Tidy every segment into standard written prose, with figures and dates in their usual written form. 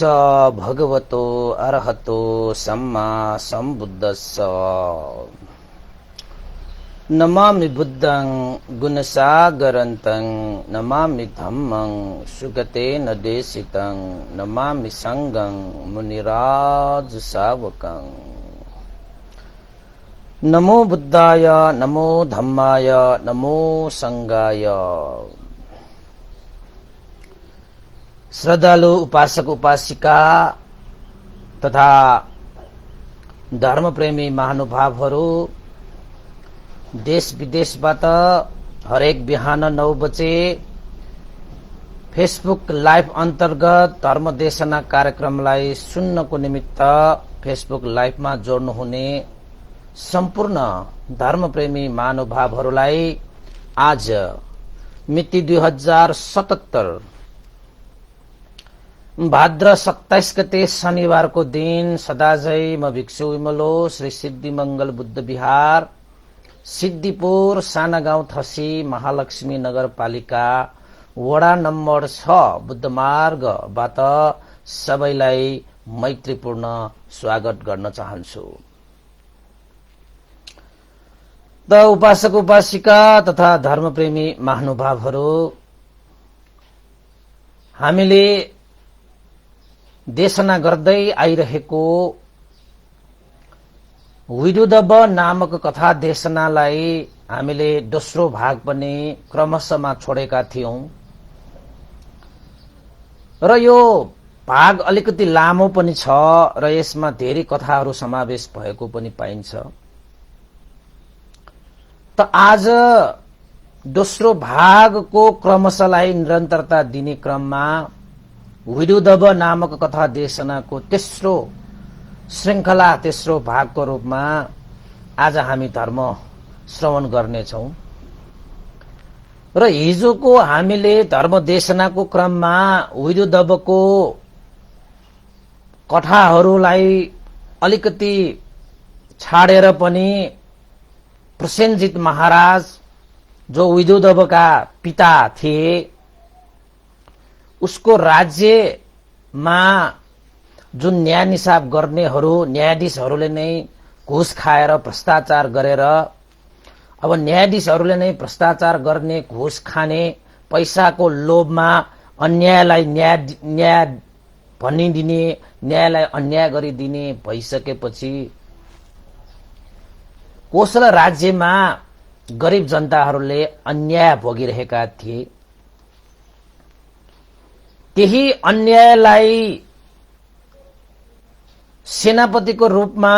भगवतो अरहतो सम्मा सम्बुद्धस्स। नमामि बुद्धं गुणसागरन्तं नमामि धम्मं सुगतेन देशितं नमामि संघं मुनिराज सावकं। नमो बुद्धाय नमो धम्माय नमो संघाय। श्रद्धालु उपासक उपासिका तथा धर्मप्रेमी महानुभावहरू, देश विदेशबाट हरेक बिहान 9 बजे फेसबुक लाइभ अन्तर्गत धर्मदेशना कार्यक्रमलाई सुन्नको निमित्त फेसबुक लाइभमा जोड्नुहुने सम्पूर्ण धर्मप्रेमी महानुभावहरूलाई आज मिति 2077 भाद्र 27 गते शनिबारको दिन सदाझै म भिक्षु विमलो श्री सिद्धिमंगल बुद्ध विहार सिद्धिपुर साना गाउँ थसी महालक्ष्मी नगरपालिका वडा नम्बर 6 बुद्ध मार्गबाट सबैलाई मैत्रीपूर्ण स्वागत गर्न चाहन्छु। त उपासक उपासिका तथा धर्मप्रेमी महानुभावहरू, हामीले देशना गर्दै आइरहेको विदुदब नामक कथा देशनालाई हामीले दोस्रो भाग पनि क्रमशःमा छोडेका थियौं र यो भाग अलिकति लामो पनि छ र यसमा धेरै कथाहरू समावेश भएको पनि पाइन्छ। त आज दोस्रो भागको क्रमशःलाई निरन्तरता दिने क्रममा विदुदब नामक कथा देशनाको तेस्रो श्रृंखला तेस्रो भागको रूपमा आज हामी धर्म श्रवण गर्नेछौं र हिजोको हामीले धर्म देशनाको क्रममा विदुदबको कथाहरूलाई अलिकति छाडेर पनि प्रसेनजित महाराज जो विदुदबका पिता थिए, उसको राज्यमा जुन न्याय निसाब गर्नेहरू न्यायाधीशहरूले नै घुस खाएर भ्रष्टाचार गरेर, अब न्यायाधीशहरूले नै भ्रष्टाचार गर्ने, घुस खाने, पैसाको लोभमा अन्यायलाई न्याय भनिदिने, न्यायलाई अन्याय गरिदिने भइसकेपछि कोशल राज्यमा गरिब जनताहरूले अन्याय भोगिरहेका थिए। त्यही अन्यायलाई सेनापतिको रूपमा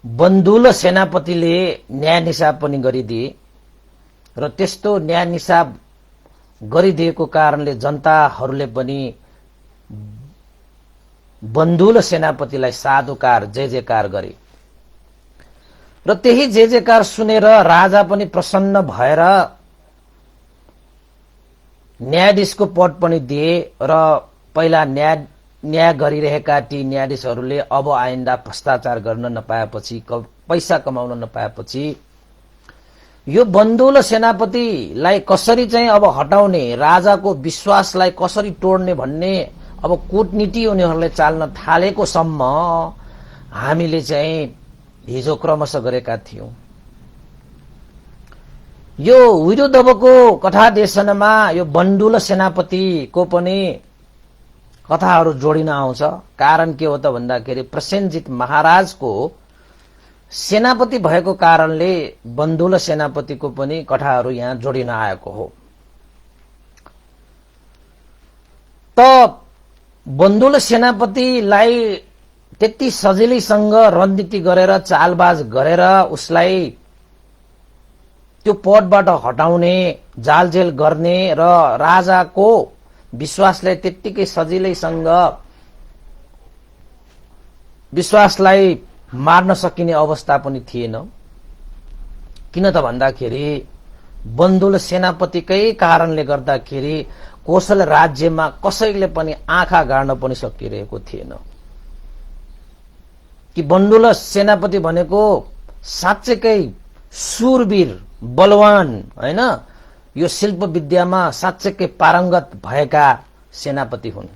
बन्धुल सेनापतिले न्याय निसाब पनि गरिदिए र त्यस्तो न्याय निसाब गरिदिएको कारणले जनताहरूले पनि बन्धुल सेनापतिलाई साधुकार जय जयकार गरे र त्यही जय जयकार सुनेर राजा पनि प्रसन्न भएर न्यायाधीशको पद पनि दिए र पहिला न्याय गरिरहेका ती न्यायाधीशहरूले अब आइन्दा भ्रष्टाचार गर्न नपाएपछि, पैसा कमाउन नपाएपछि यो बन्धुल सेनापतिलाई कसरी चाहिँ अब हटाउने, राजाको विश्वासलाई कसरी तोड्ने भन्ने अब कूटनीति उनीहरूले चाल्न थालेको सम्म हामीले चाहिँ हिजो क्रमशः गरेका थियौं। यो विदुदबको कथा देशनमा यो बन्धुल सेनापतिको पनि कथाहरू जोडिन आउँछ। कारण के हो त भन्दाखेरि प्रसेनजित महाराजको सेनापति भएको कारणले बन्धुल सेनापतिको पनि कथाहरू यहाँ जोडिन आएको हो। त बन्धुल सेनापतिलाई त्यति सजिलैसँग रणनीति गरेर चालबाज गरेर उसलाई त्यो पदबाट हटाउने, जालजेल गर्ने र राजाको विश्वासलाई त्यत्तिकै सजिलैसँग विश्वासलाई मार्न सकिने अवस्था पनि थिएन। किन त भन्दाखेरि बन्धुल सेनापतिकै कारणले गर्दाखेरि कोशल राज्यमा कसैले पनि आँखा गाड्न पनि सकिरहेको थिएन कि बन्धुल सेनापति भनेको साँच्चैकै शूरवीर बलवान हैन, यो शिल्प विद्यामा साँच्चैकै पारंगत भएका सेनापति हुन्।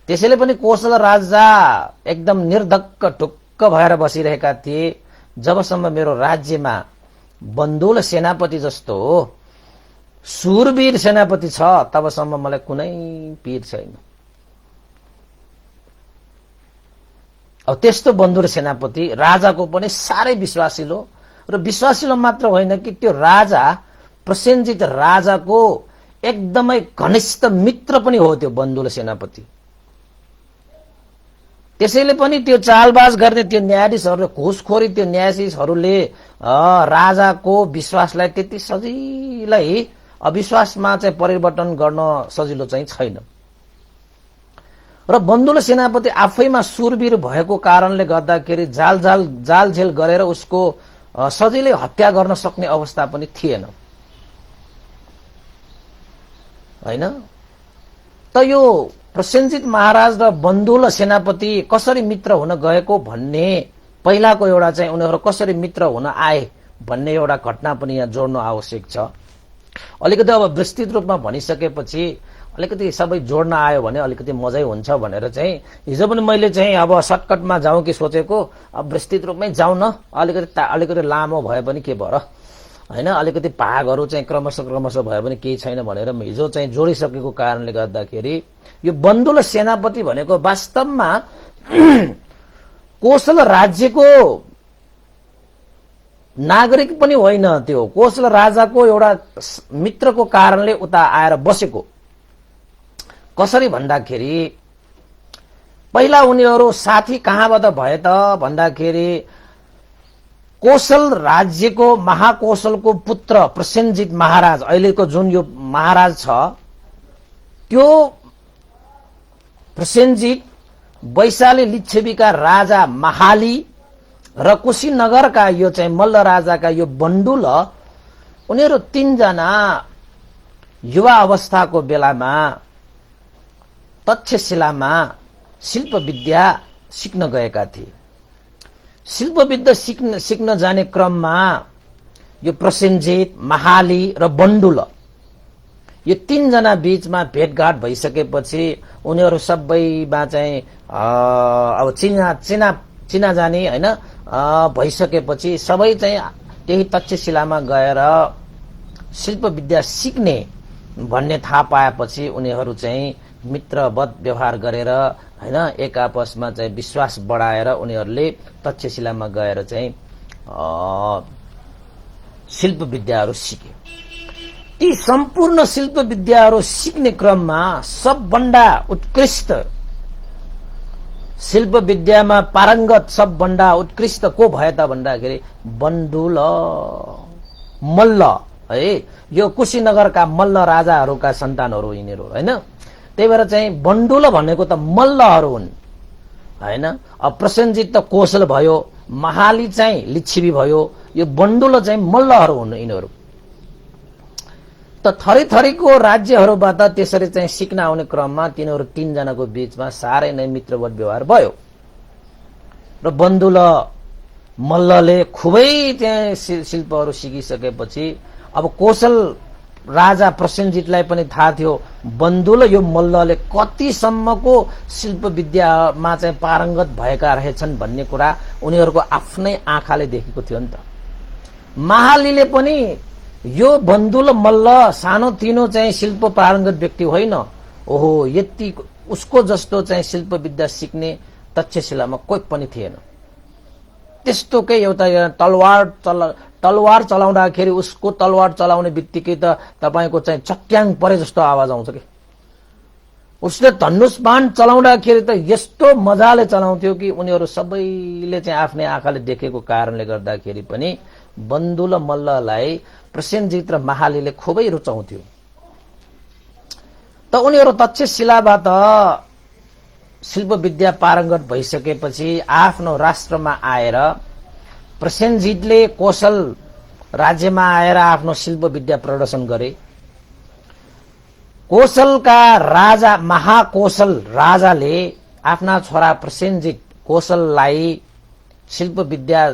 त्यसैले पनि कोशल राजा एकदम निर्धक्क ढुक्क भएर बसिरहेका थिए। जबसम्म मेरो राज्यमा बन्दुल सेनापति जस्तो सुरवीर सेनापति छ तबसम्म मलाई कुनै पीर छैन। अब त्यस्तो बन्दुल सेनापति राजाको पनि साह्रै विश्वासिलो, र विश्वासिलो मात्र होइन कि त्यो राजा प्रसेनजित राजाको एकदमै घनिष्ठ मित्र पनि हो त्यो बन्दुल सेनापति। त्यसैले पनि त्यो चालबाज गर्ने त्यो न्यायाधीशहरूले, घुसखोरी त्यो न्यायाधीशहरूले राजाको विश्वासलाई त्यति सजिलै अविश्वासमा चाहिँ परिवर्तन गर्न सजिलो चाहिँ छैन। र बन्दुल सेनापति आफैमा सुरवीर भएको कारणले गर्दाखेरि जालझेल गरेर उसको सजिलै हत्या गर्न सक्ने अवस्था पनि थिएन, हैन? त यो प्रसेनजित महाराज र बन्दुल सेनापति कसरी मित्र हुन गएको भन्ने, पहिलाको एउटा चाहिँ उनीहरू कसरी मित्र हुन आए भन्ने एउटा घटना पनि यहाँ जोड्नु आवश्यक छ। अलिकति अब विस्तृत रूपमा भनिसकेपछि अलिकति सबै जोड्न आयो भने अलिकति मजै हुन्छ भनेर चाहिँ हिजो पनि मैले चाहिँ अब सर्टकटमा जाउँ कि सोचेको, अब विस्तृत रूपमै जाउँ न, अलिकति लामो भए पनि के भएर, हैन? अलिकति भागहरू चाहिँ क्रमशः भए पनि केही छैन भनेर हिजो चाहिँ जोडिसकेको कारणले गर्दाखेरि यो बन्दुल सेनापति भनेको वास्तवमा कोशल राज्यको नागरिक पनि होइन, त्यो कोशल राजाको एउटा मित्रको कारणले उता आएर बसेको। कसरी भन्दाखेरि पहिला उनीहरू साथी कहाँबाट भए त भन्दाखेरि कोशल राज्यको महाकोशलको पुत्र प्रसेनजित महाराज, अहिलेको जुन यो महाराज छ त्यो प्रसेनजित वैशाली लिच्छवीका राजा महाली र कुशीनगरका यो चाहिँ मल्ल राजाका यो बन्दुल, उनीहरू तीनजना युवा अवस्थाको बेलामा तक्षशिलामा शिल्प विद्या सिक्न गएका थिए। शिल्प विद्या सिक्न जाने क्रममा यो प्रसेनजित, महाली र बन्दुल यो तीनजना बीचमा भेटघाट भइसकेपछि उनीहरू सबैमा चाहिँ अब चिना जाने, हैन, भइसकेपछि सबै चाहिँ त्यही तक्षशिलामा गएर शिल्प विद्या सिक्ने भन्ने थाहा पाएपछि उनीहरू चाहिँ मित्रवत व्यवहार गरेर, हैन, एक आपसमा चाहिँ विश्वास बढाएर उनीहरूले तक्षशिलामा गएर चाहिँ शिल्प विद्याहरू सिके। ती सम्पूर्ण शिल्प विद्याहरू सिक्ने क्रममा सबभन्दा उत्कृष्ट शिल्प विद्यामा पारंगत सबभन्दा उत्कृष्ट को भए त भन्दाखेरि बन्दुल मल्ल, है, यो कुशीनगरका मल्ल राजाहरूका सन्तानहरू यिनीहरू, हैन? त्यही भएर चाहिँ बन्दुल भनेको त मल्लहरू हुन्, हैन? अब प्रसेनजित त कोशल भयो, महाली चाहिँ लिच्छवी भयो, यो बन्दुल चाहिँ मल्लहरू हुन् यिनीहरू। त थरीथरीको राज्यहरूबाट त्यसरी चाहिँ सिक्न आउने क्रममा तिनीहरू तीनजनाको बीचमा साह्रै नै मित्रवत व्यवहार भयो र बन्दुल मल्लले खुबै त्यहाँ शिल्पहरू सिकिसकेपछि अब कोशल राजा प्रसेनजितलाई पनि थाहा थियो बन्दुल यो मल्लले कतिसम्मको शिल्प विद्यामा चाहिँ पारंगत भएका रहेछन् भन्ने कुरा उनीहरूको आफ्नै आँखाले देखेको थियो नि त। महालीले पनि यो बन्दुल मल्ल सानो तिनो चाहिँ शिल्प पारंगत व्यक्ति होइन, ओहो यति उसको जस्तो चाहिँ शिल्प विद्या सिक्ने तक्षशिलामा कोही पनि थिएन। त्यस्तोकै एउटा तलवार चलाउँदाखेरि उसको तलवार चलाउने बित्तिकै त तपाईको चाहिँ चट्याङ परे जस्तो आवाज आउँछ कि, उसले धनुष बाण चलाउँदाखेरि त यस्तो मजाले चलाउँथ्यो कि उनीहरू सबैले चाहिँ आफ्नै आँखाले देखेको कारणले गर्दाखेरि पनि बन्दुल मल्ललाई प्रसेनजित र महालीले खुबै रुचाउँथ्यो। त उनीहरू तक्षशिलाबाट शिल्प विद्या पारंगत भइसकेपछि आफ्नो राष्ट्रमा आएर प्रसेनजितले कोशल राज्यमा आएर आफ्नो शिल्प विद्या प्रदर्शन गरे। कोशलका राजा महाकोशल राजाले आफ्ना छोरा प्रसेनजित कोशललाई शिल्प विद्या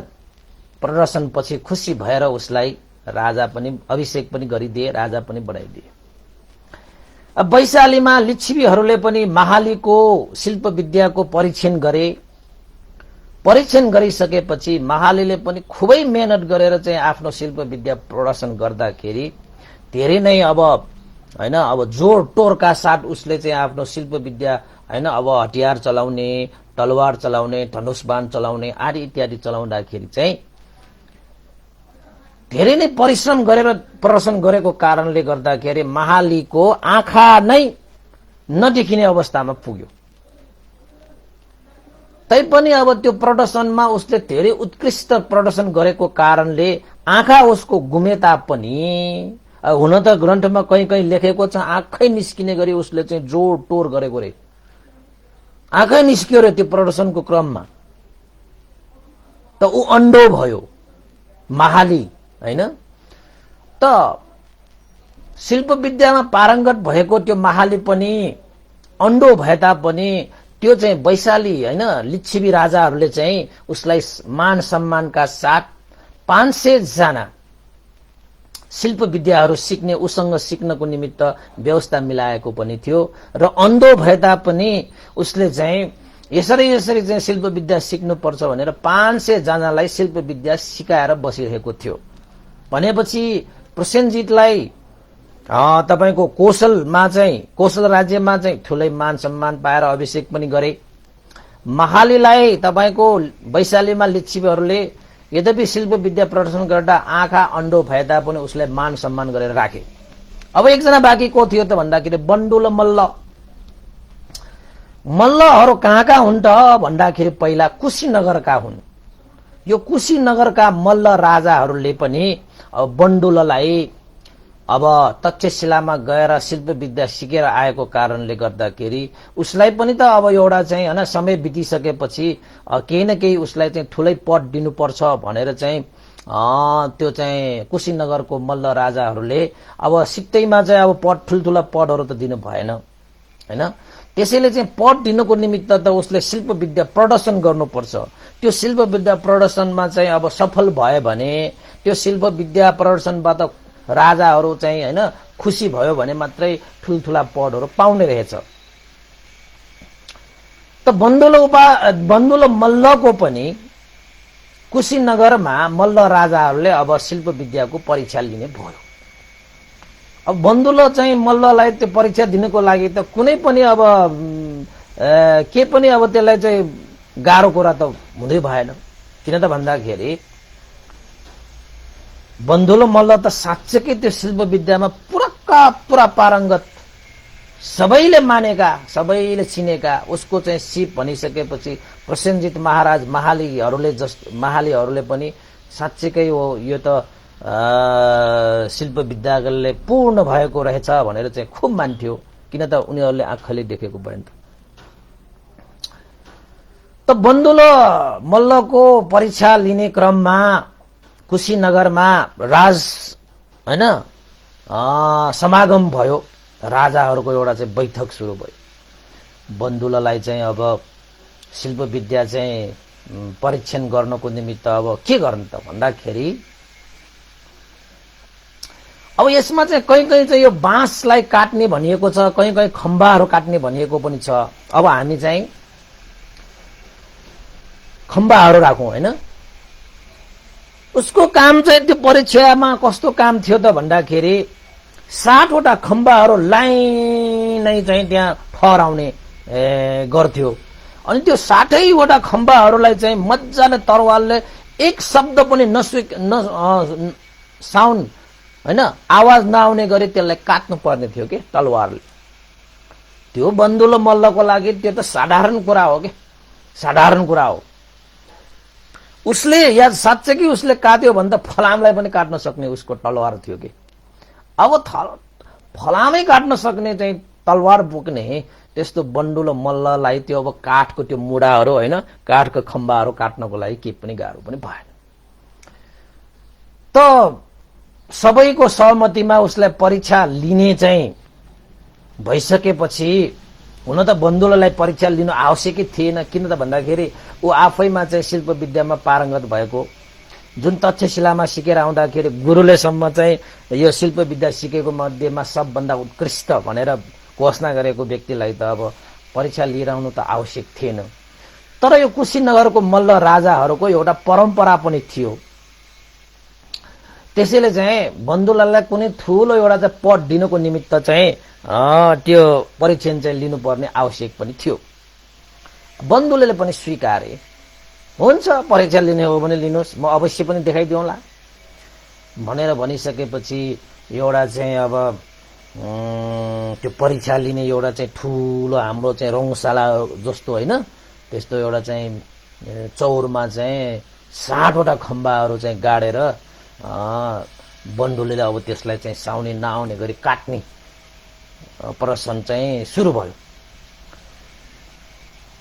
प्रदर्शन पछि खुशी भएर उसलाई राजा पनि अभिषेक पनि गरिदिए, राजा पनि बनाइदिए। वैशालीमा लिच्छवीहरूले पनि महालीको शिल्प विद्याको परीक्षण गरे। परीक्षण गरिसकेपछि महालीले पनि खुबै मेहनत गरेर चाहिँ आफ्नो शिल्प विद्या प्रदर्शन गर्दाखेरि धेरै नै अब हैन अब जोड टोरका साथ उसले चाहिँ आफ्नो शिल्प विद्या हैन अब हतियार चलाउने, तलवार चलाउने, धनुष बाण चलाउने आदि इत्यादि चलाउँदाखेरि चाहिँ धेरै नै परिश्रम गरेर प्रदर्शन गरेको कारणले गर्दाखेरि महालीको आँखा नै नदेखिने अवस्थामा पुग्यो। तैपनि अब त्यो प्रदर्शनमा उसले धेरै उत्कृष्ट प्रदर्शन गरेको कारणले आँखा उसको गुमे तापनि हुन त ग्रन्थमा कहीँ कहीँ लेखेको छ आँखै निस्किने गरी उसले चाहिँ जोड टोर गरेको रे, आँखै निस्कियो रे त्यो प्रदर्शनको क्रममा। त ऊ अन्डो भयो महाली हैन। त शिल्प विद्यामा पारंगत भएको त्यो महाली पनि अन्डो भए तापनि त्यो चाहिँ वैशाली हैन लिच्छवी राजाहरूले चाहिँ उसलाई मान सम्मानका साथ 500 जना शिल्प विद्याहरू सिक्ने उसँग सिक्नको निमित्त व्यवस्था मिलाएको पनि थियो र अन्धो भए तापनि उसले चाहिँ यसरी चाहिँ शिल्प विद्या सिक्नुपर्छ भनेर 500 जनालाई शिल्प विद्या सिकाएर बसिरहेको थियो। भनेपछि प्रसेनजितलाई तपाईको कोशल राज्यमा चाहिँ ठुलै मान सम्मान पाएर अभिषेक पनि गरे। महालीलाई तपाईको वैशालीमा लिच्छवीहरूले यद्यपि शिल्प विद्या प्रदर्शन गर्दा आँखा अन्डो भए तापनि उसलाई मान सम्मान गरेर राखे। अब एकजना बाँकी को थियो त भन्दाखेरि बन्डुल मल्ल। मल्लहरू कहाँका हुन् त भन्दाखेरि पहिला कुशीनगरका हुन्। यो कुशीनगरका मल्ल राजाहरूले पनि बन्डुललाई अब तक्षशिलामा गएर शिल्प विद्या सिकेर आएको कारणले गर्दाखेरि उसलाई पनि त अब एउटा चाहिँ हैन समय बितिसकेपछि केही न केही उसलाई चाहिँ ठुलै पद दिनुपर्छ भनेर चाहिँ त्यो चाहिँ कुशीनगरको मल्ल राजाहरूले अब सिक्दैमा चाहिँ अब पद ठुल्ठुला पदहरू त दिनु भएन हैन। त्यसैले चाहिँ पद दिनुको निमित्त त उसले शिल्प विद्या प्रदर्शन गर्नुपर्छ। त्यो शिल्प विद्या प्रदर्शनमा चाहिँ अब सफल भयो भने त्यो शिल्प विद्या प्रदर्शनबाट राजाहरू चाहिँ हैन खुसी भयो भने मात्रै ठुल्ठुला पदहरू पाउने रहेछ। त बन्डुल मल्लको पनि कुशीनगरमा मल्ल राजाहरूले अब शिल्प विद्याको परीक्षा लिने भयो। अब बन्डुल चाहिँ मल्ललाई त्यो परीक्षा दिनको लागि त कुनै पनि अब के पनि अब त्यसलाई चाहिँ गाह्रो कुरा त हुँदै भएन। किन त भन्दाखेरि बन्डुल मल्ल त साँच्चै त्यो शिल्प विद्यामा पुरा पारंगत, सबैले मानेका, सबैले चिनेका, उसको चाहिँ सिप भनिसकेपछि प्रसेनजित महाराज महालीहरूले पनि साँच्चै हो यो त शिल्प विद्याले पूर्ण भएको रहेछ भनेर चाहिँ खुब मान्थ्यो। किन त उनीहरूले आँखाले देखेको भयो नि त बन्डुल मल्लको परीक्षा लिने क्रममा कुशीनगरमा राज हैन समागम भयो। राजाहरूको एउटा चाहिँ बैठक सुरु भयो। बन्डुललाई चाहिँ अब शिल्प विद्या चाहिँ परीक्षण गर्नको निमित्त अब के गर्नु त भन्दाखेरि अब यसमा चाहिँ कहीँ कहीँ चाहिँ यो बाँसलाई काट्ने भनिएको छ, कहीँ कहीँ खम्बाहरू काट्ने भनिएको पनि छ। अब हामी चाहिँ खम्बाहरू राखौं हैन। उसको काम चाहिँ त्यो परीक्षामा कस्तो काम थियो त भन्दाखेरि 60 वटा खम्बाहरू लाइनै चाहिँ त्यहाँ ठहराउने गर्थ्यो। अनि त्यो 60 वटा खम्बाहरूलाई चाहिँ मज्जाले तरवालले एक शब्द पनि साउन्ड हैन आवाज नआउने गरी त्यसलाई काट्नु पर्ने थियो के तलवारले। त्यो बन्डुल मल्लको लागि त्यो त साधारण कुरा हो के, साधारण कुरा हो। उसले या साँच्चै कि उसले काट्यो भने त फलामलाई पनि काट्न सक्ने उसको तलवार थियो कि। अब फलामै काट्न सक्ने चाहिँ तलवार बोक्ने त्यस्तो बन्डुल मल्ललाई त्यो अब काठको त्यो मुढाहरू हैन काठको खम्बाहरू काट्नको लागि के पनि गाह्रो पनि भएन। त सबैको सहमतिमा उसलाई परीक्षा लिने चाहिँ भइसकेपछि हुन त बन्डुललाई परीक्षा लिनु आवश्यकै थिएन। किन त भन्दाखेरि ऊ आफैमा चाहिँ शिल्प विद्यामा पारंगत भएको, जुन तक्षशिलामा सिकेर आउँदाखेरि गुरुले सम्म चाहिँ यो शिल्प विद्या सिकेको मध्येमा सबभन्दा उत्कृष्ट भनेर घोषणा गरेको व्यक्तिलाई त अब परीक्षा लिएर आउनु त आवश्यक थिएन। तर यो कुशीनगरको मल्ल राजाहरूको एउटा परम्परा पनि थियो। त्यसैले चाहिँ बन्धुलाललाई कुनै ठूलो एउटा चाहिँ पद दिनको निमित्त चाहिँ त्यो परीक्षण चाहिँ लिनुपर्ने आवश्यक पनि थियो। बन्धुले पनि स्वीकारे, हुन्छ परीक्षा लिने हो भने लिनुहोस्, म अवश्य पनि देखाइदिउँला भनेर भनिसकेपछि एउटा चाहिँ अब त्यो परीक्षा लिने एउटा चाहिँ ठूलो हाम्रो चाहिँ रौशाला जस्तो होइन, त्यस्तो एउटा चाहिँ चौरमा चाहिँ 60 वटा खम्बाहरू चाहिँ गाडेर बन्धुले अब त्यसलाई चाहिँ साउने नआउने गरी काट्ने प्रदर्शन चाहिँ सुरु भयो।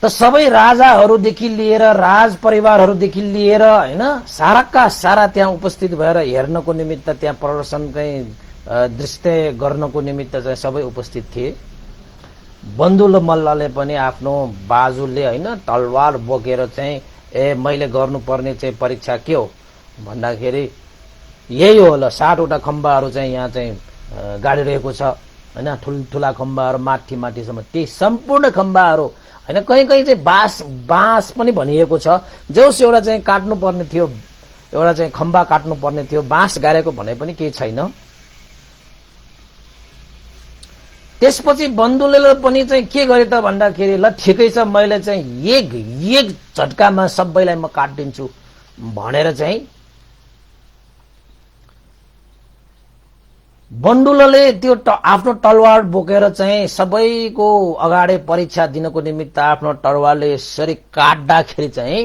त सबै राजाहरूदेखि लिएर राज परिवारहरूदेखि लिएर होइन साराका सारा त्यहाँ उपस्थित भएर हेर्नको निमित्त त्यहाँ प्रदर्शन चाहिँ दृश्य गर्नको निमित्त चाहिँ सबै उपस्थित थिए। बन्धु मल्लले पनि आफ्नो बाजुले होइन तलवार बोकेर चाहिँ मैले गर्नुपर्ने चाहिँ परीक्षा के हो भन्दाखेरि यही हो ल, 60 वटा खम्बाहरू चाहिँ यहाँ चाहिँ गाडिरहेको छ होइन, ठुल्ठुला खम्बाहरू माथिसम्म, ती सम्पूर्ण खम्बाहरू होइन, कहीँ कहीँ चाहिँ बाँस पनि भनिएको छ, जोस एउटा चाहिँ काट्नु पर्ने थियो, एउटा चाहिँ खम्बा काट्नु पर्ने थियो, बाँस गाडेको भने पनि केही छैन। त्यसपछि बन्धुले पनि चाहिँ के गरे त भन्दाखेरि ल ठिकै छ, मैले चाहिँ एक झट्कामा सबैलाई म काटिदिन्छु भनेर चाहिँ बन्धुले त्यो आफ्नो तलवार बोकेर चाहिँ सबैको अगाडि परीक्षा दिनको निमित्त आफ्नो तलवारले यसरी काट्दाखेरि चाहिँ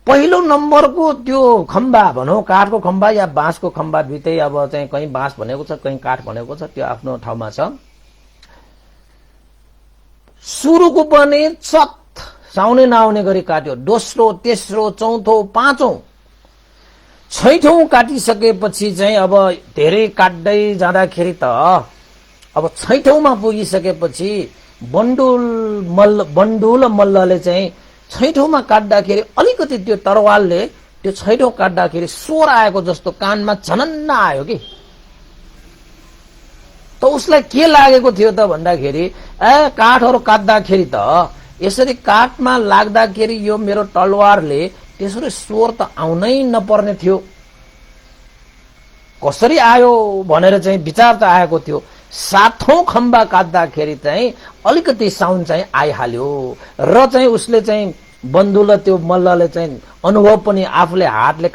पहिलो नम्बरको त्यो खम्बा भनौँ, काठको खम्बा या बाँसको खम्बा, दुईटै अब चाहिँ कहीँ बाँस भनेको छ कहीँ काठ भनेको छ, त्यो आफ्नो ठाउँमा छ। सुरुको पनि चत साउने नआउने गरी काट्यो, दोस्रो तेस्रो चौथो पाँचौं छैठौं काटिसकेपछि चाहिँ अब धेरै काट्दै जाँदाखेरि त अब छैठौंमा पुगिसकेपछि बन्डुल मल्लले चाहिँ छैठौंमा काट्दाखेरि अलिकति त्यो तरवालले त्यो छैठौं काट्दाखेरि स्वर आएको जस्तो कानमा झनन्न आयो कि। त उसलाई के लागेको थियो त भन्दाखेरि काठहरू काट्दाखेरि त यसरी काठमा लाग्दाखेरि यो मेरो तलवारले त्यसरी स्वर त आउनै नपर्ने थियो, कसरी आयो भनेर चाहिँ विचार त आएको थियो। 7औं खम्बा काट्दाखेरि चाहिँ अलिकति साउन्ड चाहिँ आइहाल्यो र चाहिँ उसले चाहिँ बन्धुले त्यो मल्लले चाहिँ अनुभव पनि आफूले हातले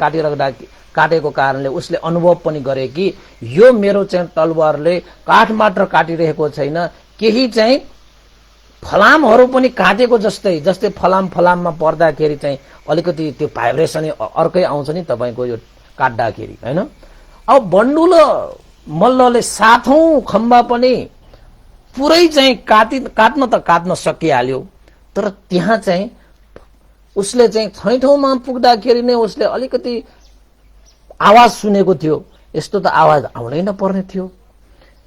काटेको कारणले उसले अनुभव पनि गरे कि यो मेरो चाहिँ तलवारले काठ मात्र काटिरहेको छैन, केही चाहिँ फलामहरू पनि काटेको जस्तै फलाममा पर्दाखेरि चाहिँ अलिकति त्यो भाइब्रेसन अर्कै आउँछ नि तपाईको यो काट्दाखेरि हैन। अब बन्डुल मल्लले 7औं खम्बा पनि पुरै चाहिँ काट्न सकिहाल्यो, तर त्यहाँ चाहिँ उसले चाहिँ 6औंमा पुग्दाखेरि नै उसले अलिकति आवाज सुनेको थियो, यस्तो त आवाज आउनै नपर्ने थियो,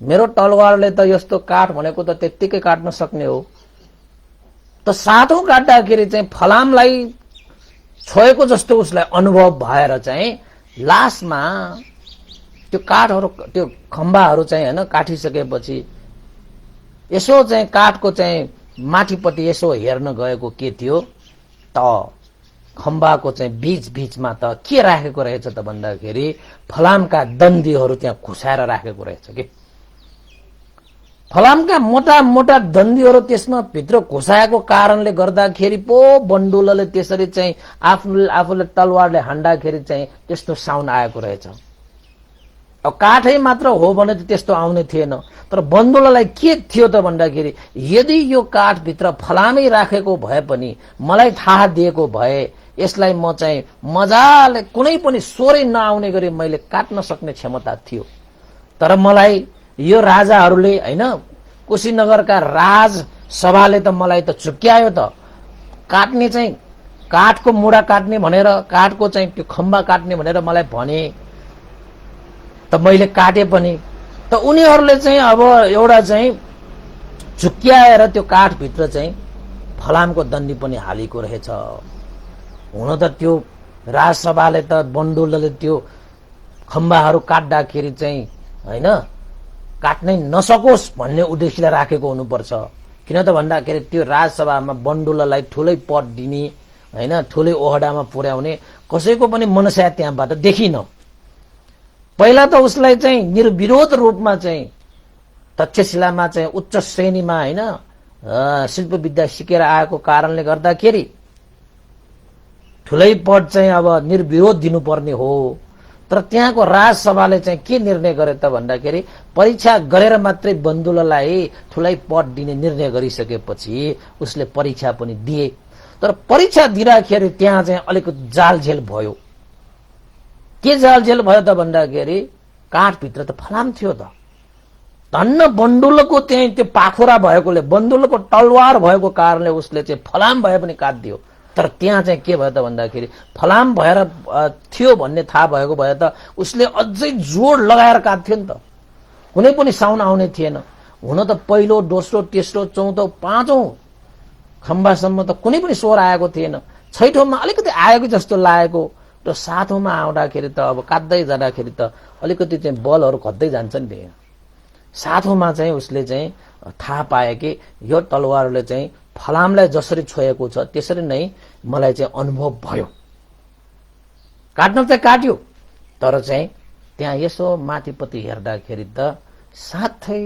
मेरो तलवारले त यस्तो काठ भनेको त त्यत्तिकै काट्न सक्ने हो। त 7औं काट्दाखेरि चाहिँ फलामलाई छोएको जस्तो उसलाई अनुभव भएर चाहिँ लास्टमा त्यो काठहरू त्यो खम्बाहरू चाहिँ हैन काटिसकेपछि यसो चाहिँ काठको चाहिँ माथिपट्टि यसो हेर्न गएको के थियो त खम्बाको चाहिँ बीचमा त के राखेको रहेछ त भन्दाखेरि फलामका दन्दीहरू त्यहाँ खुसाएर राखेको रहेछ कि। फलामका मोटा मोटा दन्दीहरू त्यसमा भित्र घुसाएको कारणले गर्दाखेरि पो बन्डुलले त्यसरी चाहिँ आफूले तलवारले हान्दाखेरि चाहिँ त्यस्तो साउन्ड आएको रहेछ। अब काठै मात्र हो भने त त्यस्तो आउने थिएन, तर बन्डुललाई के थियो त भन्दाखेरि यदि यो काठ भित्र फलामै राखेको भए पनि मलाई थाहा दिएको भए यसलाई म चाहिँ मजाले कुनै पनि स्वरै नआउने गरी मैले काट्न सक्ने क्षमता थियो। तर मलाई यो राजाहरूले हैन कुशीनगरका राज सभाले त मलाई त चुक्यायो त, काट्ने चाहिँ काठको मुढा काट्ने भनेर काठको चाहिँ त्यो खम्बा काट्ने भनेर मलाई भने त मैले काटे पनि। त उनीहरूले चाहिँ अब एउटा चाहिँ चुक्याएर त्यो काठ भित्र चाहिँ फलामको दण्डी पनि हालेको रहेछ। हुन त त्यो राजसभाले त बन्डुलले त्यो खम्बाहरू काट्दाखेरि चाहिँ हैन काट्नै नसकोस् भन्ने उद्देश्यले राखेको हुनुपर्छ। किन त भन्दाखेरि त्यो राजसभामा बन्डुललाई ठुलै पद दिने हैन, ठुलै ओहडामा पुर्याउने कसैको पनि मनसा त्यहाँबाट देखिन। पहिला त उसलाई चाहिँ निर्विरोध रूपमा चाहिँ तक्षशिलामा चाहिँ उच्च श्रेणीमा हैन शिल्प विद्या सिकेर आएको कारणले गर्दाखेरि ठुलै पद चाहिँ अब निर्विरोध दिनुपर्ने हो। तर त्यहाँको राजसभाले चाहिँ के निर्णय गरे त भन्दाखेरि परीक्षा गरेर मात्रै बन्दुललाई ठुलै पद दिने निर्णय गरिसकेपछि उसले परीक्षा पनि दिए। तर परीक्षा दिँदाखेरि त्यहाँ चाहिँ अलिकति जालझेल भयो। के जालझेल भयो त भन्दाखेरि काठभित्र त फलाम थियो त, धन्न बन्दुलको त्यही त्यो पाखुरा भएकोले, बन्दुलको तलवार भएको कारणले उसले चाहिँ फलाम भए पनि काट्दियो। तर त्यहाँ चाहिँ के भयो त भन्दाखेरि फलाम भएर थियो भन्ने थाहा भएको भए त उसले अझै जोड लगाएर काट्थ्यो नि त, कुनै पनि साउन आउने थिएन। हुन त पहिलो, दोस्रो, तेस्रो, चौथो, पाँचौं खम्बासम्म त कुनै पनि स्वर आएको थिएन। छैठौँमा अलिकति आएको जस्तो लागेको, र सातौँमा आउँदाखेरि त अब काट्दै जाँदाखेरि त अलिकति चाहिँ बलहरू घट्दै जान्छ नि त्यहाँ। सातौँमा चाहिँ उसले चाहिँ थाहा पाए कि यो तलवारले चाहिँ फलामलाई जसरी छोएको छ त्यसरी नै मलाई चाहिँ अनुभव भयो। काट्न चाहिँ काट्यो, तर चाहिँ त्यहाँ यसो माथिपट्टि हेर्दाखेरि त साथै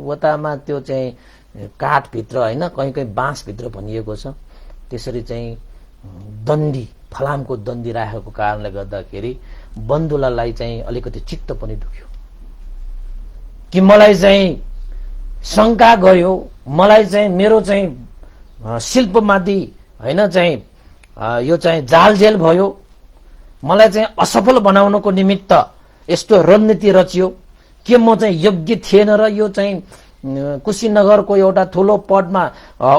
वतामा त्यो चाहिँ काठभित्र होइन, कहीँ कहीँ बाँसभित्र भनिएको छ। त्यसरी चाहिँ दण्डी, फलामको दण्डी राखेको कारणले गर्दाखेरि बन्दुलालाई चाहिँ अलिकति चित्त पनि दुख्यो कि मलाई चाहिँ शङ्का गर्यो, मलाई चाहिँ मेरो चाहिँ शिल्पमाथि होइन चाहिँ यो चाहिँ जालझेल भयो, मलाई चाहिँ असफल बनाउनको निमित्त यस्तो रणनीति रचियो के म चाहिँ योग्य थिएन र यो चाहिँ कुशीनगरको एउटा ठुलो पदमा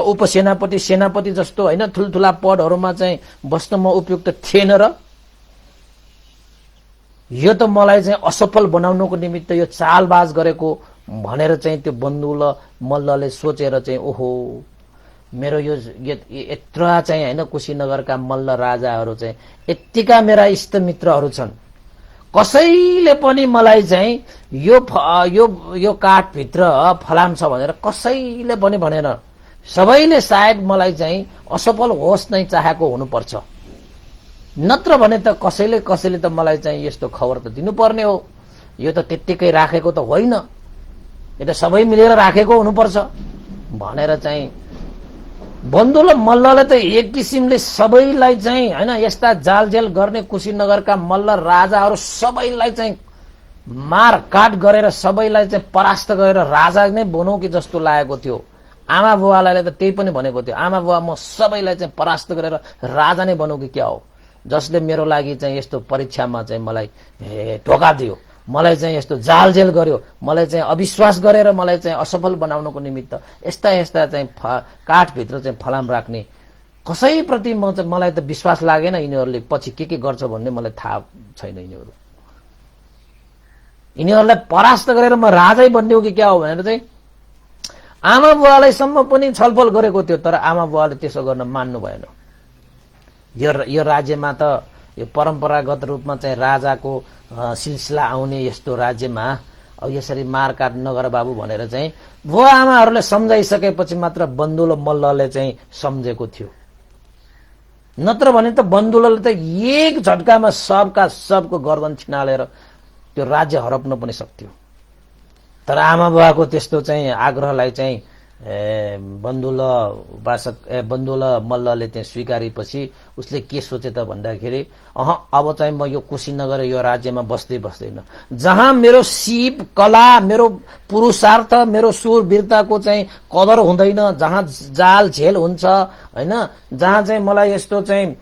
उपसेनापति, सेनापति जस्तो होइन ठुल्ठुला पदहरूमा चाहिँ बस्न म उपयुक्त थिएन र यो त मलाई चाहिँ असफल बनाउनको निमित्त यो चालबाज गरेको भनेर चाहिँ त्यो बन्दुल मल्लले सोचेर चाहिँ ओहो मेरो यो यत्रा चाहिँ होइन कुशीनगरका मल्ल राजाहरू चाहिँ यत्तिका मेरा इष्टमित्रहरू छन्, कसैले पनि मलाई चाहिँ यो काठभित्र फलाम छ भनेर कसैले पनि भनेन। सबैले सायद मलाई चाहिँ असफल होस् नै चाहेको हुनुपर्छ, नत्र भने त कसैले त मलाई चाहिँ यस्तो खबर त दिनुपर्ने हो। यो त त्यत्तिकै राखेको त होइन, यो त सबै मिलेर राखेको हुनुपर्छ भनेर चाहिँ बन्दुल मल्लले त एक किसिमले सबैलाई चाहिँ होइन यस्ता जालझेल गर्ने कुशीनगरका मल्ल राजाहरू सबैलाई चाहिँ मारकाट गरेर सबैलाई चाहिँ परास्त गरेर राजा नै बनौ कि जस्तो लागेको थियो। आमा बुवालाई त त्यही पनि भनेको थियो, आमा बुवा म सबैलाई चाहिँ परास्त गरेर राजा नै बनौ कि क्या हो, जसले मेरो लागि चाहिँ यस्तो परीक्षामा चाहिँ मलाई धोका दियो, मलाई चाहिँ यस्तो जालझेल गर्यो, मलाई चाहिँ अविश्वास गरेर मलाई चाहिँ असफल बनाउनको निमित्त यस्ता यस्ता चाहिँ काठभित्र चाहिँ फलाम राख्ने कसैप्रति मलाई त विश्वास लागेन। यिनीहरूले पछि के गर्छ भन्ने मलाई थाहा छैन। यिनीहरूलाई परास्त गरेर म राजै बन्ने हो कि क्या हो भनेर चाहिँ आमा बुवालाई सम्म पनि छलफल गरेको थियो, तर आमा बुवाले त्यसो गर्न मान्नु भएन। यो राज्यमा त यो परम्परागत रूपमा चाहिँ राजाको सिलसिला आउने यस्तो राज्यमा अब यसरी मारकाट नगर बाबु भनेर चाहिँ बुवा आमाहरूले सम्झाइसकेपछि मात्र बन्दुल मल्लले चाहिँ सम्झेको थियो, नत्र भने त बन्दुलले त एक झट्कामा सबका सबको गर्दन छिनालेर त्यो राज्य हरप्न पनि सक्थ्यो। तर आमा बुवाको त्यस्तो चाहिँ आग्रहलाई चाहिँ बन्दुल मल्लले चाहिँ स्वीकारेपछि उसले के सोचे त भन्दाखेरि अब चाहिँ म यो कुशीनगर यो राज्यमा बस्दैन, जहाँ मेरो सिप कला, मेरो पुरुषार्थ, मेरो सुरवीरताको चाहिँ कदर हुँदैन, जहाँ जाल झेल हुन्छ होइन, जहाँ चाहिँ मलाई यस्तो चाहिँ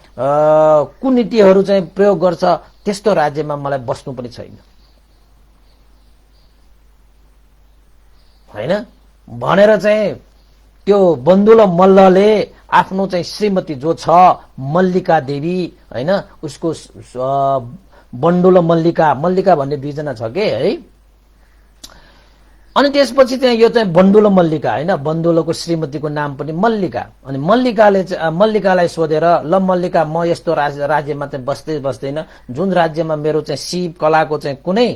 कुनीतिहरू चाहिँ प्रयोग गर्छ, त्यस्तो राज्यमा मलाई बस्नु पनि छैन होइन भनेर चाहिँ त्यो बन्दुल मल्लले आफ्नो चाहिँ श्रीमती जो छ मल्लिका देवी होइन, उसको बन्डुल मल्लिका भन्ने दुईजना छ के है। अनि त्यसपछि चाहिँ यो चाहिँ बन्डुल मल्लिका होइन, बन्दुलको श्रीमतीको नाम पनि मल्लिका। अनि मल्लिकालाई सोधेर ल मल्लिका म यस्तो राज्यमा चाहिँ बस्दैन, जुन राज्यमा मेरो चाहिँ सिप कलाको चाहिँ कुनै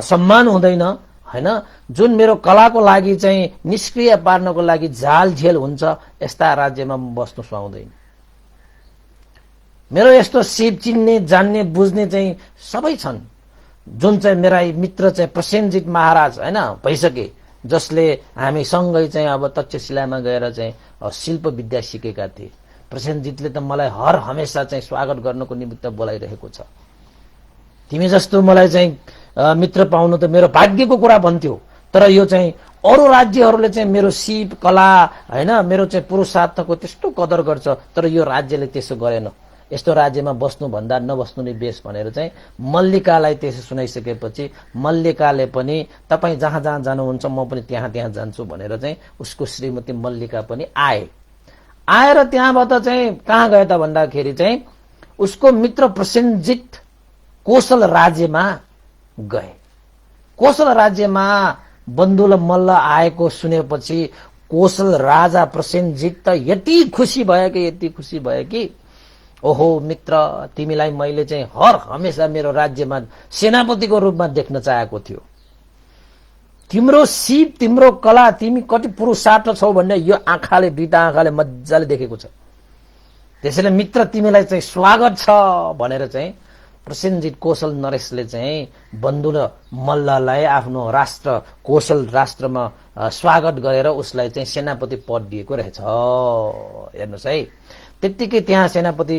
सम्मान हुँदैन हैन, जुन मेरो कलाको लागि चाहिँ निष्क्रिय पार्नको लागि झालझेल हुन्छ, यस्ता राज्यमा म बस्नु सुहाउँदैन। मेरो यस्तो सिप चिन्ने जान्ने बुझ्ने चाहिँ सबै छन्, जुन चाहिँ मेरा मित्र चाहिँ प्रसेनजित महाराज हैन भइसके, जसले हामी सँगै चाहिँ अब तक्षशिलामा गएर चाहिँ शिल्प विद्या सिकेका थिए। प्रसेनजितले त मलाई हर हमेशा चाहिँ स्वागत गर्नको निमित्त बोलाइरहेको छ। तिमी जस्तो मलाई चाहिँ मित्र पाउनु त मेरो भाग्यको कुरा भन्थ्यो। तर यो चाहिँ अरू राज्यहरूले चाहिँ मेरो सिप कला हैन मेरो चाहिँ पुरुषार्थको त्यस्तो कदर गर्छ, तर यो राज्यले त्यसो गरेन। यस्तो राज्यमा बस्नु भन्दा नबस्नु नै बेस भनेर चाहिँ मल्लिकालाई त्यसो सुनाइसकेपछि मल्लिकाले पनि तपाईँ जहाँ जहाँ जानुहुन्छ म पनि त्यहाँ त्यहाँ जान्छु भनेर चाहिँ उसको श्रीमती मल्लिका पनि आएर त्यहाँबाट चाहिँ कहाँ गए त भन्दाखेरि चाहिँ उसको मित्र प्रसेनजित कोशल राज्यमा गए। कोशल राज्यमा बन्दुल मल्ल आएको सुनेपछि कोशल राजा प्रसेनजित त यति खुसी भयो कि ओहो मित्र, तिमीलाई मैले चाहिँ हर हमेशा मेरो राज्यमा सेनापतिको रूपमा देख्न चाहेको थियो। तिम्रो सिप तिम्रो कला तिमी कति पुरुषार्थ छौ भन्ने यो आँखाले दुईटा आँखाले मजाले देखेको छ। त्यसैले मित्र तिमीलाई चाहिँ स्वागत छ भनेर चाहिँ प्रसेनजित कोशल नरेशले चाहिँ बन्दुल मल्ललाई आफ्नो राष्ट्र कोशल राष्ट्रमा स्वागत गरेर उसलाई चाहिँ सेनापति पद दिएको रहेछ। हेर्नुहोस् है, त्यत्तिकै त्यहाँ सेनापति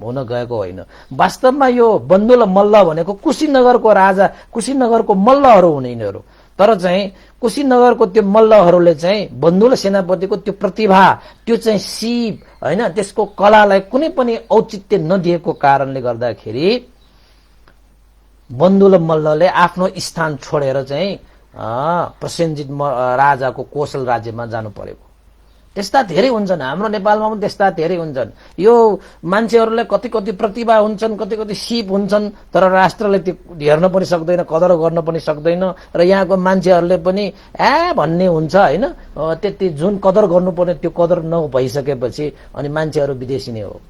हुन गएको होइन। वास्तवमा यो बन्दुल मल्ल भनेको कुशीनगरको राजा, कुशीनगरको मल्लहरू हुने यिनीहरू। तर चाहिँ कुशीनगरको त्यो मल्लहरूले चाहिँ बन्दुल सेनापतिको त्यो प्रतिभा, त्यो चाहिँ सिप हैन त्यसको कलालाई कुनै पनि औचित्य नदिएको कारणले गर्दाखेरि बन्दुल मल्लले आफ्नो स्थान छोडेर चाहिँ प्रसेनजित राजाको कोशल राज्यमा जानु परेको। त्यस्ता धेरै हुन्छन्, हाम्रो नेपालमा पनि त्यस्ता धेरै हुन्छन्। यो मान्छेहरूलाई कति कति प्रतिभा हुन्छन्, कति कति सिप हुन्छन्, तर राष्ट्रले त्यो हेर्न पनि सक्दैन, कदर गर्न पनि सक्दैन। र यहाँको मान्छेहरूले पनि भन्ने हुन्छ हैन, त्यति जुन कदर गर्नुपर्ने त्यो कदर नभइसकेपछि अनि मान्छेहरू विदेशी नै हो।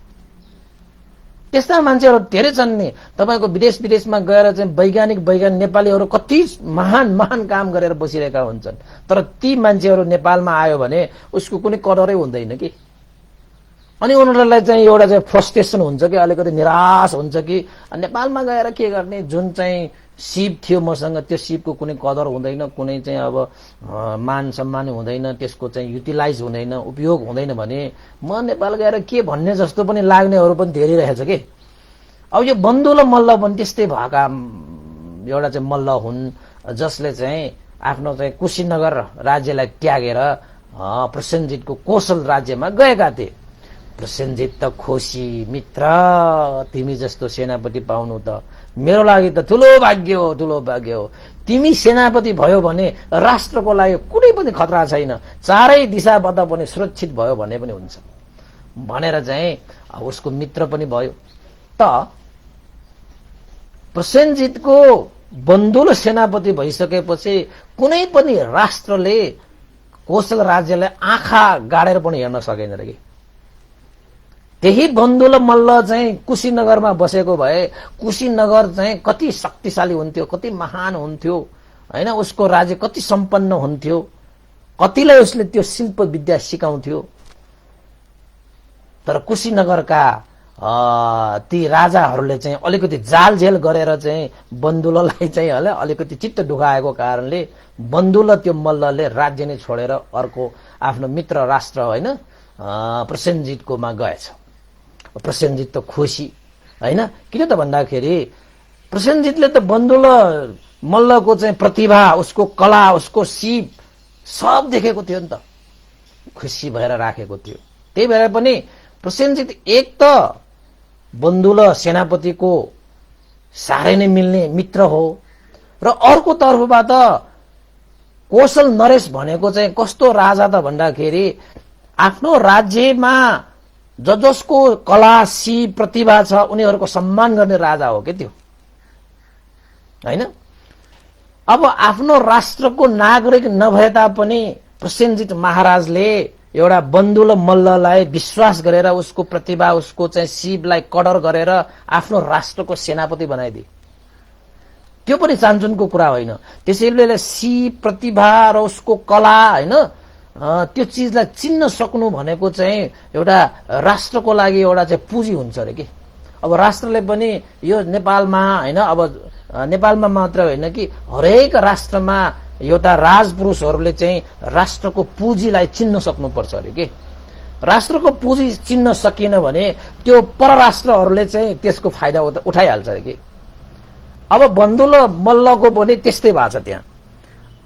त्यस्ता मान्छेहरू धेरै छन् नि। तपाईको विदेशमा गएर चाहिँ वैज्ञानिक नेपालीहरू कति महान काम गरेर बसिरहेका हुन्छन्, तर ती मान्छेहरू नेपालमा आयो भने उसको कुनै कदरै हुँदैन कि। अनि उनीहरूलाई चाहिँ एउटा चाहिँ फ्रस्ट्रेसन हुन्छ कि, अलिकति निराश हुन्छ कि नेपालमा गएर के गर्ने, जुन चाहिँ सिप थियो मसँग त्यो सिपको कुनै कदर हुँदैन, कुनै चाहिँ अब मान सम्मान हुँदैन, त्यसको चाहिँ युटिलाइज हुँदैन, उपयोग हुँदैन भने म नेपाल गएर के भन्ने जस्तो पनि लाग्नेहरू पनि धेरै रहेछ कि। अब यो बन्दुल मल्ल पनि त्यस्तै भएका एउटा चाहिँ मल्ल हुन्, जसले चाहिँ आफ्नो चाहिँ कुशीनगर राज्यलाई त्यागेर प्रसेनजितको कोशल राज्यमा गएका थिए। प्रसेनजित त खुसी, मित्र तिमी जस्तो सेनापति पाउनु त मेरो लागि त ठुलो भाग्य हो। तिमी सेनापति भयो भने राष्ट्रको लागि कुनै पनि खतरा छैन, चारै दिशाबाट पनि सुरक्षित भयो भने पनि हुन्छ भनेर चाहिँ उसको मित्र पनि भयो। त प्रसेनजितको बन्दुल सेनापति भइसकेपछि कुनै पनि राष्ट्रले कोशल राज्यलाई आँखा गाडेर पनि हेर्न सकेन रे। त्यही बन्दुल मल्ल चाहिँ कुशीनगरमा बसेको भए कुशीनगर चाहिँ कति शक्तिशाली हुन्थ्यो, कति महान हुन्थ्यो हैन, उसको राज्य कति सम्पन्न हुन्थ्यो, कतिलाई उसले त्यो शिल्प विद्या सिकाउँथ्यो। तर कुशीनगरका ती राजाहरूले चाहिँ अलिकति जालझेल गरेर चाहिँ बन्दुललाई चाहिँ अलिकति चित्त दुखाएको कारणले बन्दुल त्यो मल्लले राज्य नै छोडेर अर्को आफ्नो मित्र राष्ट्र हैन प्रसेनजितकोमा गएछ। प्रसेनजित त खुसी हैन, किन त भन्दाखेरि प्रसेनजितले त बन्दुल मल्लको चाहिँ प्रतिभा, उसको कला, उसको सिप सब देखेको थियो नि त, खुसी भएर राखेको थियो। त्यही भएर पनि प्रसेनजित एक त बन्दुल सेनापतिको साह्रै नै मिल्ने मित्र हो, र अर्को तर्फबाट कोशल नरेश भनेको चाहिँ कस्तो राजा त भन्दाखेरि आफ्नो राज्यमा जसको कला सिप प्रतिभा छ उनीहरूको सम्मान गर्ने राजा हो के त्यो हैन। अब आफ्नो राष्ट्रको नागरिक नभए तापनि प्रसेनजित महाराजले एउटा बन्दुल मल्ललाई विश्वास गरेर उसको प्रतिभा, उसको चाहिँ सिपलाई कदर गरेर आफ्नो राष्ट्रको सेनापति बनाइदिए। त्यो पनि चान्चुनको कुरा होइन। त्यसैले सिप प्रतिभा र उसको कला होइन त्यो चिजलाई चिन्न सक्नु भनेको चाहिँ एउटा राष्ट्रको लागि एउटा चाहिँ पुँजी हुन्छ अरे कि। अब राष्ट्रले पनि यो नेपालमा होइन, अब नेपालमा मात्र होइन कि हरेक राष्ट्रमा एउटा राजपुरुषहरूले चाहिँ राष्ट्रको पुँजीलाई चिन्न सक्नुपर्छ अरे कि। राष्ट्रको पुँजी चिन्न सकिएन भने त्यो परराष्ट्रहरूले चाहिँ त्यसको फाइदा उठाइहाल्छ अरे कि। अब बन्दुल मल्लको पनि त्यस्तै भएको छ त्यहाँ।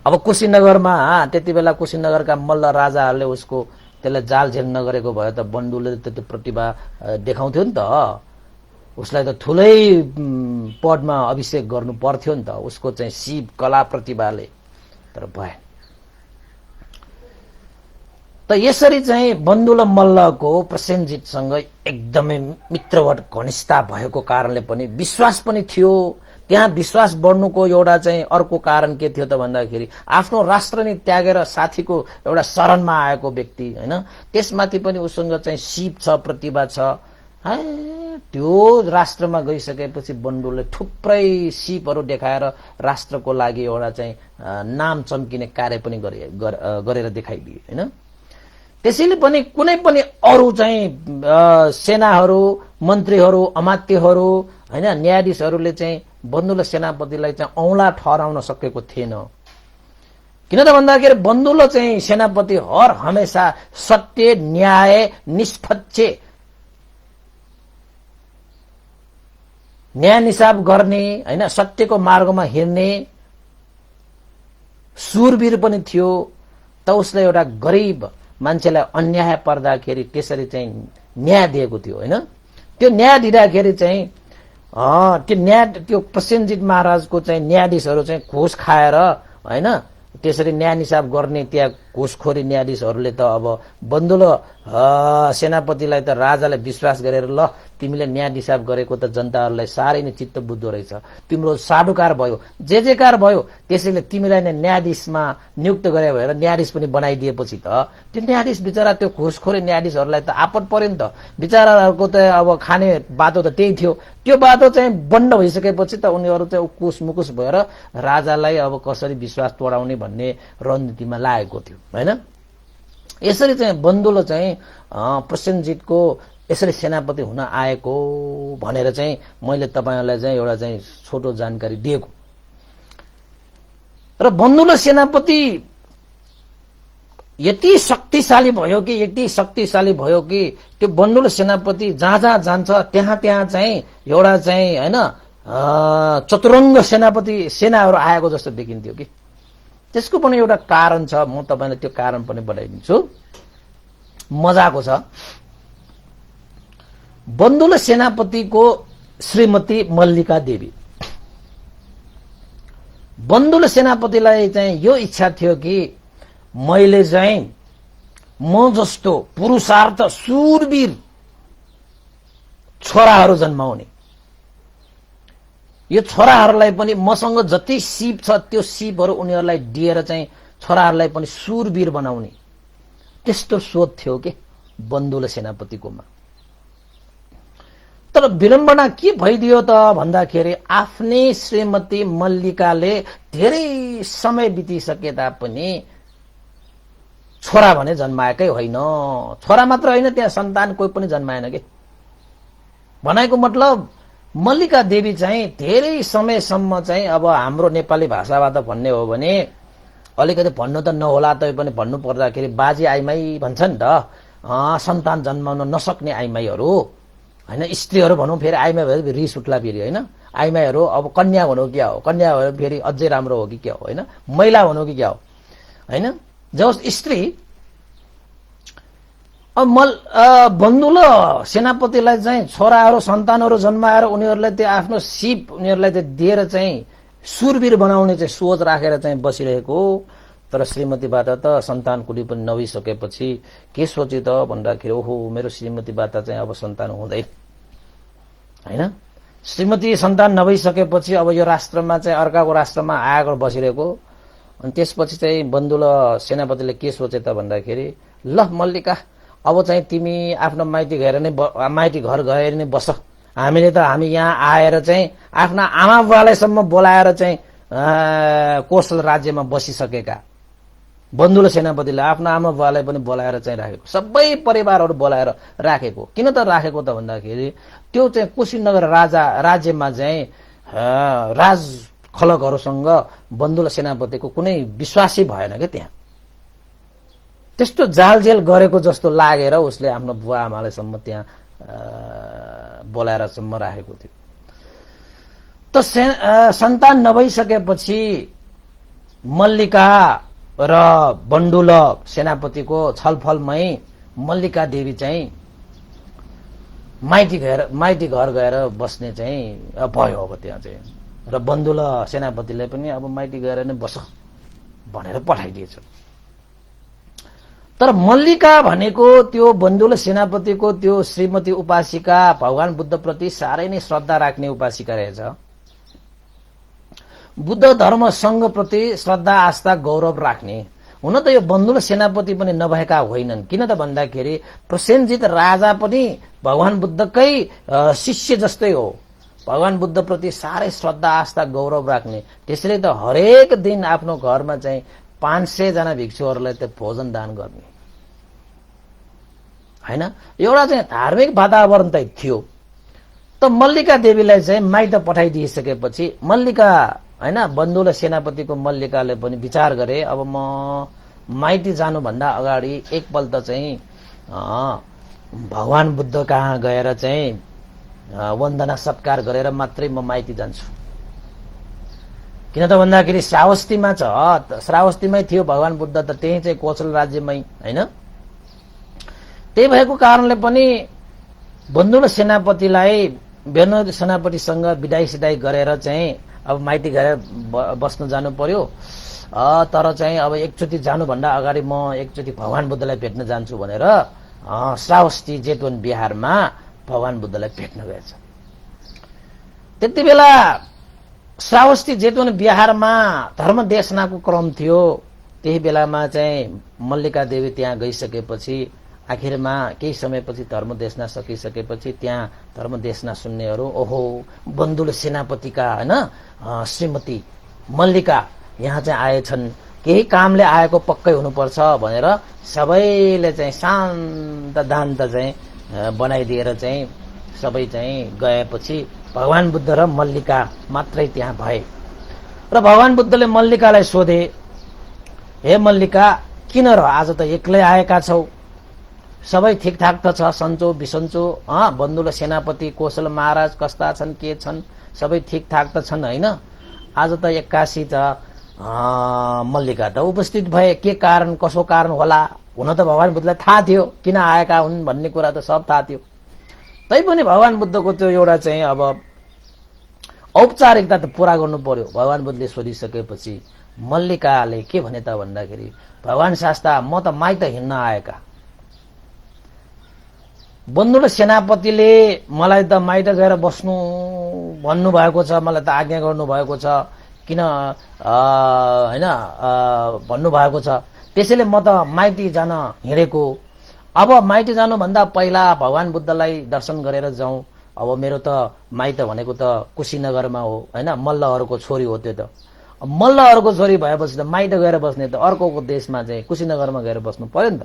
अब कुशीनगरमा त्यति बेला कुशीनगरका मल्ल राजाहरूले उसको त्यसलाई जाल झेल नगरेको भए त बन्दुलले त त्यो प्रतिभा देखाउँथ्यो नि त, उसलाई त ठुलै पदमा अभिषेक गर्नु पर्थ्यो नि त उसको चाहिँ सिप कला प्रतिभाले, तर भएन। त यसरी चाहिँ बन्दुल मल्लको प्रसेनजितसँग एकदमै मित्रवत घनिष्ठता भएको कारणले पनि विश्वास पनि थियो। त्यहाँ विश्वास बढ्नुको एउटा चाहिँ अर्को कारण के थियो त भन्दाखेरि आफ्नो राष्ट्र नै त्यागेर साथीको एउटा शरणमा आएको व्यक्ति होइन, त्यसमाथि पनि उसँग चाहिँ सिप छ, प्रतिभा छ। त्यो राष्ट्रमा गइसकेपछि बन्दुलले थुप्रै सिपहरू देखाएर राष्ट्रको लागि एउटा चाहिँ नाम चम्किने कार्य पनि गरेर देखाइदिए होइन। त्यसैले पनि कुनै पनि अरू चाहिँ सेनाहरू, मन्त्रीहरू, अमात्यहरू होइन, न्यायाधीशहरूले चाहिँ बन्दुल सेनापतिलाई चाहिँ औँला ठहराउन सकेको थिएन। किन त भन्दाखेरि बन्दुल चाहिँ सेनापति हर हमेशा सत्य, न्याय, निष्पक्ष न्याय निसाब गर्ने होइन, सत्यको मार्गमा हिँड्ने सुरवीर पनि थियो। त उसले एउटा गरिब मान्छेलाई अन्याय पर्दाखेरि त्यसरी चाहिँ न्याय दिएको थियो होइन। त्यो न्याय दिँदाखेरि चाहिँ त्यो प्रसेनजित महाराजको चाहिँ न्यायाधीशहरू चाहिँ घुस खाएर होइन त्यसरी न्याय निसाब गर्ने त्यहाँ घुसखोरी न्यायाधीशहरूले त अब बन्दुल सेनापतिलाई त राजाले विश्वास गरेर ल तिमीले न्याय निसाब गरेको त जनताहरूलाई साह्रै नै चित्त बुझ्दो रहेछ, तिम्रो साधुकार भयो, जेकार भयो, त्यसैले तिमीलाई नै न्यायाधीशमा नियुक्त गरे भएर न्यायाधीश पनि बनाइदिएपछि त त्यो न्यायाधीश बिचरा त्यो घुसखोरी न्यायाधीशहरूलाई त आपद पर्यो नि त। बिचराहरूको त अब खाने बाटो त त्यही थियो। त्यो बाटो चाहिँ बन्द भइसकेपछि त उनीहरू चाहिँ उकुस मुकुस भएर राजालाई अब कसरी विश्वास तोडाउने भन्ने रणनीतिमा लागेको थियो होइन। यसरी चाहिँ बन्दुल चाहिँ प्रसेनजितको यसरी सेनापति हुन आएको भनेर चाहिँ मैले तपाईहरुलाई चाहिँ एउटा चाहिँ छोटो जानकारी दिएको। र बन्दुल सेनापति यति शक्तिशाली भयो कि त्यो बन्दुल सेनापति जहाँ जहाँ जान्छ त्यहाँ त्यहाँ चाहिँ एउटा चाहिँ हैन चतुरङ्ग सेनाहरू आएको जस्तो देखिन्थ्यो कि। त्यसको पनि एउटा कारण छ, म तपाईलाई त्यो कारण पनि बताइदिन्छु, मजाको छ। बन्दुल सेनापतिको श्रीमती मल्लिका देवी, बन्दुल सेनापतिलाई चाहिँ यो इच्छा थियो कि मैले चाहिँ म जस्तो पुरुषार्थ शूरवीर छोराहरू जन्माउने, यो छोराहरूलाई पनि मसँग जति सिप छ त्यो सिपहरू उनीहरूलाई दिएर चाहिँ छोराहरूलाई पनि शूरवीर बनाउने, त्यस्तो सोच थियो के बन्दुल सेनापतिकोमा। तर विडम्बना के भइदियो त भन्दाखेरि आफ्नै श्रीमती मल्लिकाले धेरै समय बितिसके तापनि छोरा भने जन्माएकै होइन। छोरा मात्र होइन, त्यहाँ सन्तान कोही पनि जन्माएन के। भनेको मतलब मल्लिका देवी चाहिँ धेरै समयसम्म चाहिँ अब हाम्रो नेपाली भाषाबाट भन्ने हो भने अलिकति भन्नु त नहोला तै पनि भन्नु पर्दाखेरि बाजे आइमाई भन्छ नि त, सन्तान जन्माउन नसक्ने आइमाईहरू हैन, स्त्रीहरू भनौं, फेरि आइमाई भएर रिस उठ्ला फेरि हैन। आइमाईहरू अब कन्या भनौं क्या हो, कन्या भएर फेरि अझै राम्रो हो कि क्या हो हैन, महिला भनौं कि क्या हो हैन, जस स्त्री। अब बन्दुल सेनापतिलाई चाहिँ छोराहरू सन्तानहरू जन्माएर उनीहरूलाई त्यो आफ्नो सिप उनीहरूलाई त्यो दिएर चाहिँ शूरवीर बनाउने चाहिँ सोच राखेर चाहिँ बसिरहेको। तर श्रीमतीबाट त सन्तान कुनै पनि नभइसकेपछि के सोच्यो त भन्दाखेरि ओहो मेरो श्रीमतीबाट चाहिँ अब सन्तान हुँदै हैन। श्रीमती सन्तान नभइसकेपछि अब यो राष्ट्रमा चाहिँ अर्काको राष्ट्रमा आएको बसिरहेको। अनि त्यसपछि चाहिँ बन्दुल सेनापतिले के सोचे त भन्दाखेरि ल मल्लिका अब चाहिँ तिमी आफ्नो माइती घर गएर नै बस, हामी यहाँ आएर चाहिँ आफ्ना आमा बुवालाईसम्म बोलाएर चाहिँ कोसल राज्यमा बसिसकेका बन्धुल सेनापतिले आफ्ना आमा बुवालाई पनि बोलाएर चाहिँ राखेको, सबै परिवारहरू बोलाएर राखेको। किन त राखेको त भन्दाखेरि त्यो चाहिँ कुशीनगर राज्यमा चाहिँ राज खलकहरूसँग बन्धुल सेनापतिको कुनै विश्वासै भएन क्या। त्यहाँ त्यस्तो जालजेल गरेको जस्तो लागेर उसले आफ्नो बुवा आमालाईसम्म त्यहाँ बोलाएरसम्म राखेको थियो। त सन्तान नभइसकेपछि मल्लिका र बन्डुल सेनापतिको छलफलमै मल्लिका देवी चाहिँ माइती घर गएर बस्ने चाहिँ भयो। अब त्यहाँ चाहिँ र बन्डुल सेनापतिले पनि अब माइती गएर नै बस भनेर पठाइदिएछ। तर मल्लिका भनेको त्यो बन्डुल सेनापतिको त्यो श्रीमती उपासिका भगवान बुद्धप्रति साह्रै नै श्रद्धा राख्ने उपासिका रहेछ। बुद्ध धर्म संघप्रति श्रद्धा आस्था गौरव राख्ने। हुन त यो बन्धुल सेनापति पनि नभएका होइनन्। किन त भन्दाखेरि प्रसेनजित राजा पनि भगवान बुद्धकै शिष्य जस्तै हो। भगवान बुद्धप्रति साह्रै श्रद्धा आस्था गौरव राख्ने। त्यसैले त हरेक दिन आफ्नो घरमा चाहिँ 500 जना भिक्षुहरूलाई त भोजन दान गर्ने हैन। एउटा चाहिँ धार्मिक वातावरण त थियो। त मल्लिका देवीलाई चाहिँ माइत पठाइदिइसकेपछि मल्लिका हैन बन्धुल सेनापतिको मल्लिकाले पनि विचार गरे अब म माइती जानुभन्दा अगाडि एकपल्ट चाहिँ भगवान बुद्ध कहाँ गएर चाहिँ वन्दना सत्कार गरेर मात्रै म माइती जान्छु। किन त भन्दाखेरि श्रावस्तीमा छ, श्रावस्तीमै थियो भगवान बुद्ध त त्यही चाहिँ कोसल राज्यमै हैन। त्यही भएको कारणले पनि बन्धुल सेनापतिलाई बन्धुल सेनापतिसँग बिदाई सिदाई गरेर चाहिँ अब माइती गएर बस्न जानु पर्यो। तर चाहिँ अब एकचोटि जानुभन्दा अगाडि म एकचोटि भगवान बुद्धलाई भेट्न जान्छु भनेर श्रावस्ती जेतवन बिहारमा भगवान बुद्धलाई भेट्न गएछ। त्यति बेला श्रावस्ती जेतवन बिहारमा धर्म देशनाको क्रम थियो। त्यही बेलामा चाहिँ मल्लिका देवी त्यहाँ गइसकेपछि आखिरमा केही समयपछि धर्म देशना सकिसकेपछि त्यहाँ धर्म देशना सुन्नेहरू ओहो बन्धुल सेनापतिका हैन श्रीमती मल्लिका यहाँ चाहिँ आएछन्, केही कामले आएको पक्कै हुनुपर्छ भनेर सबैले चाहिँ शान्त दान्त चाहिँ बनाइदिएर चाहिँ सबै चाहिँ गएपछि भगवान बुद्ध र मल्लिका मात्रै त्यहाँ भए। र भगवान बुद्धले मल्लिकालाई सोधे, हे मल्लिका किन र आज त एक्लै आएका छौ? सबै ठिकठाक त छ, सन्चो बिसन्चो बन्धुल सेनापति कोशल महाराज कस्ता छन् के छन् सबै ठिकठाक त छन् हैन। आज त एक्कासी त मल्लिका त उपस्थित भए, के कारण कसो कारण होला? हुन त भगवान बुद्धलाई थाहा थियो किन आएका हुन् भन्ने कुरा त सब थाहा थियो। तैपनि भगवान बुद्धको त्यो एउटा चाहिँ अब औपचारिकता त पूरा गर्नु पर्यो। भगवान बुद्धले सोधिसकेपछि मल्लिकाले के भने त भन्दाखेरि भगवान शास्ता म त माइत हिँड्न आएका, बन्धुल सेनापतिले मलाई त माइत गएर बस्नु भन्नु भएको छ, मलाई त आज्ञा गर्नु भएको छ, किन हैन भन्नु भएको छ। त्यसैले म त माइती जान हिँडेको। अब माइती जानु भन्दा पहिला भगवान बुद्धलाई दर्शन गरेर जाउँ। अब मेरो त माइत भनेको त कुशीनगरमा हो हैन, मल्लहरूको छोरी हो। त्यो त मल्लहरूको छोरी भएपछि त माइत गएर बस्ने त अर्कोको देशमा चाहिँ कुशीनगरमा गएर बस्नु पर्यो नि त।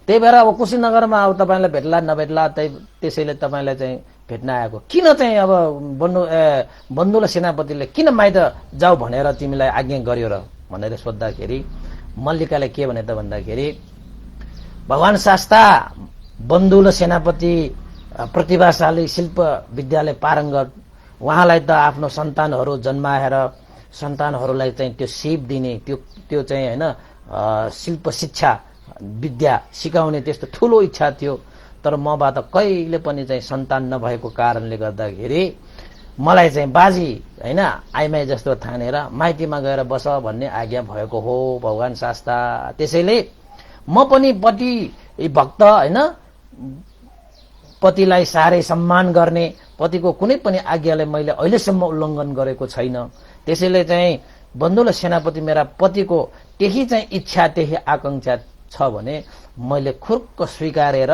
त्यही भएर अब कुशीनगरमा अब तपाईलाई भेट्ला नभेट्ला त्यसैले तपाईलाई चाहिँ भेट्न आएको। किन चाहिँ अब बन्धुल सेनापतिले किन माइत जाऊ भनेर तिमीलाई आज्ञा गर्यो र भनेर सोद्धाखेरि मल्लिकाले के भने त भन्दाखेरि भगवान शास्ता बन्धुल सेनापति प्रतिभाशाली शिल्प विद्याले पारङ्गत, उहाँलाई त आफ्नो सन्तानहरू जन्माएर सन्तानहरूलाई चाहिँ त्यो सिप दिने त्यो चाहिँ हैन शिल्प शिक्षा विद्या सिकाउने त्यस्तो ठूलो इच्छा थियो। तर मबाट कहिले पनि चाहिँ सन्तान नभएको कारणले गर्दाखेरि मलाई चाहिँ बाजी हैन आइमाई जस्तो ठानेर माइतीमा गएर बस भन्ने आज्ञा भएको हो भगवान शास्ता। त्यसैले म पनि पति भक्त हैन, पतिलाई साह्रै सम्मान गर्ने, पतिको कुनै पनि आज्ञालाई मैले अहिलेसम्म उल्लङ्घन गरेको छैन। त्यसैले चाहिँ बन्धुल सेनापति मेरा पतिको त्यही चाहिँ इच्छा त्यही आकांक्षा छ भने मैले खुर्क स्वीकारेर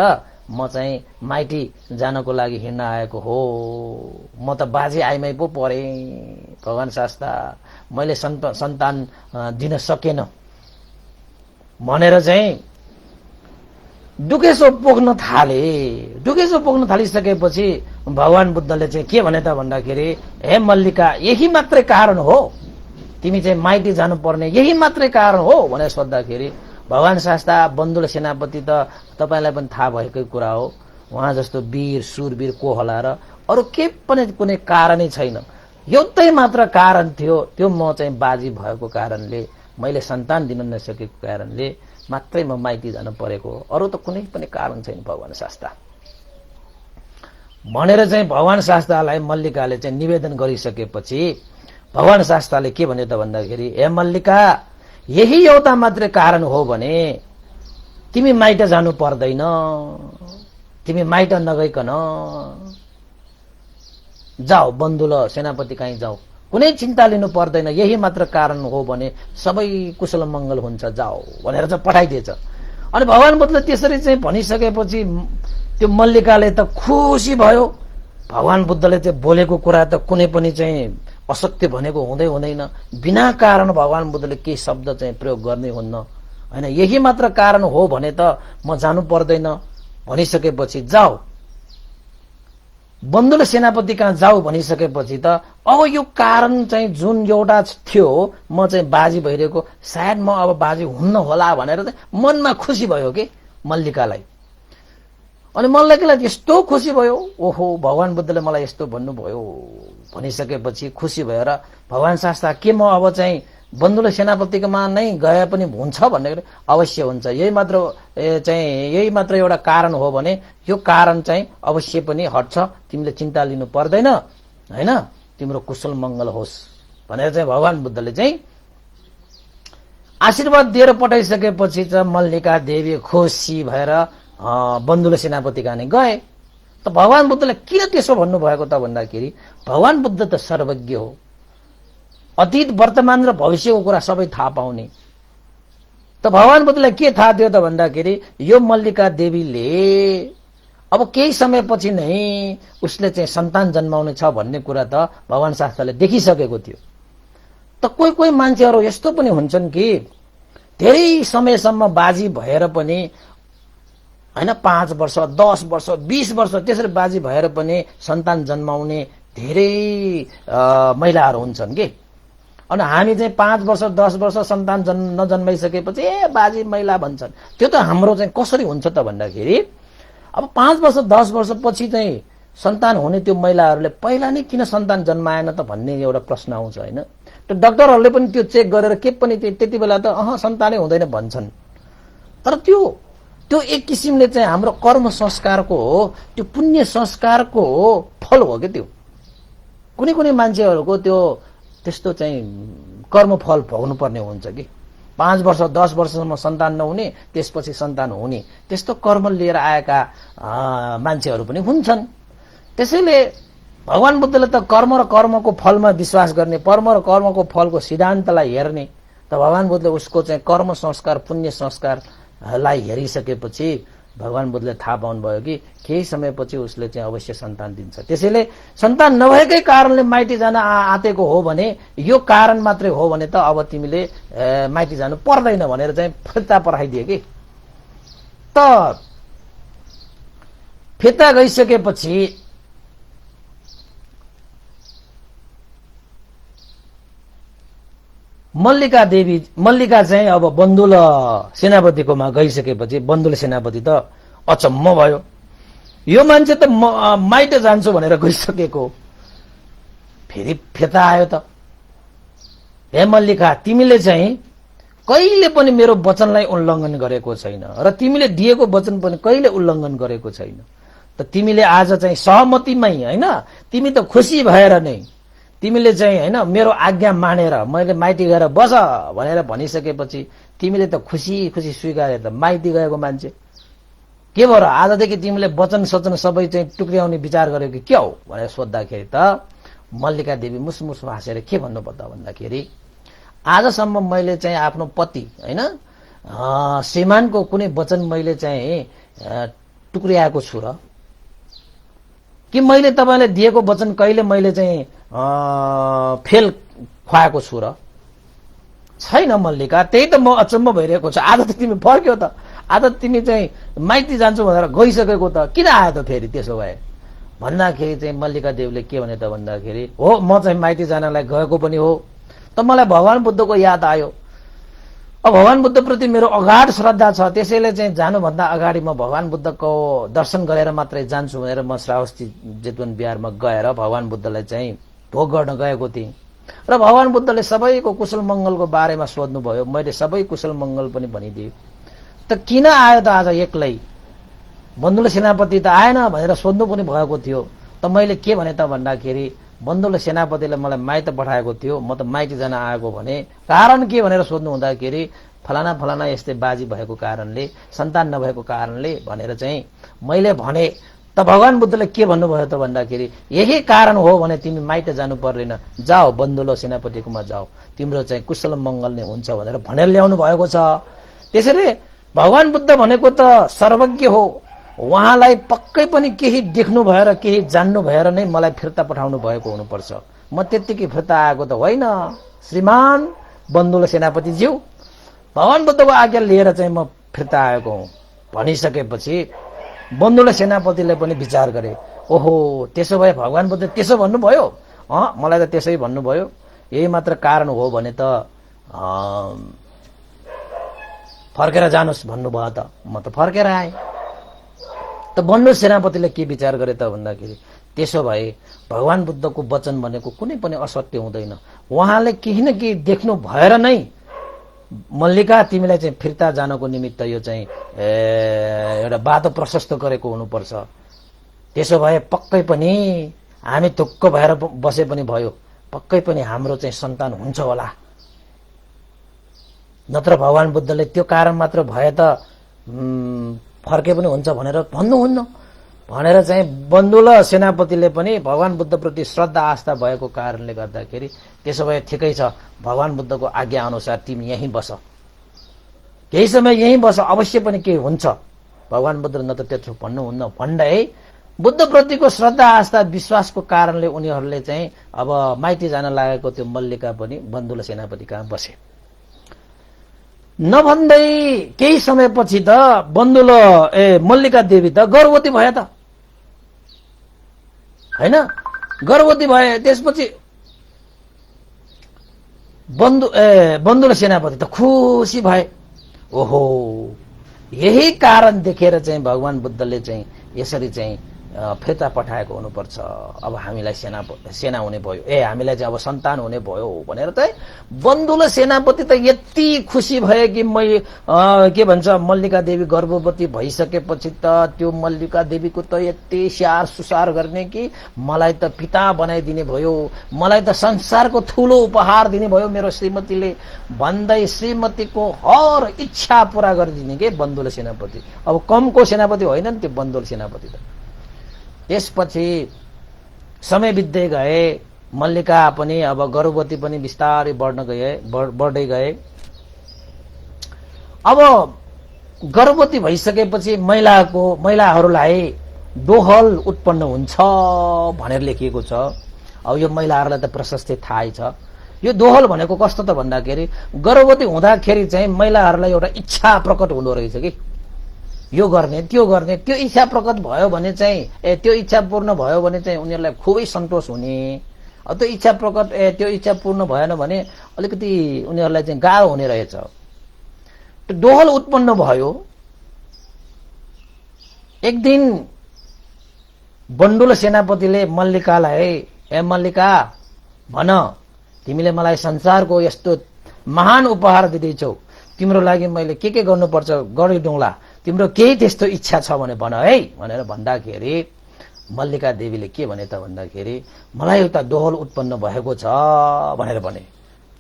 म चाहिँ माइती जानको लागि हिँड्न आएको हो, म त बाजे आइमै पो परे, भगवान शास्ता मैले सन्तान दिन सकेन भनेर चाहिँ डुकेसो पोख्न थाले। डुकेसो पोख्न थालिसकेपछि भगवान बुद्धले चाहिँ के भने त भन्दाखेरि, हे मल्लिका यही मात्रै कारण हो तिमी चाहिँ माइती जानुपर्ने, यही मात्रै कारण हो भनेर सोद्धाखेरि भगवान शास्ता बन्दुल सेनापति त तपाईलाई पनि थाहा भएकै कुरा हो, उहाँ जस्तो वीर सुरवीर को होला र, अरू के पनि कुनै कारणै छैन, एउटै मात्र कारण थियो, त्यो म चाहिँ बाजी भएको कारणले, मैले सन्तान दिन नसकेको कारणले मात्रै म माइती जान परेको हो, अरू त कुनै पनि कारण छैन भगवान शास्ता भनेर चाहिँ भगवान शास्तालाई मल्लिकाले चाहिँ निवेदन गरिसकेपछि भगवान शास्ताले के भन्यो त भन्दाखेरि, हे मल्लिका यही एउटा मात्रै कारण हो भने तिमी माइत जानु पर्दैन, तिमी माइत नगइकन जाऊ, बन्दुल सेनापति कहीँ जाऊ, कुनै चिन्ता लिनु पर्दैन, यही मात्र कारण हो भने सबै कुशल मंगल हुन्छ, जाऊ भनेर चाहिँ पठाइदिएछ। अनि भगवान बुद्धले त्यसरी चाहिँ भनिसकेपछि त्यो मल्लिकाले त खुसी भयो, भगवान बुद्धले चाहिँ बोलेको कुरा त कुनै पनि चाहिँ असत्य भनेको हुँदै हुँदैन, बिना कारण भगवान बुद्धले केही शब्द चाहिँ प्रयोग गर्ने हुन्न हैन, यही मात्र कारण हो भने त म जानु पर्दैन भनिसकेपछि जाऊ, बन्दुल सेनापति कहाँ जाऊ भनिसकेपछि त अब यो कारण चाहिँ जुन एउटा थियो म चाहिँ बाजी भइरहेको, सायद म अब बाजी हुन्न होला भनेर चाहिँ मनमा खुसी भयो कि मल्लिकालाई। अनि मल्लिकालाई यस्तो खुसी भयो, ओहो भगवान बुद्धले मलाई यस्तो भन्नुभयो भनिसकेपछि खुसी भएर भगवान शास्ता के म अब चाहिँ बन्दुल सेनापतिकोमा नै गए पनि हुन्छ भन्ने, अवश्य हुन्छ, यही मात्र एउटा कारण हो भने यो कारण चाहिँ अवश्य पनि हट्छ, तिमीले चिन्ता लिनु पर्दैन हैन, तिम्रो कुशल मंगल होस् भनेर चाहिँ भगवान बुद्धले चाहिँ आशीर्वाद दिएर पठाइसकेपछि चाहिँ मल्लिका देवी खुसी भएर बन्दुल सेनापति कहाँ नै गए। त भगवान बुद्धले किन त्यसो भन्नुभएको त भन्दाखेरि भगवान बुद्ध त सर्वज्ञ हो, अतीत वर्तमान र भविष्यको कुरा सबै थाहा पाउने। त भगवान बुद्धलाई के थाहा थियो त भन्दाखेरि यो मल्लिका देवीले अब केही समयपछि नै उसले चाहिँ सन्तान जन्माउने छ भन्ने कुरा त भगवान शास्त्रले देखिसकेको थियो। त कोही कोही मान्छेहरू यस्तो पनि हुन्छन् कि धेरै समयसम्म बाजी भएर पनि हैन, 5 वर्ष 10 वर्ष 20 वर्ष त्यसरी बाजी भएर पनि सन्तान जन्माउने धेरै महिलाहरू हुन्छन् कि। अनि हामी चाहिँ 5 वर्ष 10 वर्ष सन्तान नजन्माइसकेपछि ए बाजी महिला भन्छन्। त्यो त हाम्रो चाहिँ कसरी हुन्छ त भन्दाखेरि अब 5 वर्ष 10 वर्ष पछि चाहिँ सन्तान हुने त्यो महिलाहरूले पहिला नै किन सन्तान जन्माएन त भन्ने एउटा प्रश्न आउँछ हैन। त्यो डाक्टरहरूले पनि त्यो चेक गरेर के पनि त्यति बेला त सन्तानै हुँदैन भन्छन्। तर त्यो एक किसिमले चाहिँ हाम्रो कर्म संस्कारको हो, त्यो पुण्य संस्कारको फल हो के। त्यो कुनै कुनै मान्छेहरूको त्यो त्यस्तो चाहिँ कर्म फल भोग्नु पर्ने हुन्छ कि 5 वर्ष 10 वर्षसम्म सन्तान नहुने त्यसपछि सन्तान हुने, त्यस्तो कर्म लिएर आएका मान्छेहरू पनि हुन्छन्। त्यसैले भगवान बुद्धले त कर्म र कर्मको फलमा विश्वास गर्ने, कर्म र कर्मको फलको सिद्धान्तलाई हेर्ने, त भगवान बुद्धले उसको चाहिँ कर्म संस्कार पुण्य संस्कारलाई हेरिसकेपछि भगवान बुद्धले थाहा पाउनुभयो कि केही समयपछि उसले चाहिँ अवश्य सन्तान दिन्छ। त्यसैले सन्तान नभएकै कारणले माइती जान आतेको हो भने यो कारण मात्रै हो भने त अब तिमीले माइती जानु पर्दैन भनेर चाहिँ फिर्ता पठाइदिए कि। त फिर्ता गइसकेपछि मल्लिका चाहिँ अब बन्दुल सेनापतिकोमा गइसकेपछि बन्दुल सेनापति त अचम्म भयो, यो मान्छे त माइत जान्छु भनेर गइसकेको, फेरि फिर्ता आयो त। हे मल्लिका तिमीले चाहिँ कहिले पनि मेरो वचनलाई उल्लङ्घन गरेको छैन र तिमीले दिएको वचन पनि कहिले उल्लङ्घन गरेको छैन। त तिमीले आज चाहिँ सहमतिमै हैन, तिमी त खुसी भएर नै तिमीले चाहिँ हैन मेरो आज्ञा मानेर मैले माइती गएर बस भनेर भनिसकेपछि तिमीले त खुसी खुसी स्वीकारे त माइती गएको मान्छे के भएर आजदेखि तिमीले वचन सचन सबै चाहिँ टुक्र्याउने विचार गर्यो कि क्या हो भनेर सोद्धाखेरि त मल्लिका देवी मुसमुस हाँसेर के भन्नुभयो त भन्दाखेरि आजसम्म मैले चाहिँ आफ्नो पति हैन श्रीमानको कुनै वचन मैले चाहिँ टुक्रिआएको छु र? कि मैले तपाईले दिएको वचन कहिले मैले चाहिँ फेल खुवाएको छु र? छैन मल्लिका। त्यही त म अचम्म भइरहेको छु। आज त तिमी फर्क्यौ त, आज तिमी चाहिँ माइती जान्छु भनेर गइसकेको त, किन आयो त फेरि त्यसो भए भन्दाखेरि चाहिँ मल्लिका देवीले के भने त भन्दाखेरि, हो म चाहिँ माइती जानलाई गएको पनि हो, त मलाई भगवान बुद्धको याद आयो। अब भगवान बुद्धप्रति मेरो अगाध श्रद्धा छ, त्यसैले चाहिँ जानुभन्दा अगाडि म भगवान बुद्धको दर्शन गरेर मात्रै जान्छु भनेर म श्रावस्ती जेतवन बिहारमा गएर भगवान बुद्धलाई चाहिँ भोग गर्न गएको थिएँ। र भगवान बुद्धले सबैको कुशल मङ्गलको बारेमा सोध्नुभयो। मैले सबै कुशल मङ्गल पनि भनिदिएँ। त किन आयो त आज एक्लै? बन्धुले सेनापति त आएन भनेर सोध्नु पनि भएको थियो। त मैले के भने त भन्दाखेरि, बन्धुले सेनापतिले मलाई माइत पठाएको थियो, म त माइती जान आएको भने। कारण के भनेर सोध्नु हुँदाखेरि फलाना फलाना यस्तै बाजी भएको कारणले, सन्तान नभएको कारणले भनेर चाहिँ मैले भने। त भगवान बुद्धले के भन्नुभयो त भन्दाखेरि, यही कारण हो भने तिमी माइत जानु पर्दैन, जाओ बन्धुलो सेनापतिकोमा जाओ, तिम्रो चाहिँ कुशल मङ्गल नै हुन्छ भनेर ल्याउनु भएको छ। त्यसैले भगवान बुद्ध भनेको त सर्वज्ञ हो। उहाँलाई पक्कै पनि केही देख्नु भएर केही जान्नु भएर नै मलाई फिर्ता पठाउनु भएको हुनुपर्छ। म त्यत्तिकै फिर्ता आएको त होइन श्रीमान बन्धुलो सेनापतिज्यू, भगवान बुद्धको आज्ञा लिएर चाहिँ म फिर्ता आएको हुँ भनिसकेपछि बन्धुले सेनापतिले पनि विचार गरे। ओहो, त्यसो भए भगवान बुद्ध त्यसो भन्नुभयो? मलाई त त्यसै भन्नुभयो। यही मात्र कारण हो भने त फर्केर जानुहोस् भन्नुभयो त म त फर्केर आएँ। त बन्धु सेनापतिले के विचार गरे त भन्दाखेरि, त्यसो भए भगवान बुद्धको वचन भनेको कुनै पनि असत्य हुँदैन। उहाँले केही न केही देख्नु भएर नै मल्लिका तिमीलाई चाहिँ फिर्ता जानको निमित्त यो चाहिँ एउटा बाटो प्रशस्त गरेको हुनुपर्छ। त्यसो भए पक्कै पनि हामी थुक्क भएर बसे पनि भयो, पक्कै पनि हाम्रो चाहिँ सन्तान हुन्छ होला। नत्र भगवान बुद्धले त्यो कारण मात्र भए त फर्के पनि हुन्छ भनेर भन्नुहुन्न भनेर चाहिँ बन्धुल सेनापतिले पनि भगवान बुद्धप्रति श्रद्धा आस्था भएको कारणले गर्दाखेरि, त्यसो भए ठिकै छ, भगवान बुद्धको आज्ञा अनुसार तिमी यहीँ बस, केही समय यहीँ बस, अवश्य पनि केही हुन्छ। भगवान बुद्ध न त त्यत्रो भन्नुहुन्न भन्दै बुद्धप्रतिको श्रद्धा आस्था विश्वासको कारणले उनीहरूले चाहिँ अब माइती जान लागेको त्यो मल्लिका पनि बन्धुल सेनापति कहाँ बसे। नभन्दै केही समयपछि त बन्धुल मल्लिका देवी त गर्भवती भए त हैन, गर्भवती भए। त्यसपछि बन्धुल सेनापति त खुसी भए। ओहो, यही कारण देखेर चाहिँ भगवान बुद्धले चाहिँ यसरी चाहिँ फिर्ता पठाएको हुनुपर्छ। अब हामीलाई सेना हुने भयो, हामीलाई चाहिँ अब सन्तान हुने भयो भनेर चाहिँ बन्धुल सेनापति त यति खुसी भए कि के भन्छ मल्लिका देवी गर्भवती भइसकेपछि त त्यो मल्लिका देवीको त यति स्याहार सुसार गर्ने कि मलाई त पिता बनाइदिने भयो, मलाई त संसारको ठुलो उपहार दिने भयो मेरो श्रीमतीले भन्दै श्रीमतीको हर इच्छा पूरा गरिदिने के बन्धुल सेनापति। अब कमको सेनापति होइन नि त्यो बन्धुल सेनापति त। त्यसपछि समय बित्दै गए, मल्लिका पनि अब गर्भवती पनि बिस्तारै बढ्दै गए। अब गर्भवती भइसकेपछि महिलाहरूलाई दोहल उत्पन्न हुन्छ भनेर लेखिएको छ। अब यो महिलाहरूलाई त प्रशस्तै थाहै छ। यो दोहल भनेको कस्तो त भन्दाखेरि, गर्भवती हुँदाखेरि चाहिँ महिलाहरूलाई एउटा इच्छा प्रकट हुँदो रहेछ कि यो गर्ने त्यो गर्ने, त्यो इच्छा प्रकट भयो भने चाहिँ त्यो इच्छा पूर्ण भयो भने चाहिँ उनीहरूलाई खुबै सन्तोष हुने। त्यो इच्छा प्रकट त्यो इच्छा पूर्ण भएन भने अलिकति उनीहरूलाई चाहिँ गाह्रो हुने रहेछ। त्यो दोहल उत्पन्न भयो। एक दिन बन्धुल सेनापतिले मल्लिकालाई, मल्लिका भन, तिमीले मलाई संसारको यस्तो महान उपहार दिँदैछौ, तिम्रो लागि मैले के गर्नुपर्छ गरिदौँला, तिम्रो केही त्यस्तो इच्छा छ भने भन है भनेर भन्दाखेरि मल्लिका देवीले के भने त भन्दाखेरि, मलाई एउटा दोहल उत्पन्न भएको छ भनेर भने।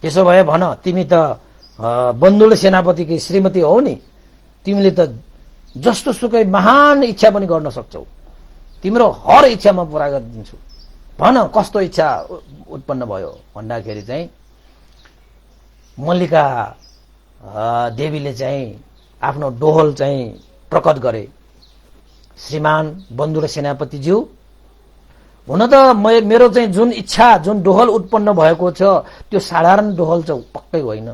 त्यसो भए भन, तिमी त बन्धुल सेनापतिकी श्रीमती हौ नि, तिमीले त जस्तो सुकै महान इच्छा पनि गर्न सक्छौ, तिम्रो हर इच्छा म पूरा गरिदिन्छु, भन कस्तो इच्छा उत्पन्न भयो भन्दाखेरि चाहिँ मल्लिका देवीले चाहिँ आफ्नो दोहल चाहिँ प्रकट गरे श्रीमान बन्धु र सेनापतिज्यू, हुन त मेरो चाहिँ जुन इच्छा, जुन डोहल उत्पन्न भएको छ त्यो साधारण डोहल चाहिँ पक्कै होइन,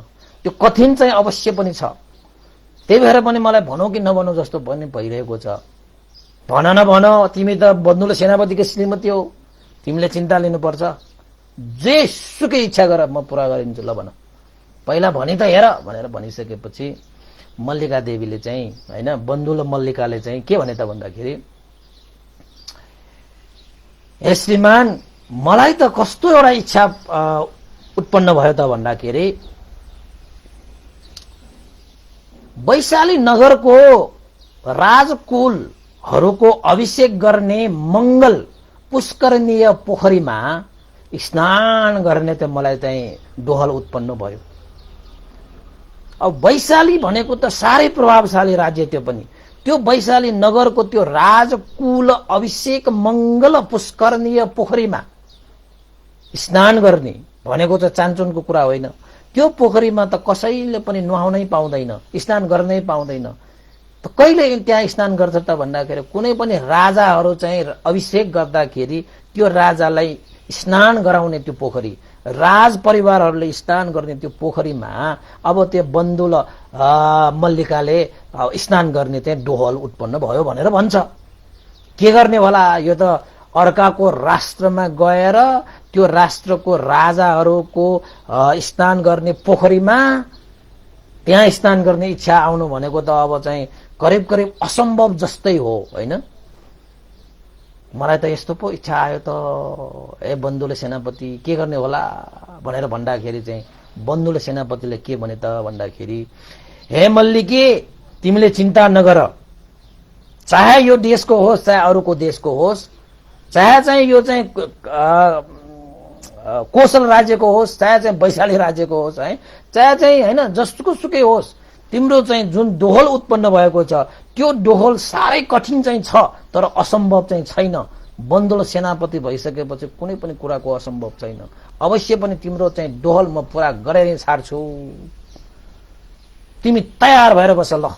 त्यो कठिन चाहिँ अवश्य पनि छ। त्यही भएर पनि मलाई भनौ कि नभनौ जस्तो पनि भइरहेको छ। भन नभन, तिमी त बन्धु र सेनापतिको श्रीमती हो, तिमीले चिन्ता लिनुपर्छ, जे सुकै इच्छा गर म पूरा गरिदिन्छु, ल भन। पहिला भनी त हेर भनेर भनिसकेपछि मल्लिका देवीले चाहिँ हैन, बन्धु र मल्लिकाले चाहिँ के भने त भन्दाखेरि, हे श्रीमान, मलाई त कस्तो एउटा इच्छा उत्पन्न भयो त भन्दाखेरि, वैशाली नगरको राजकुलहरूको अभिषेक गर्ने मंगल पुष्करणीय पोखरीमा स्नान गर्ने त मलाई चाहिँ डोहल उत्पन्न भयो। अब वैशाली भनेको त साह्रै प्रभावशाली राज्य, त्यो पनि त्यो वैशाली नगरको त्यो राजकुल अभिषेक मंगल पुष्करणीय पोखरीमा स्नान गर्ने भनेको त चान्चुनको कुरा होइन। त्यो पोखरीमा त कसैले पनि नुहाउनै पाउँदैन, स्नान गर्नै पाउँदैन। त कहिले त्यहाँ स्नान गर्छ त भन्दाखेरि, कुनै पनि राजाहरू चाहिँ अभिषेक गर्दाखेरि त्यो राजालाई स्नान गराउने त्यो पोखरी, राज परिवारहरूले स्नान गर्ने त्यो पोखरीमा अब त्यो बन्धु र मल्लिकाले स्नान गर्ने चाहिँ डोहल उत्पन्न भयो भनेर भन्छ। के गर्ने होला, यो त अर्काको राष्ट्रमा गएर त्यो राष्ट्रको राजाहरूको स्नान गर्ने पोखरीमा त्यहाँ स्नान गर्ने इच्छा आउनु भनेको त अब चाहिँ करिब करिब असम्भव जस्तै हो होइन। मलाई त यस्तो पो इच्छा आयो त, ए बन्धुले सेनापति के गर्ने होला भनेर भन्दाखेरि चाहिँ बन्धुले सेनापतिले के भने त भन्दाखेरि, हे मल्लिकी, तिमीले चिन्ता नगर, चाहे यो देशको होस् चाहे अरूको देशको होस्, चाहे चाहिँ यो चाहिँ कोशल राज्यको होस् चाहे चाहिँ वैशाली राज्यको होस् है, चाहे चाहिँ हैन जसको सुकै होस्, तिम्रो चाहिँ जुन डोहल उत्पन्न भएको छ त्यो डोहल साह्रै कठिन चाहिँ छ, तर असम्भव चाहिँ छैन। बन्धु र सेनापति भइसकेपछि कुनै पनि कुराको असम्भव छैन। अवश्य पनि तिम्रो चाहिँ डोहल म पूरा गरेर छाड्छु, तिमी तयार भएर बस। ल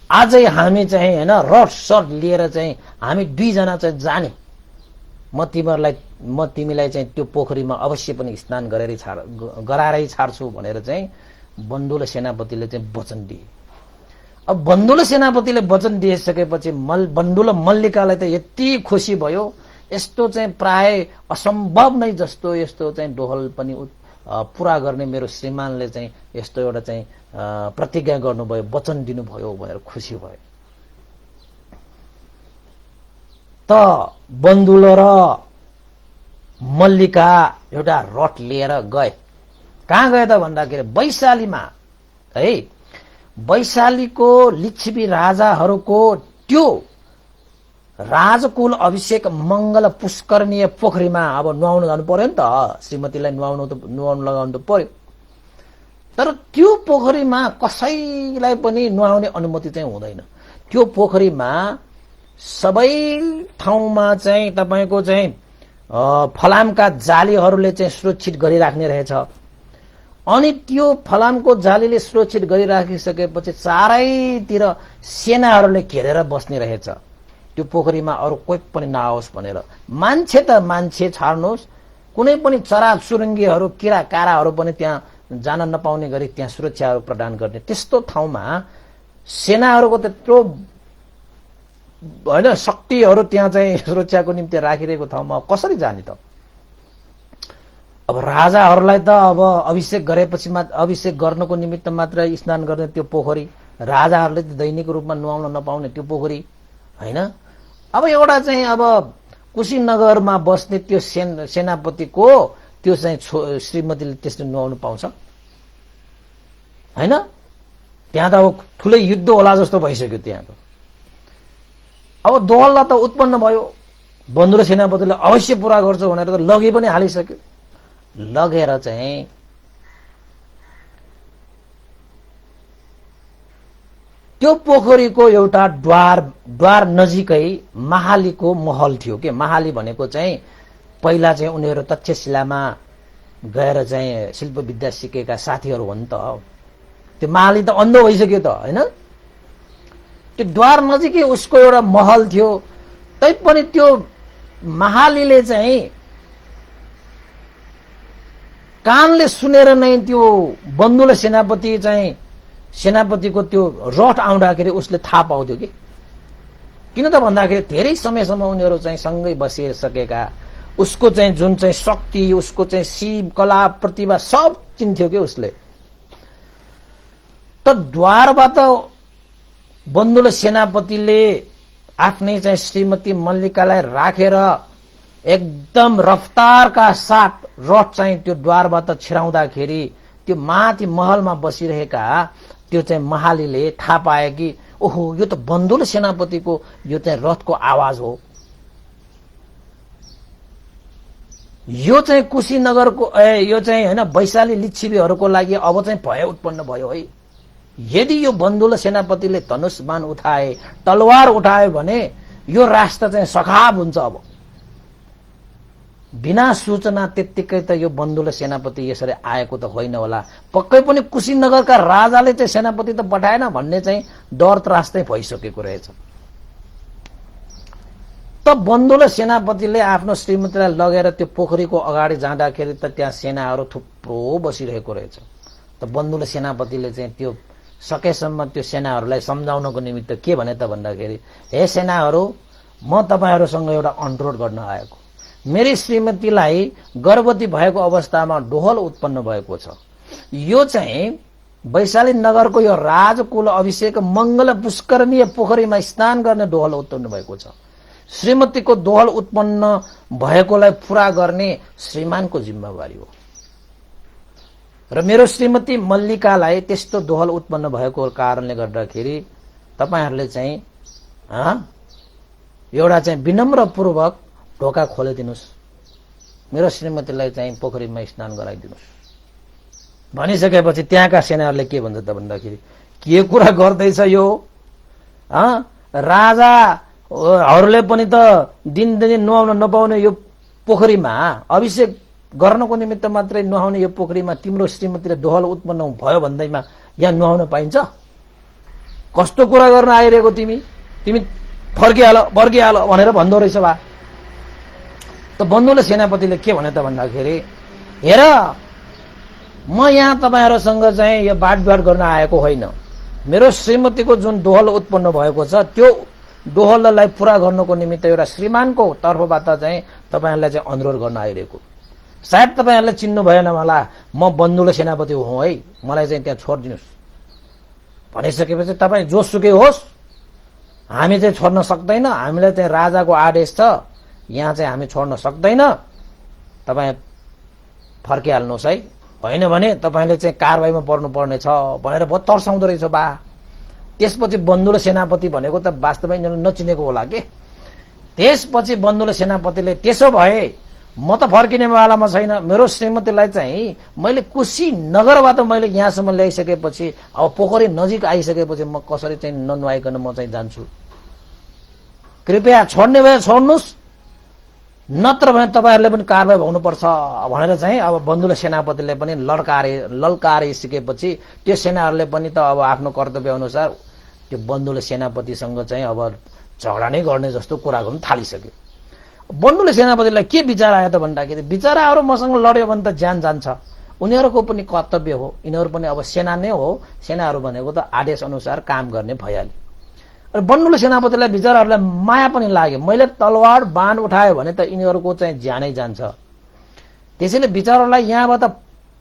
आजै हामी चाहिँ हैन रड सट लिएर चाहिँ हामी दुईजना चाहिँ जाने, म तिमीलाई चाहिँ त्यो पोखरीमा अवश्य पनि स्नान गराएरै छाड्छु भनेर चाहिँ बन्धु र सेनापतिले चाहिँ वचन दिए। अब बन्धु र सेनापतिले वचन दिइसकेपछि बन्धु र मल्लिकालाई त यति खुसी भयो, यस्तो चाहिँ प्राय असम्भव नै जस्तो यस्तो चाहिँ डोहल पनि पूरा गर्ने मेरो श्रीमानले चाहिँ यस्तो एउटा चाहिँ प्रतिज्ञा गर्नुभयो, वचन दिनुभयो भनेर खुसी भयो। त बन्धु र मल्लिका एउटा रथ लिएर गए। कहाँ गए त भन्दाखेरि वैशालीमा है, वैशालीको लिच्छवी राजाहरूको त्यो राजकुल अभिषेक मंगल पुष्करणीय पोखरीमा अब नुहाउन जानु पर्यो नि त, श्रीमतीलाई नुहाउन लगाउनु त पर्यो। तर त्यो पोखरीमा कसैलाई पनि नुहाउने अनुमति चाहिँ हुँदैन। त्यो पोखरीमा सबै ठाउँमा चाहिँ तपाईको चाहिँ फलामका जालीहरूले चाहिँ सुरक्षित गरिराख्ने रहेछ। अनि त्यो फलामको जालीले सुरक्षित गरिराखिसकेपछि चारैतिर सेनाहरूले घेरेर बस्ने रहेछ। त्यो पोखरीमा अरू कोही पनि नआओस् भनेर। मान्छे त मान्छे छाड्नुहोस्, कुनै पनि चरा चुरुङ्गीहरू किरा काराहरू पनि त्यहाँ जान नपाउने गरी त्यहाँ सुरक्षाहरू प्रदान गर्ने त्यस्तो ठाउँमा सेनाहरूको त्यत्रो हैन शक्तिहरू त्यहाँ चाहिँ सुरक्षाको निम्ति राखिरहेको ठाउँमा कसरी जाने त? अब राजाहरूलाई त अब अभिषेक गरेपछि अभिषेक गर्नको निमित्त मात्र स्नान गर्ने त्यो पोखरी, राजाहरूले त दैनिक रूपमा नुहाउन नपाउने त्यो पोखरी हैन। अब एउटा चाहिँ अब कुशीनगरमा बस्ने त्यो सेनापतिको त्यो चाहिँ श्रीमतीले त्यस्तो नुहाउनु पाउँछ हैन? त्यहाँ त अब ठुलै युद्ध होला जस्तो भइसक्यो त्यहाँको। अब दोहल्ला त उत्पन्न भयो, बन्धु र सेनापतिले अवश्य पूरा गर्छ भनेर त लगी पनि हालिसक्यो। लगेर चाहिँ त्यो पोखरीको एउटा द्वार नजिकै महालीको महल थियो के। महाली भनेको चाहिँ पहिला चाहिँ उनीहरू तक्षशिलामा गएर चाहिँ शिल्प विद्या सिकेका साथीहरू हो नि त। त्यो महाली त अन्धो भइसक्यो त हैन। त्यो द्वार नजिकै उसको एउटा महल थियो। तैपनि त्यो महालीले चाहिँ कानले सुनेर नै त्यो बन्दुले सेनापतिको त्यो रथ आउँदाखेरि उसले थाहा पाउँथ्यो कि। किन त भन्दाखेरि धेरै समयसम्म उनीहरू चाहिँ सँगै बसिसकेका, उसको चाहिँ जुन चाहिँ शक्ति, उसको चाहिँ शिव कला प्रतिभा सब चिन्थ्यो कि उसले। त द्वारबाट बन्दुले सेनापतिले आफ्नै चाहिँ श्रीमती मल्लिकालाई राखेर एकदम रफ्तारका साथ रथ चाहिँ त्यो द्वारबाट छिराउँदाखेरि त्यो माथि महलमा बसिरहेका त्यो चाहिँ महालीले थाहा पाए कि ओहो यो त बन्दुले सेनापतिको यो चाहिँ रथको आवाज हो। यो चाहिँ कुशीनगरको यो चाहिँ हैन वैशाली लिच्छवीहरूको लागि अब चाहिँ भय उत्पन्न भयो है। यदि यो बन्दुले सेनापतिले धनुष बाण उठाए, तलवार उठायो भने यो राष्ट्र चाहिँ सखाब हुन्छ। अब बिना सूचना त्यत्तिकै त यो बन्दुले सेनापति यसरी आएको त होइन होला। पक्कै पनि कुशीनगरका राजाले चाहिँ सेनापति त पठाएन भन्ने चाहिँ डर त्रास चाहिँ भइसकेको रहेछ। त बन्दुले सेनापतिले आफ्नो श्रीमतीलाई लगेर त्यो पोखरीको अगाडि जाँदाखेरि त त्यहाँ सेनाहरू थुप्रो बसिरहेको रहेछ। त बन्दुले सेनापतिले चाहिँ त्यो सकेसम्म त्यो सेनाहरूलाई सम्झाउनको निमित्त के भने त भन्दाखेरि, हे सेनाहरू, म तपाईहरूसँग एउटा अनुरोध गर्न आएको। मेरी श्रीमतीलाई गर्भवती भएको अवस्थामा डोहल उत्पन्न भएको छ। यो चाहिँ वैशाली नगरको यो राजकुल अभिषेक मंगल पुष्करणीय पोखरीमा स्नान गर्ने डोहल उत्पन्न भएको छ। श्रीमतीको डोहल उत्पन्न भएकोलाई पूरा गर्ने श्रीमानको जिम्मेवारी हो र मेरो श्रीमती मल्लिकालाई त्यस्तो डोहल उत्पन्न भएको कारणले गर्दाखेरि तपाईहरुले चाहिँ एउटा चाहिँ विनम्रपूर्वक ढोका खोलिदिनुस्, मेरो श्रीमतीलाई चाहिँ पोखरीमा स्नान गराइदिनुस् भनिसकेपछि त्यहाँका सेनाहरूले के भन्छ त भन्दाखेरि, के कुरा गर्दैछ यो? राजाहरूले पनि त दिनदिनै नुहाउन नपाउने यो पोखरीमा अभिषेक गर्नको निमित्त मात्रै नुहाउने यो पोखरीमा तिम्रो श्रीमतीले डोहल उत्पन्न भयो भन्दैमा यहाँ नुहाउन पाइन्छ? कस्तो कुरा गर्न आइरहेको तिमी फर्किहाल भनेर भन्दो रहेछ बा। त बन्दुले सेनापतिले के भने त भन्दाखेरि, हेर म यहाँ तपाईहरुसँग चाहिँ यो बाटघाट गर्न आएको होइन। मेरो श्रीमतीको जुन डोहल उत्पन्न भएको छ त्यो डोहललाई पूरा गर्नको निमित्त एउटा श्रीमानको तर्फबाट चाहिँ तपाईहरुलाई चाहिँ अनुरोध गर्न आइरहेको। सायद तपाईहरुले चिन्नु भएन मलाई, म बन्दुले सेनापति हुँ है, मलाई चाहिँ त्यहाँ छोड्दिनुस् भनिसकेपछि तपाईं जोसुकै होस्, हामी चाहिँ छोड्न सक्दैन, हामीलाई चाहिँ राजाको आदेश छ, यहाँ चाहिँ हामी छोड्न सक्दैन, तपाईं फर्किहाल्नुहोस् है, होइन भने तपाईले चाहिँ कारबाहीमा पर्नुपर्ने छ भनेर बहुत तर्साउँदो रहेछ बा। त्यसपछि बन्दुले सेनापति भनेको त वास्तवमा यिनीहरूले नचिनेको होला के। त्यसपछि बन्दुले सेनापतिले त्यसो भए म त फर्किने वालामा छैन, मेरो श्रीमतीलाई चाहिँ मैले कुशीनगरबाट मैले यहाँसम्म ल्याइसकेपछि अब पोखरी नजिक आइसकेपछि म कसरी चाहिँ ननुहाइकन म चाहिँ जान्छु, कृपया छोड्ने भए छोड्नुस्, नत्र भने तपाईहरुले पनि कारबाही हुनुपर्छ भनेर चाहिँ अब बन्दुले सेनापतिले पनि ललकारिसकेपछि त्यो सेनाहरूले पनि त अब आफ्नो कर्तव्य अनुसार त्यो बन्दुले सेनापतिसँग चाहिँ अब झगडा नै गर्ने जस्तो कुरा गर्न थालिसक्यो। बन्दुले सेनापतिलाई के विचार आयो त भन्दाखेरि, बिचराहरू मसँग लड्यो भने त ज्यान जान्छ, उनीहरूको पनि कर्तव्य हो, यिनीहरू पनि अब सेना नै हो, सेनाहरू भनेको त आदेश अनुसार काम गर्ने भइहाल्यो। र बन्दुले सेनापतिलाई बिचराहरूलाई माया पनि लाग्यो, मैले तलवार बाण उठायो भने त यिनीहरूको चाहिँ ज्यानै जान्छ, त्यसैले बिचराहरूलाई यहाँबाट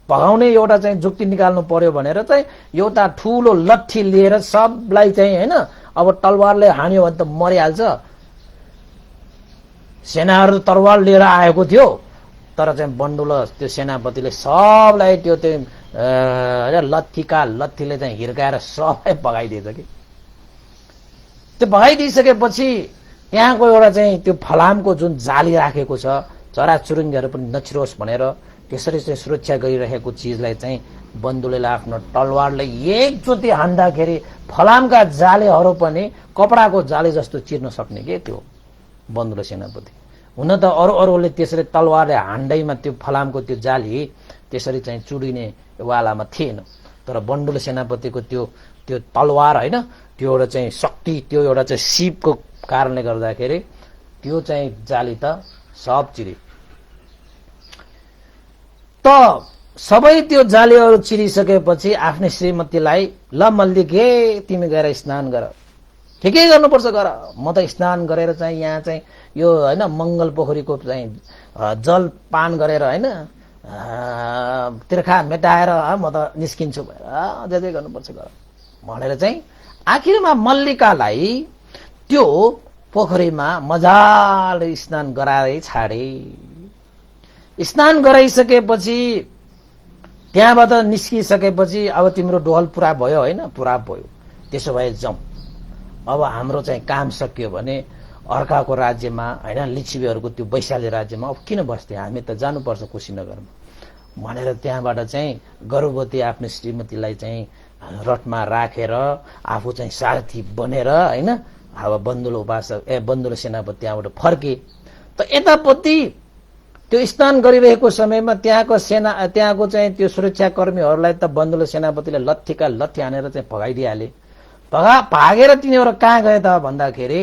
भगाउने एउटा चाहिँ जुक्ति निकाल्नु पर्यो भनेर चाहिँ एउटा ठूलो लट्ठी लिएर सबलाई चाहिँ हैन अब तलवारले हान्यो भने त मरिहाल्छ। सेनाहरू तरवार लिएर आएको थियो, तर चाहिँ बन्दुले त्यो सेनापतिले सबलाई त्यो लट्ठीले चाहिँ हिर्काएर सबै भगाइदिएछ कि। त्यो भगाइदिइसकेपछि त्यहाँको एउटा चाहिँ त्यो फलामको जुन जाली राखेको छ, चराचुरुङ्गीहरू पनि नछिरोस् भनेर त्यसरी चाहिँ सुरक्षा गरिरहेको चिजलाई चाहिँ बन्दुले आफ्नो तलवारले एकचोटि हान्दाखेरि फलामका जालीहरू पनि कपडाको जाली जस्तो चिर्न सक्ने के त्यो बन्दुले सेनापति। हुन त अरूले त्यसरी तलवारले हान्दैमा त्यो फलामको त्यो जाली त्यसरी चाहिँ चुडिने वालामा थिएन, तर बन्दुले सेनापतिको त्यो तलवार हैन त्यो एउटा चाहिँ शक्ति, त्यो एउटा चाहिँ शिवको कारणले गर्दाखेरि त्यो चाहिँ जाली त सब चिरे। त सबै त्यो जालीहरू चिरिसकेपछि आफ्नै श्रीमतीलाई ल मल्लिके तिमी गएर स्नान गर, ठिकै गर्नुपर्छ गर, म त स्नान गरेर चाहिँ यहाँ चाहिँ यो होइन मङ्गल पोखरीको चाहिँ जल पान गरेर होइन तिर्खा मेटाएर म त निस्किन्छु भनेर जे जे गर्नुपर्छ गर भनेर चाहिँ आखिरमा मल्लिकालाई त्यो पोखरीमा मजाले स्नान गराए छाडे। स्नान गराइसकेपछि त्यहाँबाट निस्किसकेपछि अब तिम्रो डोहल पुरा भयो होइन, पुरा भयो, त्यसो भए जाउँ, अब हाम्रो चाहिँ काम सकियो भने अर्काको राज्यमा होइन लिच्छवीहरूको त्यो वैशाली राज्यमा अब किन बस्थे, हामी त जानुपर्छ कुशीनगरमा भनेर त्यहाँबाट चाहिँ गर्भवती आफ्नो श्रीमतीलाई चाहिँ रथमा राखेर आफू चाहिँ सारथी बनेर होइन अब बन्दुल उपासक बन्दुल सेनापति त्यहाँबाट फर्के। त यतापट्टि त्यो स्नान गरिरहेको समयमा त्यहाँको चाहिँ त्यो सुरक्षाकर्मीहरूलाई त बन्दुल सेनापतिले लट्ठीका लट्ठी हानेर चाहिँ भगाइदिइहाले। भागेर तिनीहरू कहाँ गए त भन्दाखेरि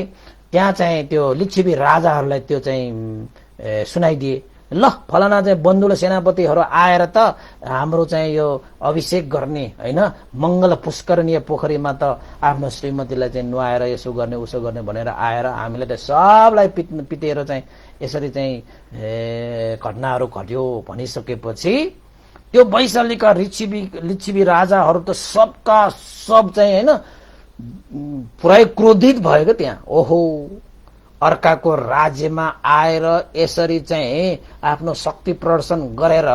त्यहाँ चाहिँ त्यो लिच्छवी राजाहरूलाई त्यो चाहिँ सुनाइदिए, ल फलाना चाहिँ बन्दुल सेनापतिहरू आएर त हाम्रो चाहिँ यो अभिषेक गर्ने होइन मङ्गल पुष्करणीय पोखरीमा त आफ्नो श्रीमतीलाई चाहिँ नुहाएर यसो गर्ने उसो गर्ने भनेर आएर हामीले त सबलाई पिटेर चाहिँ यसरी चाहिँ घटनाहरू घट्यो भनिसकेपछि त्यो वैशालीका लिच्छवी राजाहरू त सबका सब चाहिँ होइन पुरै क्रोधित भयो क्या त्यहाँ। ओहो, अर्काको राज्यमा आएर यसरी चाहिँ आफ्नो शक्ति प्रदर्शन गरेर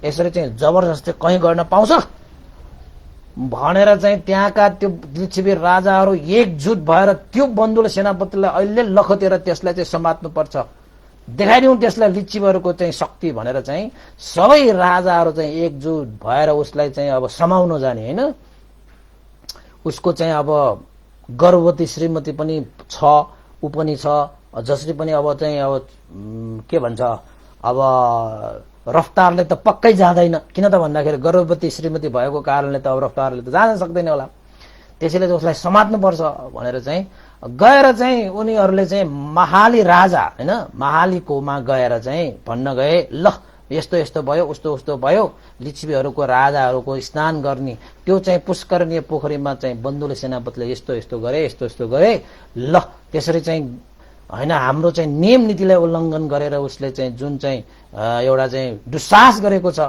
यसरी चाहिँ जबरजस्ती कहीँ गर्न पाउँछ भनेर चाहिँ त्यहाँका त्यो लिच्छवी राजाहरू एकजुट भएर त्यो बन्दुल सेनापतिलाई अहिले लखतेर त्यसलाई चाहिँ समात्नुपर्छ, देखाइदिउँ त्यसलाई लिच्छवीहरूको चाहिँ शक्ति भनेर चाहिँ सबै राजाहरू चाहिँ एकजुट भएर उसलाई चाहिँ अब समाउन जाने होइन। उसको चाहिँ अब गर्भवती श्रीमती पनि छ, ऊ पनि छ, जसरी पनि अब चाहिँ अब के भन्छ अब रफ्तारले त पक्कै जाँदैन, किन त भन्दाखेरि गर्भवती श्रीमती भएको कारणले त अब रफ्तारले त जान सक्दैन होला, त्यसैले उसलाई समात्नुपर्छ भनेर चाहिँ गएर चाहिँ उनीहरूले चाहिँ महाली राजा होइन महालीकोमा गएर चाहिँ भन्न गए, ल यस्तो यस्तो भयो उस्तो उस्तो भयो, लिच्छवीहरूको राजाहरूको स्नान गर्ने त्यो चाहिँ पुष्करणीय पोखरीमा चाहिँ बन्दुल सेनापतिले यस्तो यस्तो गरे यस्तो यस्तो गरे, ल त्यसरी चाहिँ होइन हाम्रो चाहिँ नियम नीतिलाई उल्लङ्घन गरेर उसले चाहिँ जुन चाहिँ एउटा चाहिँ दुस्साहस गरेको छ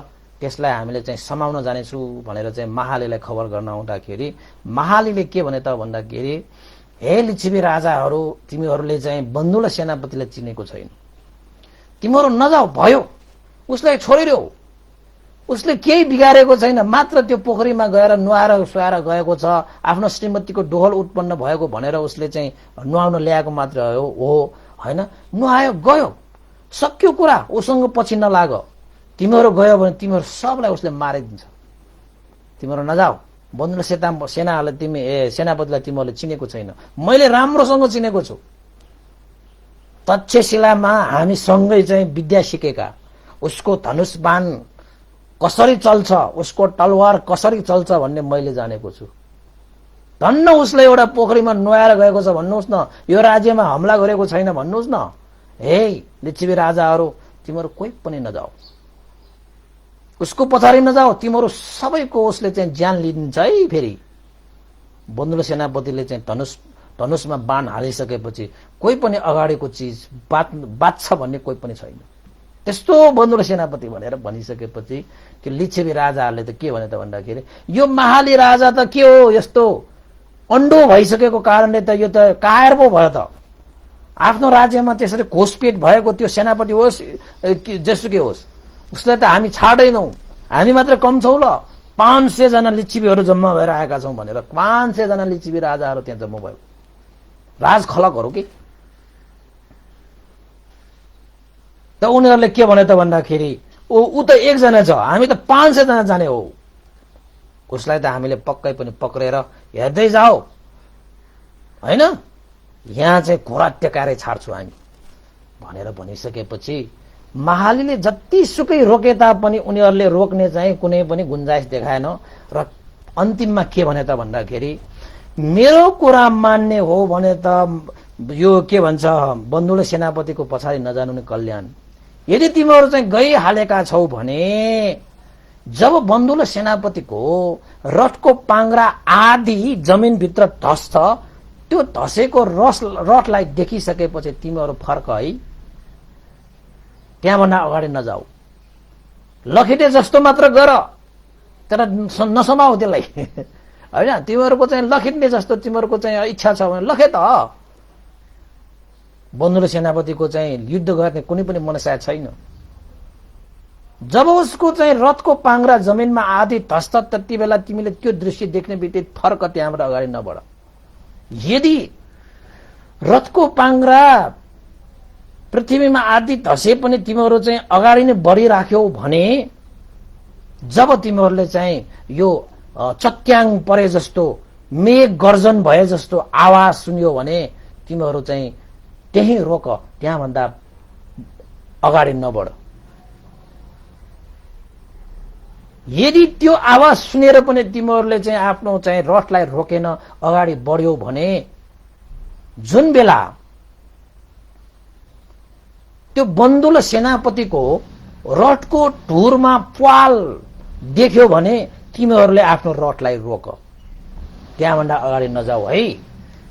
त्यसलाई हामीले चाहिँ समाउन जानेछु भनेर चाहिँ महालीलाई खबर गर्न आउँदाखेरि महालीले के भने त भन्दाखेरि, हे लिच्छवी राजाहरू, तिमीहरूले चाहिँ बन्दुल सेनापतिलाई चिनेको छैन, तिमीहरू नजाऊ भयो, उसलाई छोडिदेऊ, उसले केही बिगारेको छैन, मात्र त्यो पोखरीमा गएर नुहाएर सुहाएर गएको छ, आफ्नो श्रीमतीको डोहल उत्पन्न भएको भनेर उसले चाहिँ नुहाउन ल्याएको मात्र हो होइन, नुहायो गयो सक्यो कुरा, उसँग पछि नलाग, तिमीहरू गयो भने तिमीहरू सबलाई उसले मारिदिन्छ, तिमीहरू नजाऊ, बन्दुल सेनाहरूलाई तिमी सेनापतिलाई तिमीहरूले चिनेको छैन, मैले राम्रोसँग चिनेको छु, तक्षशिलामा हामी सँगै चाहिँ विद्या सिकेका, उसको धनुष बाण कसरी चल्छ, उसको तलवार कसरी चल्छ भन्ने मैले जानेको छु, धन्न उसले एउटा पोखरीमा नुहाएर गएको छ भन्नुहोस् न, यो राज्यमा हमला गरेको छैन भन्नुहोस् न। हे लिच्छवी राजाहरू, तिमीहरू कोही पनि नजाऊ, उसको पछाडि नजाऊ, तिमीहरू सबैको उसले चाहिँ ज्यान लिन्छ है। फेरि बन्दुल सेनापतिले चाहिँ धनुषमा बाण हालिसकेपछि कोही पनि अगाडिको चिज बाँच्छ भन्ने कोही पनि छैन, त्यस्तो बन्दुल सेनापति भनेर भनिसकेपछि त्यो लिच्छवी राजाहरूले त के भने त भन्दाखेरि, यो महाली राजा त के हो यस्तो अन्डो भइसकेको कारणले त यो त कायर पो भयो त, आफ्नो राज्यमा त्यसरी घोषपेट भएको त्यो सेनापति होस् जेसुकै होस् उसलाई त हामी छाड्दैनौँ, हामी मात्र कम छौँ, ल 500 जना लिच्छवीहरू जम्मा भएर आएका छौँ भनेर 500 जना लिच्छवी राजाहरू त्यहाँ जम्मा भयो, राजखलकहरू के। त उनीहरूले के भने त भन्दाखेरि ऊ त एकजना छ, हामी त 500 जना जाने हो, उसलाई त हामीले पक्कै पनि पक्रेर हेर्दै जाऊ होइन, यहाँ चाहिँ घोडा टेकाएर छाड्छु हामी भनेर भनिसकेपछि महालीले जतिसुकै रोके तापनि उनीहरूले रोक्ने चाहिँ कुनै पनि गुन्जाइस देखाएन र अन्तिममा के भने त भन्दाखेरि मेरो कुरा मान्ने हो भने त यो के भन्छ बन्धुले सेनापतिको पछाडि नजानु नै कल्याण। यदि तिमीहरू चाहिँ गइहालेका छौ भने जब बन्धुले सेनापतिको रथको पाङ्ग्रा आदि जमिनभित्र धस्छ, त्यो धसेको रथलाई देखिसकेपछि तिमीहरू फर्क है, त्यहाँभन्दा अगाडि नजाऊ। लखेटे जस्तो मात्र गर, तर नसमाऊ त्यसलाई होइन। तिमीहरूको चाहिँ लखेट्ने जस्तो तिमीहरूको चाहिँ इच्छा छ भने लखे त। बन्धुले सेनापतिको चाहिँ युद्ध गर्ने कुनै पनि मनसाय छैन। जब उसको चाहिँ रथको पाङ्ग्रा जमिनमा आदि धस्छ, त्यति बेला तिमीले त्यो दृश्य देख्ने बित्तिकै फर्क, त्यहाँबाट अगाडि नबढ। यदि रथको पाङ्ग्रा पृथ्वीमा आदि धसे पनि तिमीहरू चाहिँ अगाडि नै बढिराख्यौ भने जब तिमीहरूले चाहिँ यो चट्याङ परे जस्तो मेघ गर्जन भए जस्तो आवाज सुन्यो भने तिमीहरू चाहिँ त्यही रोक, त्यहाँभन्दा अगाडि नबढ। यदि त्यो आवाज सुनेर पनि तिमीहरूले चाहिँ आफ्नो चाहिँ रथलाई रोकेन अगाडि बढ्यौ भने जुन बेला त्यो बन्धुल सेनापतिको रथको ढुरमा प्वाल देख्यो भने तिमीहरूले आफ्नो रथलाई रोक, त्यहाँभन्दा अगाडि नजाऊ है।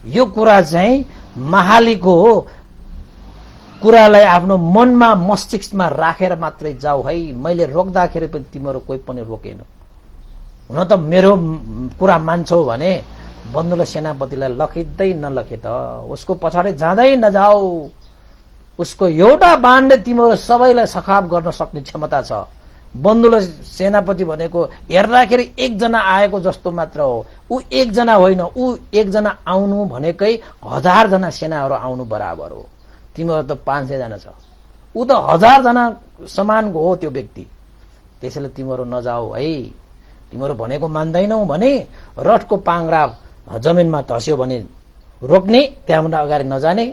यो कुरा चाहिँ महालीको कुरालाई आफ्नो मनमा मस्तिष्कमा राखेर मात्रै जाऊ है। मैले रोक्दाखेरि पनि तिमीहरू कोही पनि रोकेन। हुन त मेरो कुरा मान्छौ भने बन्धुले सेनापतिलाई लखिँदै नलखे त, उसको पछाडि जाँदै नजाऊ। उसको एउटा बाणले तिमीहरू सबैलाई सखाप गर्न सक्ने क्षमता छ। बन्धुले सेनापति भनेको हेर्दाखेरि एकजना आएको जस्तो मात्र हो, ऊ एकजना होइन, ऊ एकजना आउनु भनेकै 1000 जना सेनाहरू आउनु बराबर हो। तिमीहरू त 500 जना छ, ऊ त 1000 जना समानको हो त्यो व्यक्ति। त्यसैले तिमीहरू नजाऊ है। तिमीहरू भनेको मान्दैनौ भने रथको पाङ्ग्रा जमिनमा धस्यो भने रोक्ने, त्यहाँभन्दा अगाडि नजाने।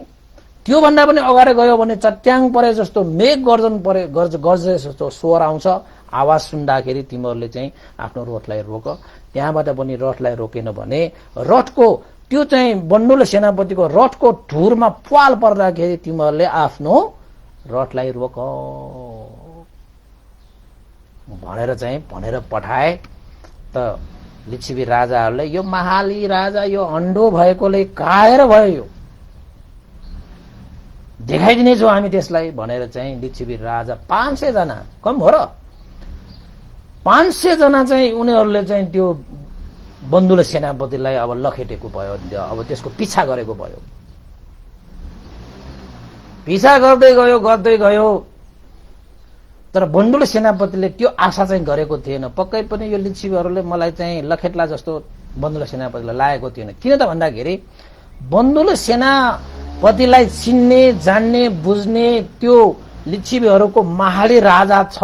त्योभन्दा पनि अगाडि गयो भने चट्याङ परे जस्तो मेघ गर्जे जस्तो स्वर आउँछ। आवाज सुन्दाखेरि तिमीहरूले चाहिँ आफ्नो रथलाई रोक। त्यहाँबाट पनि रथलाई रोकेन भने रथको त्यो चाहिँ बन्धुले सेनापतिको रथको ढुरमा प्वाल पर्दाखेरि तिमीहरूले आफ्नो रथलाई रोक भनेर पठाए। त लिच्छवी राजाहरूले यो महाली राजा यो अन्डो भएकोले कायर भयो, यो देखाइदिनेछौँ हामी त्यसलाई भनेर चाहिँ लिच्छवी राजा 500 जना कम हो र 500 जना चाहिँ उनीहरूले चाहिँ त्यो बन्धुले सेनापतिलाई अब लखेटेको भयो, अब त्यसको पिछा गरेको भयो। पिछा गर्दै गयो तर बन्धुले सेनापतिले त्यो आशा चाहिँ गरेको थिएन। पक्कै पनि यो लिच्छवीहरूले मलाई चाहिँ लखेट्ला जस्तो बन्धुले सेनापतिलाई लागेको थिएन। किन त भन्दाखेरि बन्धुले सेनापतिलाई चिन्ने जान्ने बुझ्ने त्यो लिच्छवीहरूको महाली राजा छ,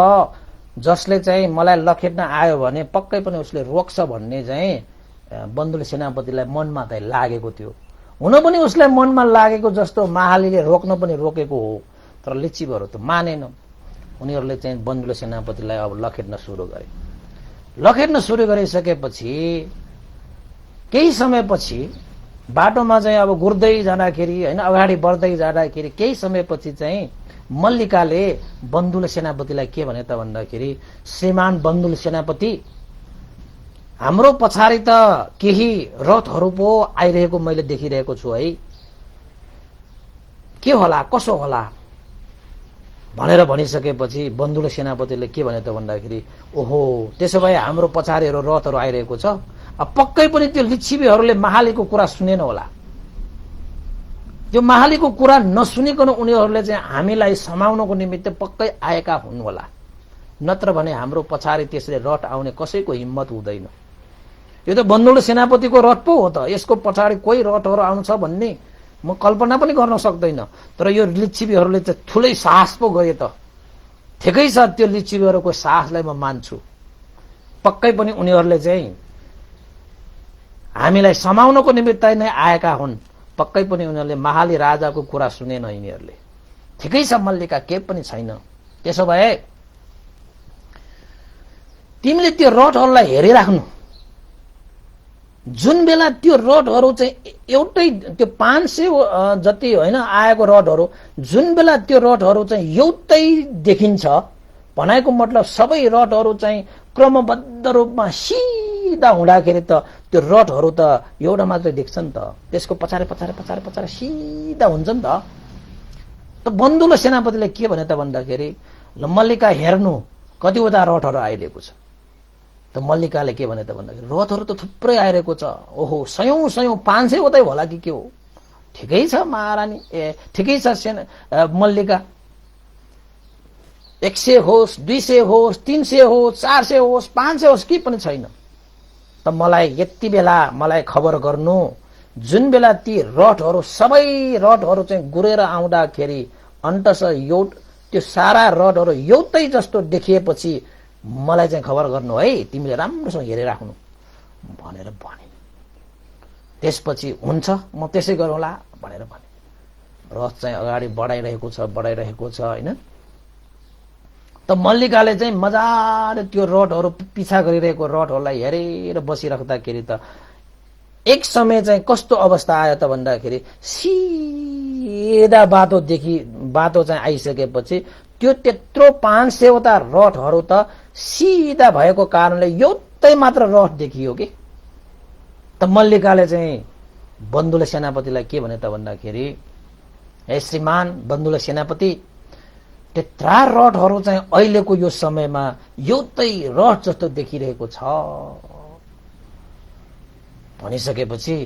जसले चाहिँ मलाई लखेट्न आयो भने पक्कै पनि उसले रोक्छ भन्ने चाहिँ बन्धुले सेनापतिलाई मनमा चाहिँ लागेको थियो। हुन पनि उसलाई मनमा लागेको जस्तो महालीले रोक्न पनि रोकेको हो, तर लिच्छवीहरू त मानेन। उनीहरूले चाहिँ बन्धुले सेनापतिलाई अब लखेट्न सुरु गरे। लखेट्न सुरु गरिसकेपछि केही समयपछि बाटोमा चाहिँ अब गुर्दै जाँदाखेरि होइन, अगाडि बढ्दै जाँदाखेरि केही समयपछि चाहिँ मल्लिकाले बन्धुले सेनापतिलाई के भने त भन्दाखेरि, श्रीमान बन्धुले सेनापति, हाम्रो पछाडि त केही रथहरू पो आइरहेको मैले देखिरहेको छु है, के होला कसो होला भनेर भनिसकेपछि बन्धुले सेनापतिले के भने त भन्दाखेरि, ओहो त्यसो भए हाम्रो पछाडिहरू रथहरू आइरहेको छ, अब पक्कै पनि त्यो लिच्छवीहरूले महालीको कुरा सुनेन होला। त्यो महालीको कुरा नसुनिकन उनीहरूले चाहिँ हामीलाई समाउनको निमित्त पक्कै आएका हुन् होला, नत्र भने हाम्रो पछाडि त्यसले रथ आउने कसैको हिम्मत हुँदैन। यो त बन्धुले सेनापतिको रथ पो हो त, यसको पछाडि कोही रथहरू आउँछ भन्ने म कल्पना पनि गर्न सक्दैन। तर यो लिच्छवीहरूले चाहिँ ठुलै साहस पो गरे त। ठिकै छ, त्यो लिच्छवीहरूको साहसलाई म मान्छु। पक्कै पनि उनीहरूले चाहिँ हामीलाई समाउनको निमित्त नै आएका हुन्। पक्कै पनि उनीहरूले महाली राजाको कुरा सुनेन यिनीहरूले। ठिकै छ मल्लिका, केही पनि छैन। त्यसो भए तिमीले त्यो रथहरूलाई हेरिराख्नु, जुन बेला त्यो रडहरू चाहिँ एउटै त्यो 500 जति होइन आएको रडहरू जुन बेला त्यो रडहरू चाहिँ एउटै देखिन्छ भनेको मतलब सबै रडहरू चाहिँ क्रमबद्ध रूपमा सिधा हुँदाखेरि त त्यो रडहरू त एउटा मात्रै देख्छ नि त, त्यसको पछाडि पछाडि पछाडि पछाडि सिधा हुन्छ नि त। बन्दुलो सेनापतिले के भने त भन्दाखेरि ल मल्लिका हेर्नु कतिवटा रडहरू आइरहेको छ। त मल्लिकाले के भने त भन्दाखेरि रथहरू त थुप्रै आइरहेको छ, ओहो सयौं सयौं 500 उतै होला कि के हो। ठिकै छ महारानी, ठिकै छ मल्लिका, 100 होस् 200 होस् 300 होस् 400 होस् 500 होस् के पनि छैन। त मलाई यति बेला मलाई खबर गर्नु, जुन बेला ती रथहरू सबै रथहरू चाहिँ गुरेर आउँदाखेरि अन्ततः त्यो सारा रथहरू एउटै जस्तो देखिएपछि मलाई चाहिँ खबर गर्नु है, तिमीले राम्रोसँग हेरिराख्नु भनेर भने। त्यसपछि हुन्छ म त्यसै गरौँला भनेर भने। रथ चाहिँ अगाडि बढाइरहेको छ होइन। त मल्लिकाले चाहिँ मजाले त्यो रथहरू पिछा गरिरहेको रथहरूलाई हेरेर बसिराख्दाखेरि त एक समय चाहिँ कस्तो अवस्था आयो त भन्दाखेरि सिधा बाटो चाहिँ आइसकेपछि त्यो त्यत्रो 500 वटा रथहरू त सिधा भएको कारणले एउटै मात्र रथ देखियो कि। त मल्लिकाले चाहिँ बन्दुले सेनापतिलाई के भने त भन्दाखेरि हे श्रीमान बन्दुले सेनापति, त्यत्रा रथहरू चाहिँ अहिलेको यो समयमा एउटै रथ जस्तो देखिरहेको छ भनिसकेपछि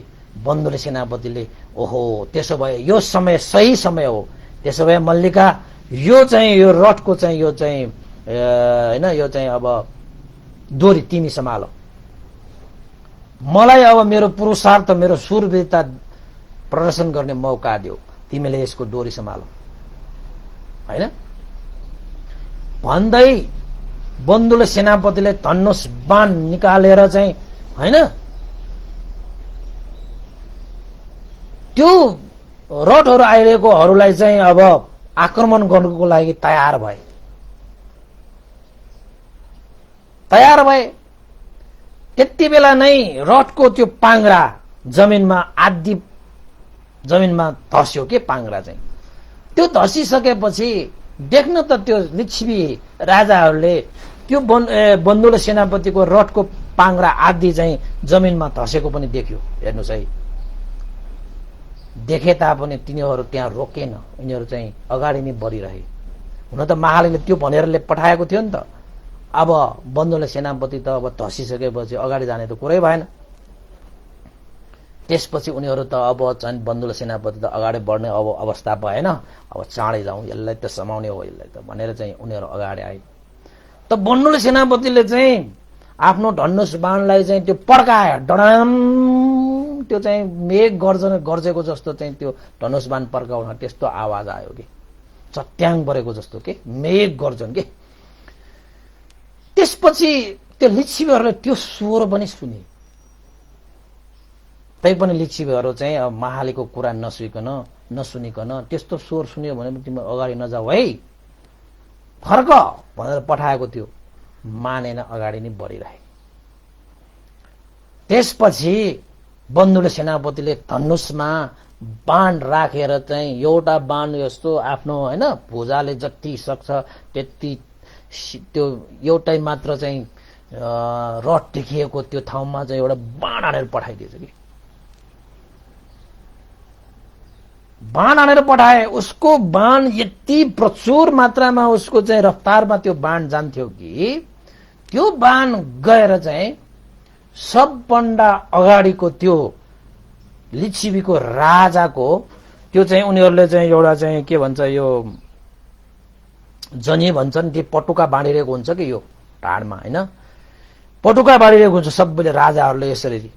बन्दुले सेनापतिले ओहो त्यसो भए यो समय सही समय हो, त्यसो भए मल्लिका यो रथको चाहिँ यो चाहिँ हैन यो चाहिँ अब डोरी तिमी सम्हालो, मलाई अब मेरो पुरुषार्थ मेरो शूरवीरता प्रदर्शन गर्ने मौका दियो, तिमीले यसको डोरी सम्हालो हैन भन्दै बन्दुले सेनापतिले धनुष बाण निकालेर चाहिँ हैन त्यो रथहरू आइरहेकोहरूलाई चाहिँ अब आक्रमण गर्नुको लागि तयार भए। त्यति बेला नै रथको त्यो पाङ्ग्रा जमिनमा आदि जमिनमा धस्यो के पाङ्ग्रा चाहिँ। त्यो धसिसकेपछि देख्न त त्यो लिच्छवी राजाहरूले त्यो बन्दुले सेनापतिको रथको पाङ्ग्रा आदि चाहिँ जमिनमा धसेको पनि देख्यो। हेर्नुहोस् है, देखे तापनि तिनीहरू त्यहाँ रोकेन, यिनीहरू चाहिँ अगाडि नै बढिरहे। हुन त महाले त्यो भनेरले पठाएको थियो नि त, अब बन्दुले सेनापति त अब धसिसकेपछि अगाडि जाने त कुरै भएन। त्यसपछि उनीहरू त अब चाहिँ बन्दुले सेनापति त अगाडि बढ्ने अब अवस्था भएन, अब चाँडै जाउँ यसलाई त समाउने हो यसलाई त भनेर चाहिँ उनीहरू अगाडि आए। त बन्दुले सेनापतिले चाहिँ आफ्नो धनुष बाणलाई चाहिँ त्यो पड्कायो, डडाम त्यो चाहिँ मेघ गर्जेको जस्तो चाहिँ त्यो धनुष बाण पड्काउन त्यस्तो आवाज आयो कि चट्याङ परेको जस्तो के मेघ गर्जन के। त्यसपछि त्यो लिच्छवीहरूले त्यो स्वर पनि सुने, तैपनि लिच्छवीहरू चाहिँ अब महालेको कुरा नसुनिकन त्यस्तो स्वर सुन्यो भने तिमी अगाडि नजाऊ है फर्क भनेर पठाएको थियो, मानेन अगाडि नै बढिरहे। त्यसपछि बन्दुले सेनापतिले धनुषमा बाण राखेर चाहिँ एउटा बाण जस्तो आफ्नो हैन भुजाले जति सक्छ त्यति त्यो एउटै मात्र चाहिँ रथ देखिएको त्यो ठाउँमा चाहिँ एउटा बाण हानेर पठाइदिएछ कि। बाण हानेर पठाए, उसको बाण यति प्रचुर मात्रामा उसको चाहिँ रफ्तारमा त्यो बाण जान्थ्यो कि त्यो बाण गएर चाहिँ सबभन्दा अगाडिको त्यो लिच्छवीको राजाको त्यो चाहिँ उनीहरूले चाहिँ एउटा चाहिँ के भन्छ यो जनी भन्छन् त्यो पटुका बाँडिरहेको हुन्छ कि यो ढाडमा हैन पटुका बाँडिरहेको हुन्छ सबैले राजाहरूले यसरी।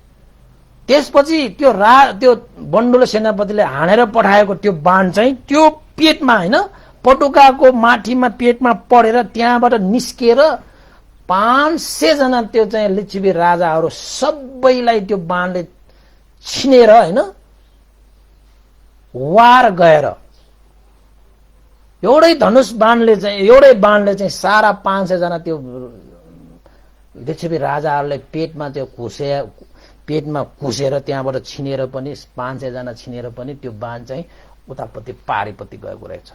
त्यसपछि त्यो बन्दुले सेनापतिले हानेर पठाएको त्यो बाण चाहिँ त्यो पेटमा हैन पटुकाको माथिमा पेटमा परेर त्यहाँबाट निस्केर 500 जना त्यो चाहिँ लिच्छवी राजाहरू सबैलाई त्यो बाणले छिनेर हैन वार गएर एउटै बाणले चाहिँ सारा 500 जना त्यो लिच्छवी राजाहरूले पेटमा त्यो पेटमा घुसेर त्यहाँबाट छिनेर पनि 500 जना छिनेर पनि त्यो बाण चाहिँ उतापट्टि पारिपट्टि गएको रहेछ।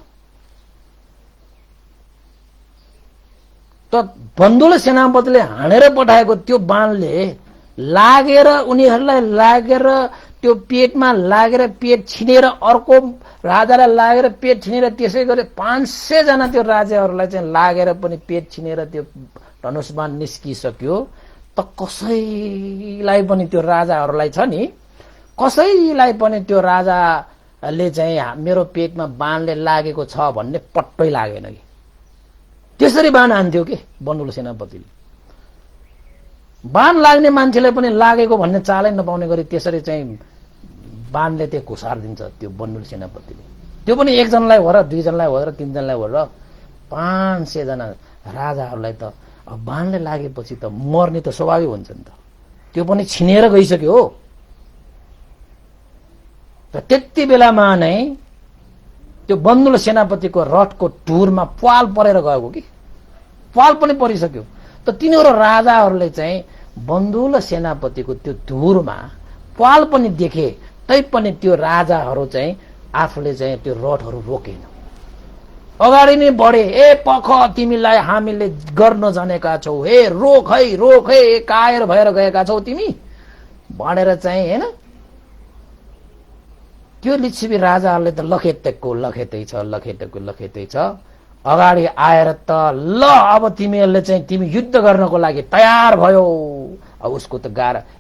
त बन्दुल सेनापतिले हानेर पठाएको त्यो बाणले लागेर उनीहरूलाई लागेर त्यो पेटमा लागेर पेट छिनेर अर्को राजालाई लागेर पेट छिनेर त्यसै गरी 500 जना त्यो राजाहरूलाई चाहिँ लागेर पनि पेट छिनेर त्यो धनुष बाण निस्किसक्यो। त कसैलाई पनि त्यो राजाहरूलाई छ नि, कसैलाई पनि त्यो राजाले चाहिँ मेरो पेटमा बाणले लागेको छ भन्ने पट्टै लागेन कि। त्यसरी बाण हान्थ्यो के बन्दुल सेनापतिले। बाण लाग्ने मान्छेलाई पनि लागेको भन्ने चालै नपाउने गरी त्यसरी चाहिँ बाणले त्यो घुसारिदिन्छ त्यो बन्दुल सेनापतिले। त्यो पनि एकजनालाई हो र, दुईजनालाई हो र, तीनजनालाई हो र, 500 जना राजाहरूलाई त अब बाणले लागेपछि त मर्ने त स्वाभाविक हुन्छ नि त। त्यो पनि छिनेर गइसक्यो हो। र त्यति बेलामा नै त्यो बन्दुल सेनापतिको रथको टुरमा प्वाल परेर गएको कि, प्वाल पनि परिसक्यो। त तिनीहरू राजाहरूले चाहिँ बन्दुल सेनापतिको त्यो धुरमा प्वाल पनि देखे, तैपनि त्यो राजाहरू चाहिँ आफूले चाहिँ त्यो रथहरू रोकेन, अगाडि नै बढे। ए पख, तिमीलाई हामीले गर्न जानेका छौ, हे रोक है, कायर भएर गएका छौ तिमी भनेर चाहिँ हैन। त्यो लिच्छवी राजाहरूले त लखेतै छ अगाडि आएर त ल अब तिमीहरूले चाहिँ तिमी युद्ध गर्नको लागि तयार भयो। अब उसको त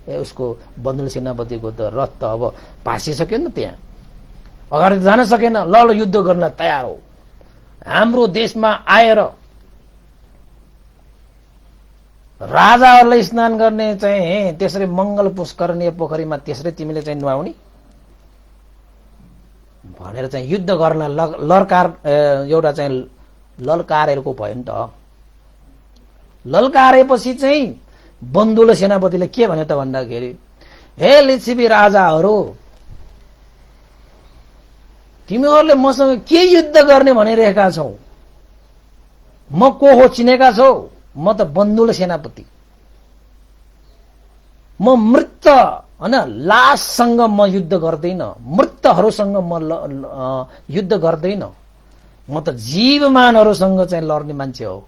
उसको बन्दुल सेनापतिको त रथ त अब भाँसिसक्यो नि त, त्यहाँ अगाडि जान सकेन। ल युद्ध गर्न तयार हो। हाम्रो देशमा आएर राजाहरूलाई स्नान गर्ने चाहिँ त्यसरी मङ्गल पुष्करणीय पोखरीमा त्यसरी तिमीले चाहिँ नुहाउने भनेर चाहिँ युद्ध गर्न एउटा चाहिँ ललकारेको भयो नि त। ललकारेपछि चाहिँ बन्दुल सेनापतिले के भन्यो त भन्दाखेरि, हे लिच्छवी राजाहरू, तिमीहरूले मसँग के युद्ध गर्ने भनिरहेका छौ? म को हो चिनेका छौ? म त बन्दुल सेनापति। म मृत हैन लाससँग म युद्ध गर्दैन, मृतहरूसँग म युद्ध गर्दैन। म त जीवमानहरूसँग चाहिँ लड्ने मान्छे हो।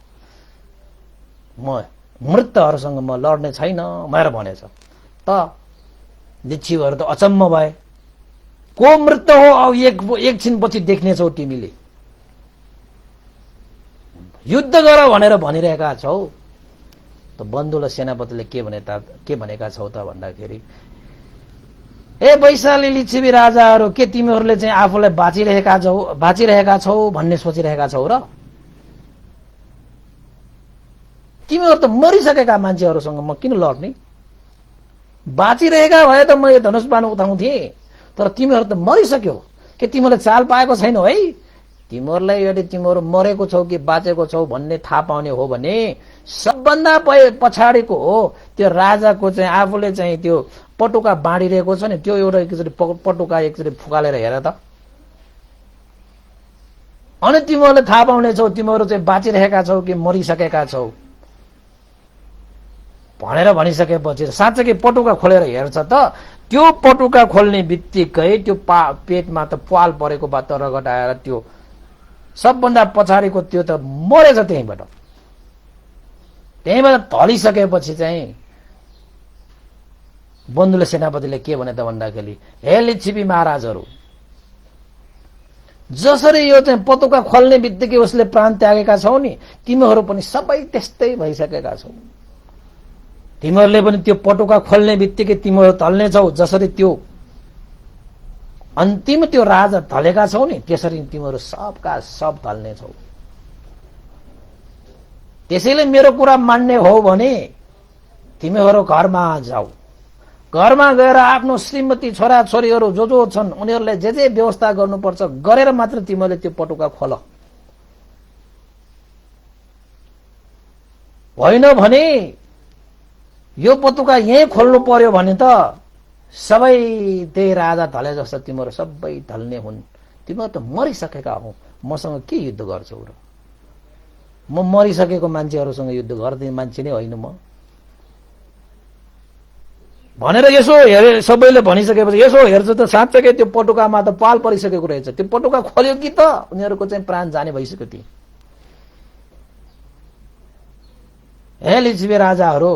म मृतहरूसँग म लड्ने छैन भनेर भनेछ। त लिच्छवीहरू त अचम्म भए। को मृत हो? अब एकछिन पछि देख्नेछौ तिमीले, युद्ध गर भनेर भनिरहेका छौ। त बन्दुल सेनापतिले के भनेका छौ त भन्दाखेरि, ए वैशाली लिच्छवी राजाहरू, के तिमीहरूले चाहिँ आफूलाई बाँचिरहेका छौ भन्ने सोचिरहेका छौ र? तिमीहरू त मरिसकेका मान्छेहरूसँग म किन लड्ने? बाँचिरहेका भए त म यो धनुष बाण उठाउँथे, तर तिमीहरू त मरिसक्यो। के तिमीहरूले चाल पाएको छैनौ है? तिमीहरूलाई यदि तिमीहरू मरेको छौ कि बाँचेको छौ भन्ने थाहा पाउने हो भने सबभन्दा पछाडिको हो त्यो राजाको चाहिँ आफूले चाहिँ त्यो पटुका बाँडिरहेको छ नि, त्यो एउटा एकचोटि पटुका एकचोटि फुकालेर हेर त। अनि तिमीहरूले थाहा पाउने छौ तिमीहरू चाहिँ बाँचिरहेका छौ कि मरिसकेका छौ भनेर भनिसकेपछि साँच्चै पटुका खोलेर हेर्छ त, त्यो पटुका खोल्ने बित्तिकै त्यो पेटमा त प्वाल परेको बात रगत आएर त्यो सबभन्दा पछाडिको त्यो त मरेछ। त्यहीँबाट ढलिसकेपछि चाहिँ बन्दुल सेनापतिले के भने त भन्दाखेरि, हे लिच्छवी महाराजहरू, जसरी यो चाहिँ पटुका खोल्ने बित्तिकै उसले प्राण त्यागेका छौ नि, तिमीहरू पनि सबै त्यस्तै भइसकेका छौ। तिमीहरूले पनि त्यो पटुका खोल्ने बित्तिकै तिमीहरू ढल्ने छौ। जसरी त्यो अन्तिम त्यो राजा ढलेका छौ नि, त्यसरी तिमीहरू सबका सब ढल्ने छौ। त्यसैले मेरो कुरा मान्ने हो भने तिमीहरू घरमा जाऊ। घरमा गएर आफ्नो श्रीमती छोराछोरीहरू जो छन् उनीहरूलाई जे व्यवस्था गर्नुपर्छ गरेर मात्र तिमीहरूले त्यो पटुका खोल। होइन भने यो पटुका यही खोल्नु पर्यो भने त सबै त्यही राजा ढले जस्तो तिमीहरू सबै ढल्ने हुन्। तिमीहरू त मरिसकेका हौ, मसँग के युद्ध गर्छौ र? म मरिसकेको मान्छेहरूसँग युद्ध गर्दै मान्छे नै होइन म। भनेर यसो हेरे, सबैले भनिसकेपछि यसो हेर्छ त साँच्चै त्यो पटुकामा त पाल परिसकेको रहेछ। त्यो पटुका खोल्यो कि त उनीहरूको चाहिँ प्राण जाने भइसक्यो। ती हे लिच्छवी राजाहरू,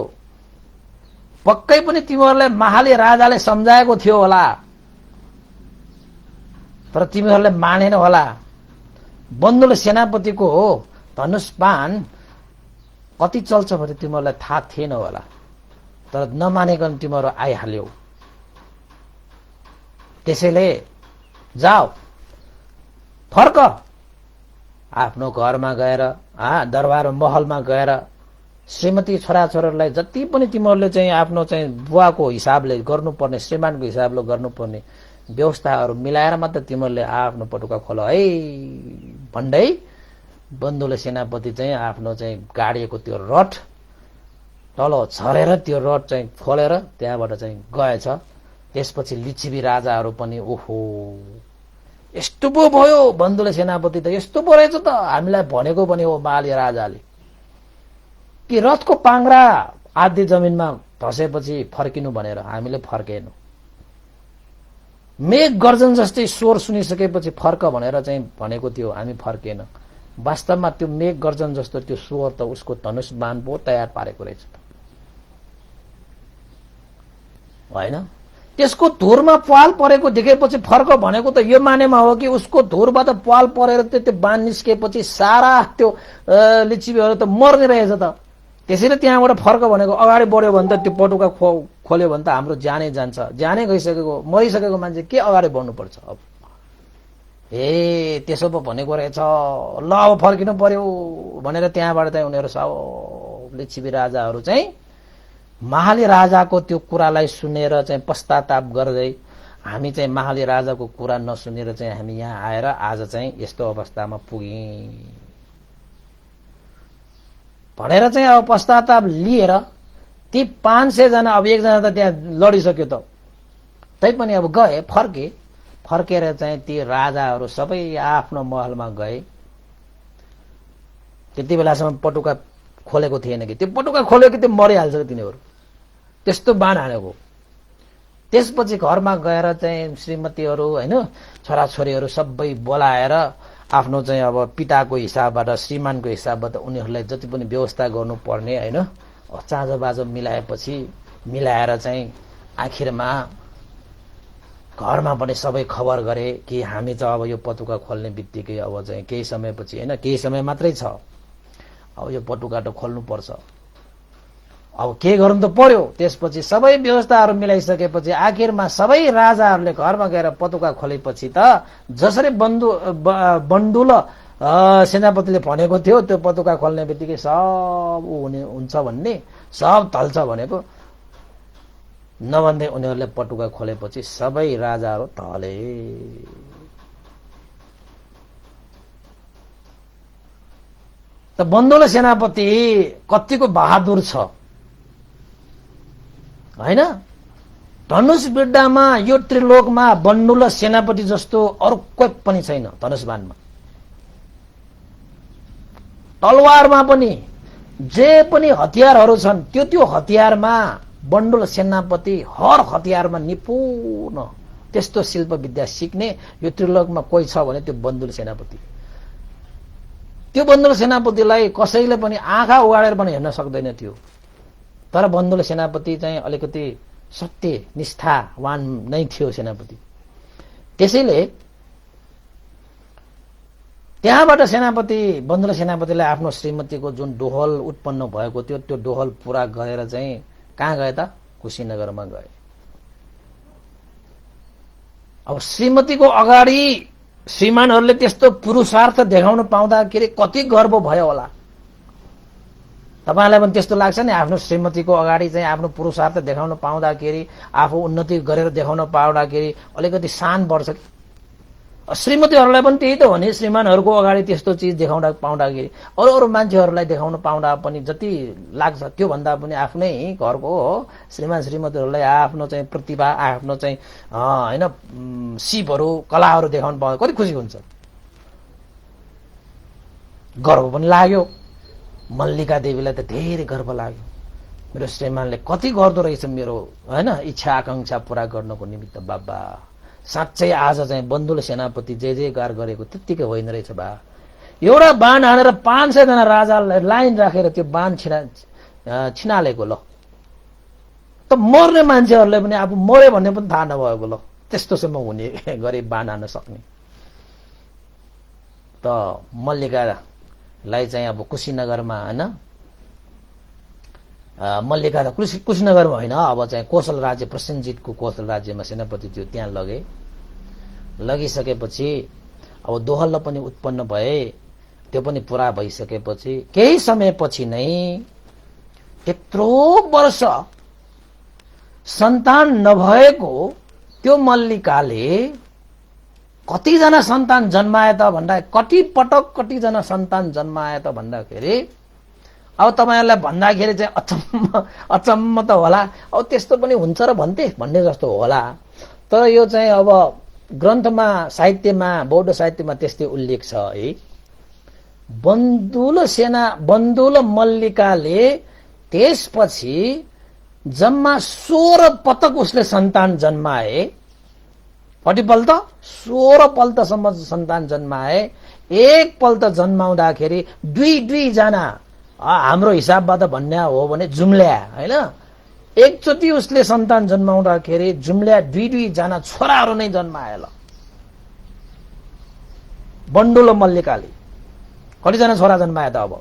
पक्कै पनि तिमीहरूलाई महाले राजाले सम्झाएको थियो होला, तर तिमीहरूले मानेन होला। बन्दुल सेनापतिको हो धनुष बाण कति चल्छ भने तिमीहरूलाई थाहा थिएन होला, तर नमानेकन तिमीहरू आइहाल्यौ। त्यसैले जाऊ, फर्क, आफ्नो घरमा गएर दरबार महलमा गएर श्रीमती छोराछोरीहरूलाई जति पनि तिमीहरूले चाहिँ आफ्नो चाहिँ बुवाको हिसाबले गर्नुपर्ने, श्रीमानको हिसाबले गर्नुपर्ने व्यवस्थाहरू मिलाएर मात्र तिमीहरूले आफ्नो पटुका खोल है भन्दै बन्दुले सेनापति चाहिँ आफ्नो चाहिँ गाडिएको त्यो रथ तल झरेर त्यो रथ चाहिँ खोलेर त्यहाँबाट चाहिँ गएछ। त्यसपछि लिच्छवी राजाहरू पनि ओहो यस्तो पो भयो, बन्दुले सेनापति त यस्तो पो रहेछ त, हामीलाई भनेको पनि हो महाले राजाले कि रथको पाङ्रा आधी जमिनमा धसेपछि फर्किनु भनेर, हामीले फर्केनौं। मेघ गर्जन जस्तै स्वर सुनिसकेपछि फर्क भनेर चाहिँ भनेको थियो, हामी फर्केन। वास्तवमा त्यो मेघ गर्जन जस्तो त्यो स्वर त उसको धनुष बाण पो तयार पारेको रहेछ होइन। त्यसको धुरमा पाल परेको देखेपछि फर्क भनेको त यो मानेमा हो कि उसको धुरबाट पाल परेर त्यो बाण निस्केपछि सारा त्यो लिच्छवीहरू त मर्ने रहेछ त। त्यसैले त्यहाँबाट फर्क भनेको अगाडि बढ्यो भने त त्यो पटुका खोल्यो भने त हाम्रो ज्यानै जान्छ, ज्यानै गइसकेको मरिसकेको मान्छे के अगाडि बढ्नुपर्छ। अब त्यसो पो भनेको रहेछ, ल अब फर्किनु पर्यो भनेर त्यहाँबाट चाहिँ उनीहरू सब लिच्छवी राजाहरू चाहिँ महाले राजाको त्यो कुरालाई सुनेर चाहिँ पश्चाताप गर्दै हामी चाहिँ महाले राजाको कुरा नसुनेर चाहिँ हामी यहाँ आएर आज चाहिँ यस्तो अवस्थामा पुग्यौं भनेर चाहिँ अब पश्चाताप लिएर ती 500 जना, अब एकजना त त्यहाँ लडिसक्यो त, तैपनि अब गए, फर्केर चाहिँ ती राजाहरू सबै आफ्नो महलमा गए। त्यति बेलासम्म पटुका खोलेको थिएन कि, त्यो पटुका खोल्यो कि त्यो मरिहाल्छ तिनीहरू, त्यस्तो बाण हानेको। त्यसपछि घरमा गएर चाहिँ श्रीमतीहरू होइन, छोराछोरीहरू सबै बोलाएर आफ्नो चाहिँ अब पिताको हिसाबबाट, श्रीमानको हिसाबबाट उनीहरूलाई जति पनि व्यवस्था गर्नुपर्ने होइन, चाँजो बाजो मिलाएर चाहिँ आखिरमा घरमा पनि सबै खबर गरे कि हामी चाहिँ अब यो पटुका खोल्ने बित्तिकै अब चाहिँ केही समयपछि होइन, केही समय मात्रै छ, अब यो पटुका त खोल्नुपर्छ, अब के गर्नु त पर्यो। त्यसपछि सबै व्यवस्थाहरू मिलाइसकेपछि आखिरमा सबै राजाहरूले घरमा गएर पटुका खोलेपछि त जसरी बन्दुल सेनापतिले भनेको थियो त्यो पटुका खोल्ने बित्तिकै सब हुन्छ भन्ने, सब ढल्छ भनेको नभन्दै उनीहरूले पटुका खोलेपछि सबै राजाहरू ढले। त बन्दुल सेनापति कतिको बहादुर छ होइन। धनुष विद्यामा यो त्रिलोकमा बन्दुल सेनापति जस्तो अरू कोही पनि छैन। धनुषबाणमा, तलवारमा पनि जे पनि हतियारहरू छन् त्यो हतियारमा बन्दुल सेनापति हर हतियारमा निपुण, त्यस्तो शिल्प विद्या सिक्ने यो त्रिलोकमा कोही छ भने त्यो बन्दुल सेनापति। त्यो बन्दुल सेनापतिलाई कसैले पनि आँखा उगाडेर पनि हेर्न सक्दैन थियो। तर बन्दुल सेनापति चाहिँ अलिकति सत्य निष्ठावान नै थियो सेनापति। त्यसैले त्यहाँबाट बन्दुल सेनापतिलाई आफ्नो श्रीमतीको जुन दोहल उत्पन्न भएको थियो त्यो दोहल पूरा गरेर चाहिँ कहाँ गए त? कुशीनगरमा गए। अब श्रीमतीको अगाडि श्रीमानहरूले त्यस्तो पुरुषार्थ देखाउन पाउँदाखेरि कति गर्व भयो होला। तपाईलाई पनि त्यस्तो लाग्छ नि, आफ्नो श्रीमतीको अगाडि चाहिँ आफ्नो पुरुषार्थ देखाउन पाउँदाखेरि, आफू उन्नति गरेर देखाउन पाउँदाखेरि अलिकति शान बढ्छ। श्रीमतीहरूलाई पनि त्यही त हो नि, श्रीमानहरूको अगाडि त्यस्तो चिज देखाउन पाउँदाखेरि अरू मान्छेहरूलाई देखाउन पाउँदा पनि जति लाग्छ त्यो भन्दा पनि आफ्नै घरको श्रीमान श्रीमतीहरूलाई आफ्नो चाहिँ प्रतिभा, आफ्नो चाहिँ होइन सिपहरू, कलाहरू देखाउन पाउँदा कति खुसी हुन्छ, गर्व पनि लाग्यो। मल्लिका देवीलाई त धेरै गर्व लाग्यो, मेरो श्रीमानले कति गर्दो रहेछ मेरो हैन इच्छा आकांक्षा पूरा गर्नको निमित्त बाबा। साँच्चै आज चाहिँ बन्धुले सेनापति जय जयकार गरेको त्यत्तिकै होइन रहेछ बा। एउटा बाण हानेर 500 जना राजालाई लाइन राखेर त्यो बाण छिनालेको ल। त मर्ने मान्छेहरूले पनि आफू मरे भन्ने पनि थाहा नभएको ल, त्यस्तोसम्म हुने गरी बाण हान्न सक्ने। त मल्लिकालाई चाहिँ अब कुशीनगरमा हैन, मल्लिका त कुशीनगरमा होइन, अब चाहिँ कोशल राज्य प्रसेनजितको कोशल राज्यमा सेनापति थियो, त्यहाँ लगे। लगिसकेपछि अब दोहल्लो पनि उत्पन्न भए, त्यो पनि पुरा भइसकेपछि केही समयपछि नै त्यत्रो वर्ष सन्तान नभएको त्यो मल्लिकाले कतिजना सन्तान जन्माए त भन्दा कतिजना सन्तान जन्माए त भन्दाखेरि अब तपाईहरुलाई भन्दाखेरि चाहिँ अचम्म त होला, अब त्यस्तो पनि हुन्छ र भन्ने जस्तो होला। तर यो चाहिँ अब ग्रन्थमा साहित्यमा बौद्ध साहित्यमा त्यस्तै उल्लेख छ है। बन्धुल मल्लिकाले त्यसपछि जम्मा 16 पटक उसले सन्तान जन्माए। कतिपल्ट 16 पल्टसम्म सन्तान जन्माए। एक पल्ट जन्माउँदाखेरि दुई जना, हाम्रो हिसाबबाट भन्ने हो भने जुम्ल्या हैन, एकचोटि उसले सन्तान जन्माउँदाखेरि जुम्ल्या दुई जना छोराहरू नै जन्माए ल। बन्धुल मल्लिकाले कतिजना छोरा जन्माए त? अब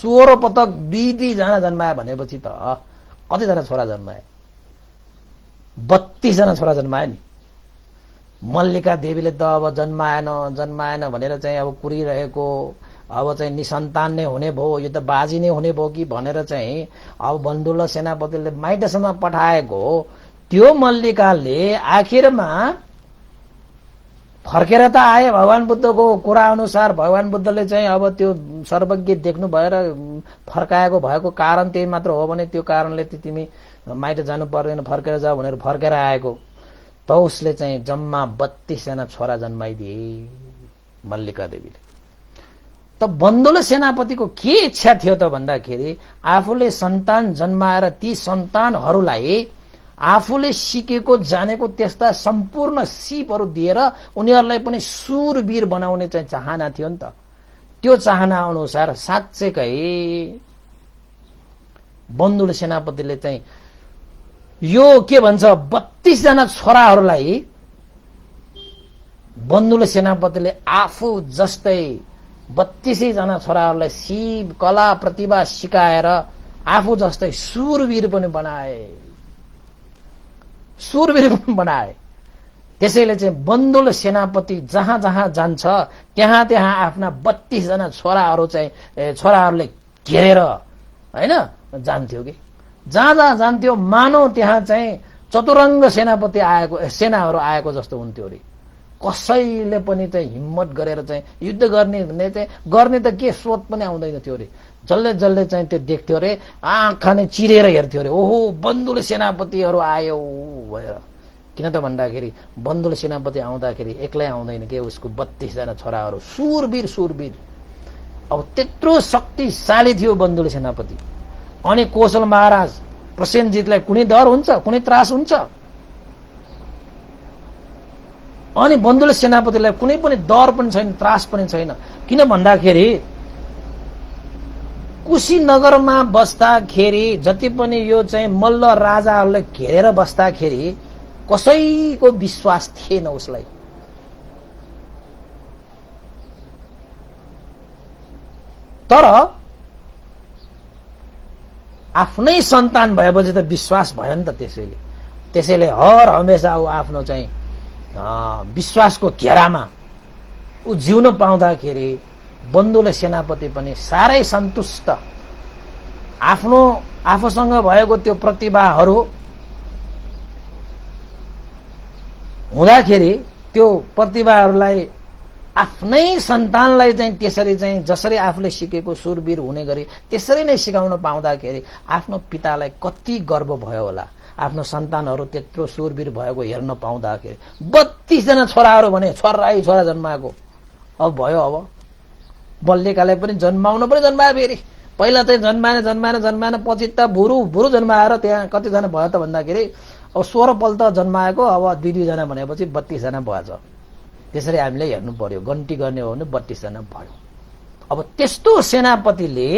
16 पटक दुई जना जन्माए भनेपछि त कतिजना छोरा जन्माए? 32 जना छोरा जन्माए नि। मल्लिका देवीले त अब जन्माएन भनेर चाहिँ अब कुरिरहेको, अब चाहिँ निसन्तान नै हुने भयो, यो त बाजी नै हुने भयो कि भनेर चाहिँ अब बन्धुल सेनापतिले माइतसम्म पठाएको त्यो मल्लिकाले आखिरमा फर्केर त आए। भगवान बुद्धको कुरा अनुसार भगवान बुद्धले चाहिँ अब त्यो सर्वज्ञ देख्नु भएर फर्काएको भएको कारण त्यही मात्र हो भने त्यो कारणले तिमी माइत जानु पर्दैन, फर्केर जाऊ भनेर फर्केर आएको। त उसले चाहिँ जम्मा 32 जना छोरा जन्माइदिए मल्लिका देवीले। त बन्धुल सेनापतिको के इच्छा थियो त भन्दाखेरि आफूले सन्तान जन्माएर ती सन्तानहरूलाई आफूले सिकेको जानेको त्यस्ता सम्पूर्ण सिपहरू दिएर उनीहरूलाई पनि सुरवीर बनाउने चाहिँ चाहना थियो नि त। त्यो चाहना अनुसार साँच्चैकै बन्धुल सेनापतिले चाहिँ यो के भन्छ 32 जना छोराहरूलाई बन्धुल सेनापतिले आफू जस्तै 32 जना छोराहरूलाई सिप कला प्रतिभा सिकाएर आफू जस्तै सुरवीर पनि बनाए। त्यसैले चाहिँ बन्धुल सेनापति जहाँ जहाँ जान्छ त्यहाँ त्यहाँ आफ्ना 32 जना छोराहरूले घेरेर हैन जान्थ्यो कि जहाँ जहाँ जान्थ्यो मानव त्यहाँ चाहिँ चतुरङ्ग सेनाहरू आएको जस्तो हुन्थ्यो अरे। कसैले पनि चाहिँ हिम्मत गरेर चाहिँ युद्ध गर्ने त के सोच पनि आउँदैन थियो अरे। जसले चाहिँ त्यो देख्थ्यो अरे आँखा नै चिरेर हेर्थ्यो अरे, ओहो बन्धुल सेनापतिहरू आयो भनेर। किन त भन्दाखेरि बन्धुल सेनापति आउँदाखेरि एक्लै आउँदैन के, उसको 32 जना छोराहरू सुरवीर। अब त्यत्रो शक्तिशाली थियो बन्धुल सेनापति। अनि कौशल महाराज प्रसेनजितलाई कुनै डर हुन्छ, कुनै त्रास हुन्छ? अनि बन्धुल सेनापतिलाई कुनै पनि डर पनि छैन, त्रास पनि छैन। किन भन्दाखेरि कुशीनगरमा बस्दाखेरि जति पनि यो चाहिँ मल्ल राजाहरूले घेरेर बस्दाखेरि कसैको विश्वास थिएन उसलाई। तर आफ्नै सन्तान भएपछि त विश्वास भयो नि त। त्यसैले हर हमेशा ऊ आफ्नो चाहिँ विश्वासको घेरामा ऊ जिउन पाउँदाखेरि बन्धुल सेनापति पनि साह्रै सन्तुष्ट। आफूसँग भएको त्यो प्रतिभाहरू हुँदाखेरि त्यो प्रतिभाहरूलाई आफ्नै सन्तानलाई चाहिँ त्यसरी चाहिँ जसरी आफूले सिकेको सुरवीर हुने गरी त्यसरी नै सिकाउन पाउँदाखेरि आफ्नो पितालाई कति गर्व भयो होला। आफ्नो सन्तानहरू त्यत्रो सुरवीर भएको हेर्न पाउँदाखेरि 32 जना छोराहरू भने छोरा जन्माएको। अब भयो, अब मल्लिकालाई पनि जन्माउन पनि जन्मायो फेरि पहिला चाहिँ जन्माएन पछि त भुरु जन्माएर त्यहाँ कतिजना भयो त भन्दाखेरि अब 16 पल्ट जन्माएको अब 2 जना भनेपछि 32 जना भएछ। त्यसरी हामीले हेर्नु पर्यो, गन्ती गर्ने हो भने 32 जना भयो। अब त्यस्तो सेनापतिले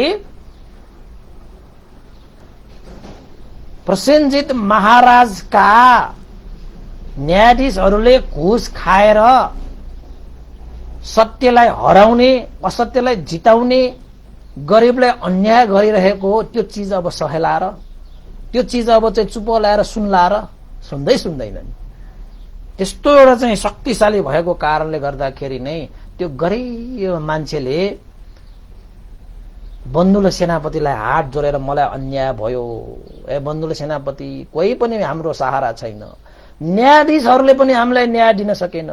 प्रसेनजित महाराजका न्यायाधीशहरूले घुस खाएर सत्यलाई हराउने, असत्यलाई जिताउने, गरिबलाई अन्याय गरिरहेको त्यो चीज अब सहेला र त्यो चीज अब चाहिँ चुप लाएर सुन्ला र सुन्दैनन्। त्यस्तो एउटा चाहिँ शक्तिशाली भएको कारणले गर्दाखेरि नै त्यो गरिब मान्छेले बन्धुले सेनापतिलाई हात जोडेर मलाई अन्याय भयो, बन्धुले सेनापति कोही पनि हाम्रो सहारा छैन, न्यायाधीशहरूले पनि हामीलाई न्याय दिन सकेन,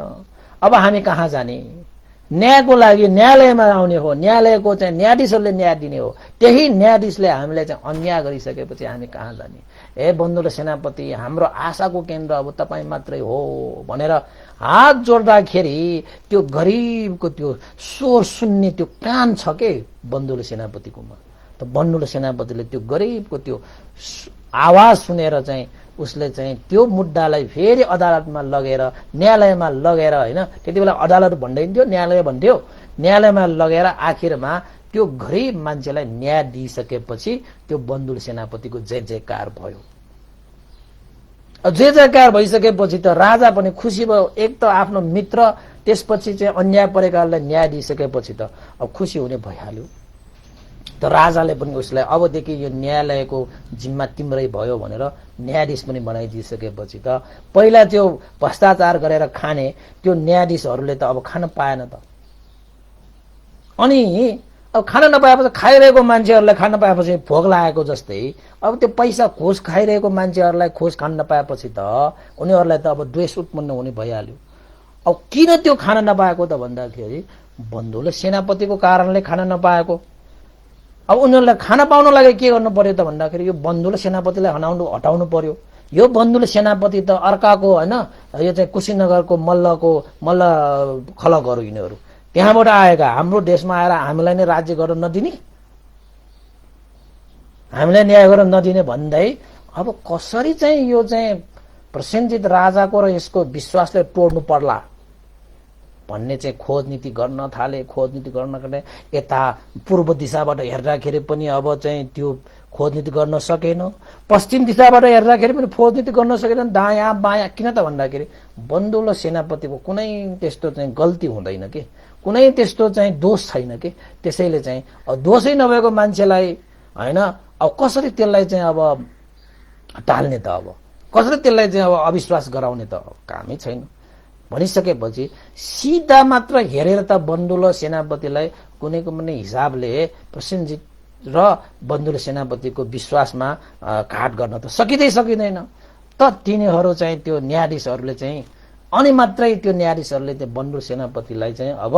अब हामी कहाँ जाने? न्यायको लागि न्यायालयमा आउने हो, न्यायालयको चाहिँ न्यायाधीशहरूले न्याय दिने हो, त्यही न्यायाधीशले हामीलाई चाहिँ अन्याय गरिसकेपछि हामी कहाँ जाने? बन्धुले सेनापति हाम्रो आशाको केन्द्र अब तपाईँ मात्रै हो भनेर हात जोड्दाखेरि त्यो गरिबको त्यो स्वर सुन्ने त्यो कान छ के बन्धुले सेनापतिकोमा। त बन्धुले सेनापतिले त्यो गरिबको त्यो आवाज सुनेर चाहिँ उसले चाहिँ त्यो मुद्दालाई फेरि अदालतमा लगेर न्यायालयमा लगेर, होइन त्यति बेला अदालत भन्दैन्थ्यो, न्यायालय भन्थ्यो, न्यायालयमा लगेर आखिरमा त्यो गरिब मान्छेलाई न्याय दिइसकेपछि त्यो बन्धुले सेनापतिको जय जयकार भयो। जय जयकार भइसकेपछि त राजा पनि खुसी भयो। एक त आफ्नो मित्र, त्यसपछि चाहिँ अन्याय परेकालाई न्याय दिइसकेपछि त अब खुसी हुने भइहाल्यो। त राजाले पनि उसलाई अबदेखि यो न्यायालयको जिम्मा तिम्रै भयो भनेर न्यायाधीश पनि बनाइदिइसकेपछि त पहिला त्यो भ्रष्टाचार गरेर खाने त्यो न्यायाधीशहरूले त अब खान पाएन त। अनि अब खान नपाएपछि खाइरहेको मान्छेहरूलाई खान पाएपछि भोक लागेको जस्तै अब त्यो पैसा घुस खाइरहेको मान्छेहरूलाई घुस खान नपाएपछि त उनीहरूलाई त अब द्वेष उत्पन्न हुने भइहाल्यो। अब किन त्यो खान नपाएको त भन्दाखेरि बन्धुले सेनापतिको कारणले खान नपाएको। अब उनीहरूलाई खाना पाउन लागि के गर्नु पर्यो त भन्दाखेरि यो बन्धुले सेनापतिलाई हटाउनु पर्यो। यो बन्धुले सेनापति त अर्काको, होइन, यो चाहिँ कुशीनगरको मल्ल खलकहरू यिनीहरू त्यहाँबाट आएका, हाम्रो देशमा आएर हामीलाई नै राज्य गर्न नदिने, हामीलाई न्याय गर्न नदिने भन्दै अब कसरी चाहिँ यो चाहिँ प्रसेनजित राजाको र यसको विश्वासले तोड्नु पर्ला भन्ने चाहिँ खोज नीति गर्न थाले। खोज नीति गर्न यता पूर्व दिशाबाट हेर्दाखेरि पनि अब चाहिँ त्यो खोज नीति गर्न सकेन, पश्चिम दिशाबाट हेर्दाखेरि पनि खोज नीति गर्न सकेन, दायाँ बायाँ। किन त भन्दाखेरि बन्धुले सेनापतिको कुनै त्यस्तो चाहिँ गल्ती हुँदैन के, कुनै त्यस्तो चाहिँ दोष छैन के। त्यसैले चाहिँ अब दोषै नभएको मान्छेलाई, होइन, अब कसरी त्यसलाई चाहिँ अब टाल्ने त, अब कसरी त्यसलाई चाहिँ अब अविश्वास गराउने त कामै छैन भनिसकेपछि सिधा मात्र हेरेर त बन्धुले सेनापतिलाई कुनैको पनि हिसाबले प्रसेनजित र बन्धुले सेनापतिको विश्वासमा घाट गर्न त सकिँदैन। त तिनीहरू चाहिँ त्यो न्यायाधीशहरूले चाहिँ अनि मात्रै त्यो न्यायाधीशहरूले त्यो बन्धुले सेनापतिलाई चाहिँ अब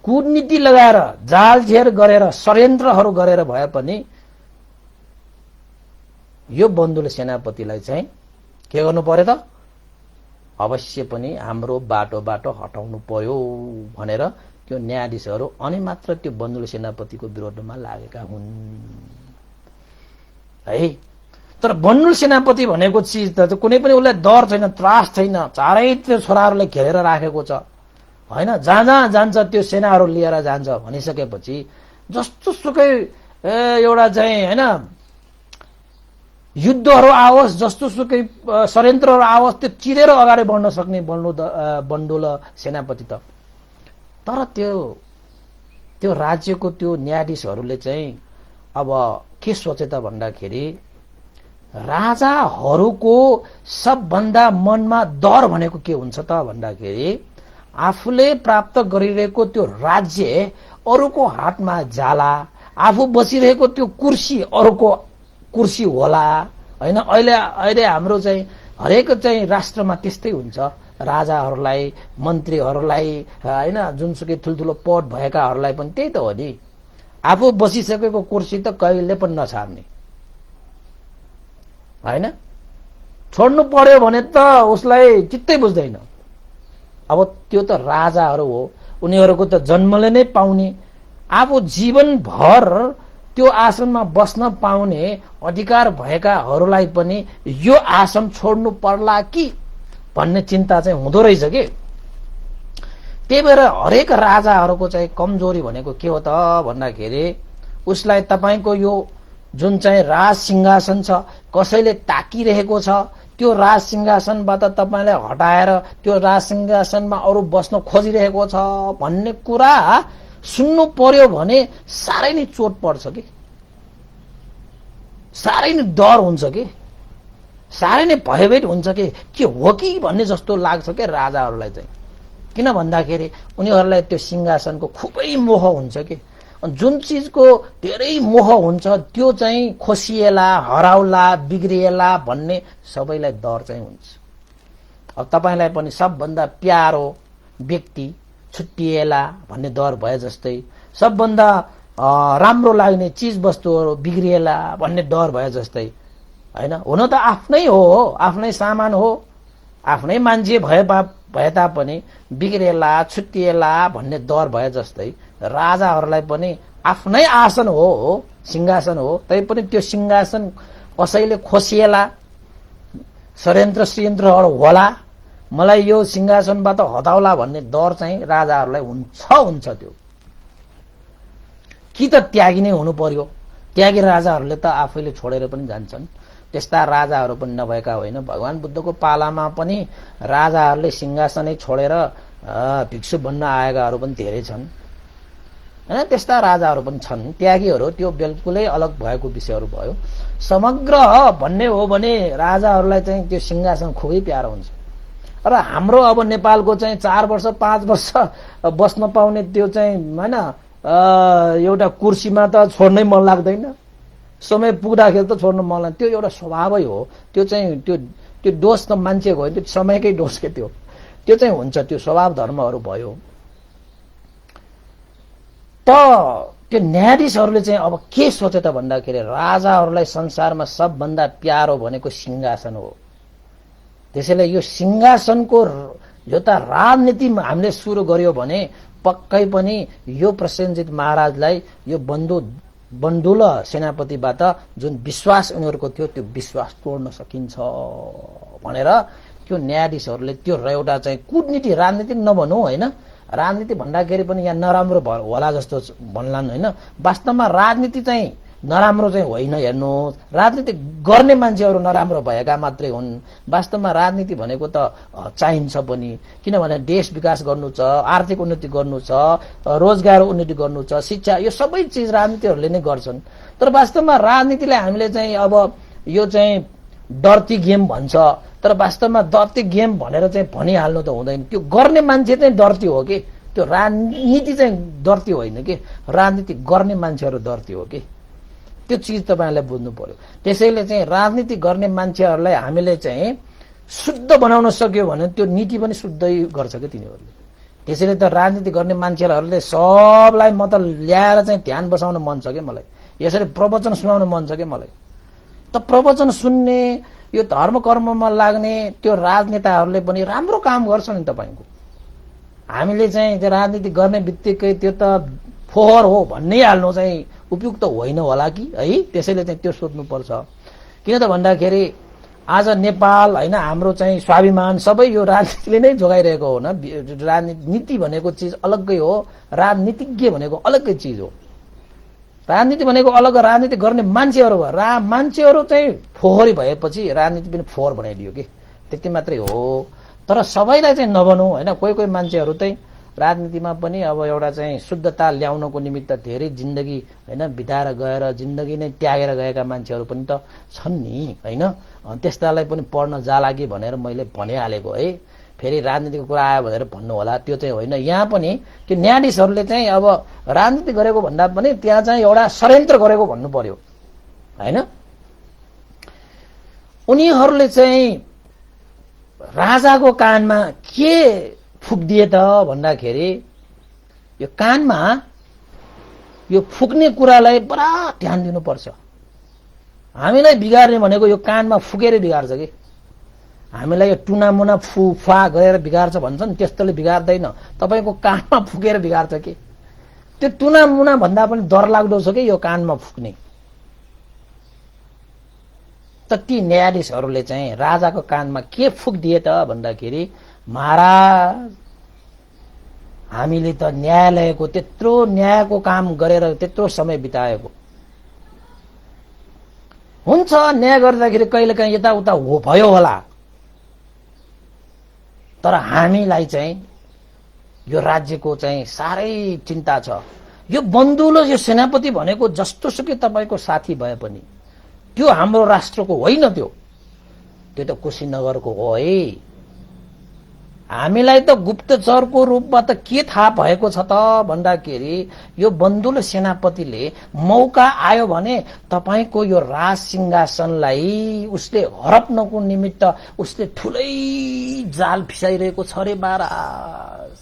कूटनीति लगाएर जालझेर गरेर षड्यन्त्रहरू गरेर भए पनि यो बन्धुले सेनापतिलाई चाहिँ के गर्नु पर्यो त अवश्य पनि हाम्रो बाटोबाट हटाउनु पर्यो भनेर त्यो न्यायाधीशहरू अनि मात्र त्यो बन्धुले सेनापतिको विरोधमा लागेका हुन् है। तर बन्धुले सेनापति भनेको चिज त कुनै पनि उसलाई डर छैन, त्रास छैन, चारैतिर छोराहरूलाई घेरेर राखेको छ, होइन, जहाँ जहाँ जान्छ त्यो सेनाहरू लिएर जान्छ भनिसकेपछि जस्तो सुकै एउटा चाहिँ, होइन, युद्धहरू आओस्, जस्तो सुकै षड्यन्त्रहरू आओस्, त्यो चिरेर अगाडि बढ्न सक्ने बन्धुले सेनापति त। तर त्यो राज्यको त्यो न्यायाधीशहरूले चाहिँ अब के सोचे त भन्दाखेरि राजाहरूको सबभन्दा मनमा डर भनेको के हुन्छ त भन्दाखेरि आफूले प्राप्त गरिरहेको त्यो राज्य अरूको हातमा जाला, आफू बसिरहेको त्यो कुर्सी अरूको कुर्सी होला, होइन। अहिले हाम्रो चाहिँ हरेक चाहिँ राष्ट्रमा त्यस्तै हुन्छ, राजाहरूलाई, मन्त्रीहरूलाई, होइन, जुनसुकै ठुल्ठुलो पद भएकाहरूलाई पनि त्यही त हो नि, आफू बसिसकेको कुर्सी त कहिले पनि नछाड्ने, होइन। छोड्नु पर्यो भने त उसलाई चित्तै बुझ्दैन। अब त्यो त राजाहरू हो, उनीहरूको त जन्मले नै पाउने, आफू जीवनभर त्यो आसनमा बस्न पाउने अधिकार भएकाहरूलाई पनि यो आसन छोड्नु पर्ला कि भन्ने चिन्ता चाहिँ हुँदो रहेछ कि। त्यही भएर हरेक राजाहरूको चाहिँ कमजोरी भनेको के हो त भन्दाखेरि उसलाई तपाईको यो जुन चाहिँ राज सिंहासन छ कसैले ताकिरहेको छ त्यो राज सिंहासनबाट तपाईलाई हटाएर त्यो राज सिंहासनमा अरू बस्न खोजिरहेको छ भन्ने कुरा सुन्नु पर्यो भने साह्रै नै चोट पर्छ कि, साह्रै नै डर हुन्छ कि, साह्रै नै भयभीत हुन्छ कि के हो कि भन्ने जस्तो लाग्छ के राजाहरूलाई चाहिँ। किन भन्दाखेरि उनीहरूलाई त्यो सिंहासनको खुबै मोह हुन्छ कि। जुन चिजको धेरै मोह हुन्छ त्यो चाहिँ खोसिएला, हराउला, बिग्रिएला भन्ने सबैलाई डर चाहिँ हुन्छ। अब तपाईलाई पनि सबभन्दा प्यारो व्यक्ति छुट्टिएला भन्ने डर भए जस्तै, सबभन्दा राम्रो लाग्ने चिज वस्तुहरू बिग्रिएला भन्ने डर भए जस्तै हैन। हुन त आफ्नै हो, आफ्नै सामान हो, आफ्नै मान्छे भए तापनि बिग्रिएला छुट्टिएला भन्ने डर भए जस्तै राजाहरूलाई पनि आफ्नै आसन हो, सिंहासन हो, तैपनि त्यो सिंहासन कसैले खोसिएला, षड्यन्त्र श्रयन्त्रहरू होला, मलाई यो सिंहासनबाट हटाउला भन्ने डर चाहिँ राजाहरूलाई हुन्छ त्यो। कि त त्यागी नै हुनु पर्यो। त्यागी राजाहरूले त आफैले छोडेर पनि जान्छन्। त्यस्ता राजाहरू पनि नभएका होइन। भगवान बुद्धको पालामा पनि राजाहरूले सिंहासनै छोडेर भिक्षु बन्न आएकाहरू पनि धेरै छन् हैन। त्यस्ता राजाहरू पनि छन्, त्यागीहरू, त्यो बिल्कुलै अलग भएको विषयहरू भयो। समग्र भन्ने हो भने राजाहरूलाई चाहिँ त्यो सिंहासन खुबै प्यारो हुन्छ। र हाम्रो अब नेपालको चाहिँ 4 वर्ष 5 वर्ष बस्न पाउने त्यो चाहिँ हैन एउटा कुर्सीमा त छोड्नै मन लाग्दैन, समय पुग्दाखेरि त छोड्नु मन लाग्दैन। त्यो एउटा स्वभावै हो। त्यो चाहिँ त्यो दोष त मान्छेको होइन, त्यो समयकै दोष के त्यो चाहिँ हुन्छ। त्यो स्वभाव धर्महरू भयो। त त्यो न्यायाधीशहरूले चाहिँ अब के सोचे त भन्दाखेरि राजाहरूलाई संसारमा सबभन्दा प्यारो भनेको सिंहासन हो। त्यसैले यो सिंहासनको यो त राजनीति हामीले सुरु गर्यो भने पक्कै पनि यो प्रसेनजित महाराजलाई यो बन्धुल सेनापतिबाट जुन विश्वास उनीहरूको थियो त्यो विश्वास तोड्न सकिन्छ भनेर त्यो न्यायाधीशहरूले त्यो एउटा चाहिँ कूटनीति, राजनीति नभनौँ होइन, राजनीति भन्दाखेरि पनि यहाँ नराम्रो होला जस्तो भन्लान् होइन। वास्तवमा राजनीति चाहिँ नराम्रो चाहिँ होइन। हेर्नुहोस्, राजनीति गर्ने मान्छेहरू नराम्रो भएका मात्रै हुन्। वास्तवमा राजनीति भनेको त चाहिन्छ पनि, किनभने देश विकास गर्नु छ, आर्थिक उन्नति गर्नु छ, रोजगार उन्नति गर्नु छ, शिक्षा, यो सबै चिज राजनीतिहरूले नै गर्छन्। तर वास्तवमा राजनीतिलाई हामीले चाहिँ अब यो चाहिँ डर्टी गेम भन्छ, तर वास्तवमा डर्टी गेम भनेर चाहिँ भनिहाल्नु त हुँदैन। त्यो गर्ने मान्छे चाहिँ डर्टी हो कि, त्यो राजनीति चाहिँ डर्टी होइन कि, राजनीति गर्ने मान्छेहरू डर्टी हो कि। त्यो चिज तपाईहरुले बुझ्नु पर्यो। त्यसैले चाहिँ राजनीति गर्ने मान्छेहरूलाई हामीले चाहिँ शुद्ध बनाउन सक्यो भने त्यो नीति पनि शुद्धै गर्छ के तिनीहरूले। त्यसैले त राजनीति गर्ने मान्छेहरूले सबलाई म त ल्याएर चाहिँ ध्यान बसाउन मन छ के मलाई, यसरी प्रवचन सुनाउन मन छ के मलाई। त प्रवचन सुन्ने, यो धर्म कर्ममा लाग्ने त्यो राजनेताहरूले पनि राम्रो काम गर्छन् नि तपाईको। हामीले चाहिँ त्यो राजनीति गर्ने बित्तिकै त्यो त फोहोर हो भन्नै हाल्नु चाहिँ उपयुक्त होइन होला कि है। त्यसैले चाहिँ त्यो सोध्नु पर्छ। किन त भन्दाखेरि आज नेपाल हैन हाम्रो चाहिँ स्वाभिमान सबै यो राजनीतिले नै जोगाइरहेको हो न। राजनीति भनेको चिज अलग्गै हो, राजनीतिज्ञ भनेको अलग्गै चिज हो। राजनीति भनेको अलग, राजनीति गर्ने मान्छेहरू भयो। मान्छेहरू चाहिँ फोहोरी भएपछि राजनीति पनि फोहोर बनाइदियो कि, त्यति मात्रै हो। तर सबैलाई चाहिँ नभनौँ हैन, कोही कोही मान्छेहरू चाहिँ राजनीतिमा पनि अब एउटा चाहिँ शुद्धता ल्याउनको निमित्त धेरै जिन्दगी हैन बिताएर गएर जिन्दगी नै त्यागेर गएका मान्छेहरू पनि त छन् नि हैन। त्यस्तालाई पनि पढ्न जाला कि भनेर मैले भनिहालेको है। फेरि राजनीतिको कुरा आयो भनेर भन्नु होला, त्यो चाहिँ होइन। यहाँ पनि त्यो न्यायाधीशहरूले चाहिँ अब राजनीति गरेको भन्दा पनि त्यहाँ चाहिँ एउटा षड्यन्त्र गरेको भन्नु पर्यो हैन। उनीहरूले चाहिँ राजाको कानमा के फुक्दिए त भन्दाखेरि यो कानमा यो फुक्ने कुरालाई बडा ध्यान दिनुपर्छ। हामीलाई बिगार्ने भनेको यो कानमा फुकेर बिगार्छ कि, हामीलाई यो टुनामुना फुफा गरेर बिगार्छ भन्छन्, त्यस्तोले बिगार्दैन। तपाईको कानमा फुकेर बिगार्छ कि। त्यो तुनामुना भन्दा पनि डरलाग्दो छ कि यो कानमा फुक्ने। त ती न्यायाधीशहरूले चाहिँ राजाको कानमा के फुक्दिए त भन्दाखेरि, महाराज हामीले त न्यायालयको त्यत्रो न्यायको काम गरेर त्यत्रो समय बिताएको हुन्छ, न्याय गर्दाखेरि कहिलेकाहीँ यताउता भयो होला, तर हामीलाई चाहिँ यो राज्यको चाहिँ साह्रै चिन्ता छ। यो बन्धुलो यो सेनापति भनेको जस्तो सुकै तपाईको साथी भए पनि त्यो हाम्रो राष्ट्रको होइन, त्यो त कुशीनगरको हो है। हामीलाई त गुप्तचरको रूपमा त के थाहा भएको छ त भन्दाखेरि, यो बन्धुलो सेनापतिले मौका आयो भने तपाईको यो राज सिंहासनलाई उसले हडप्नको निमित्त उसले ठुलै जाल फिसाइरहेको छ रे महाराज।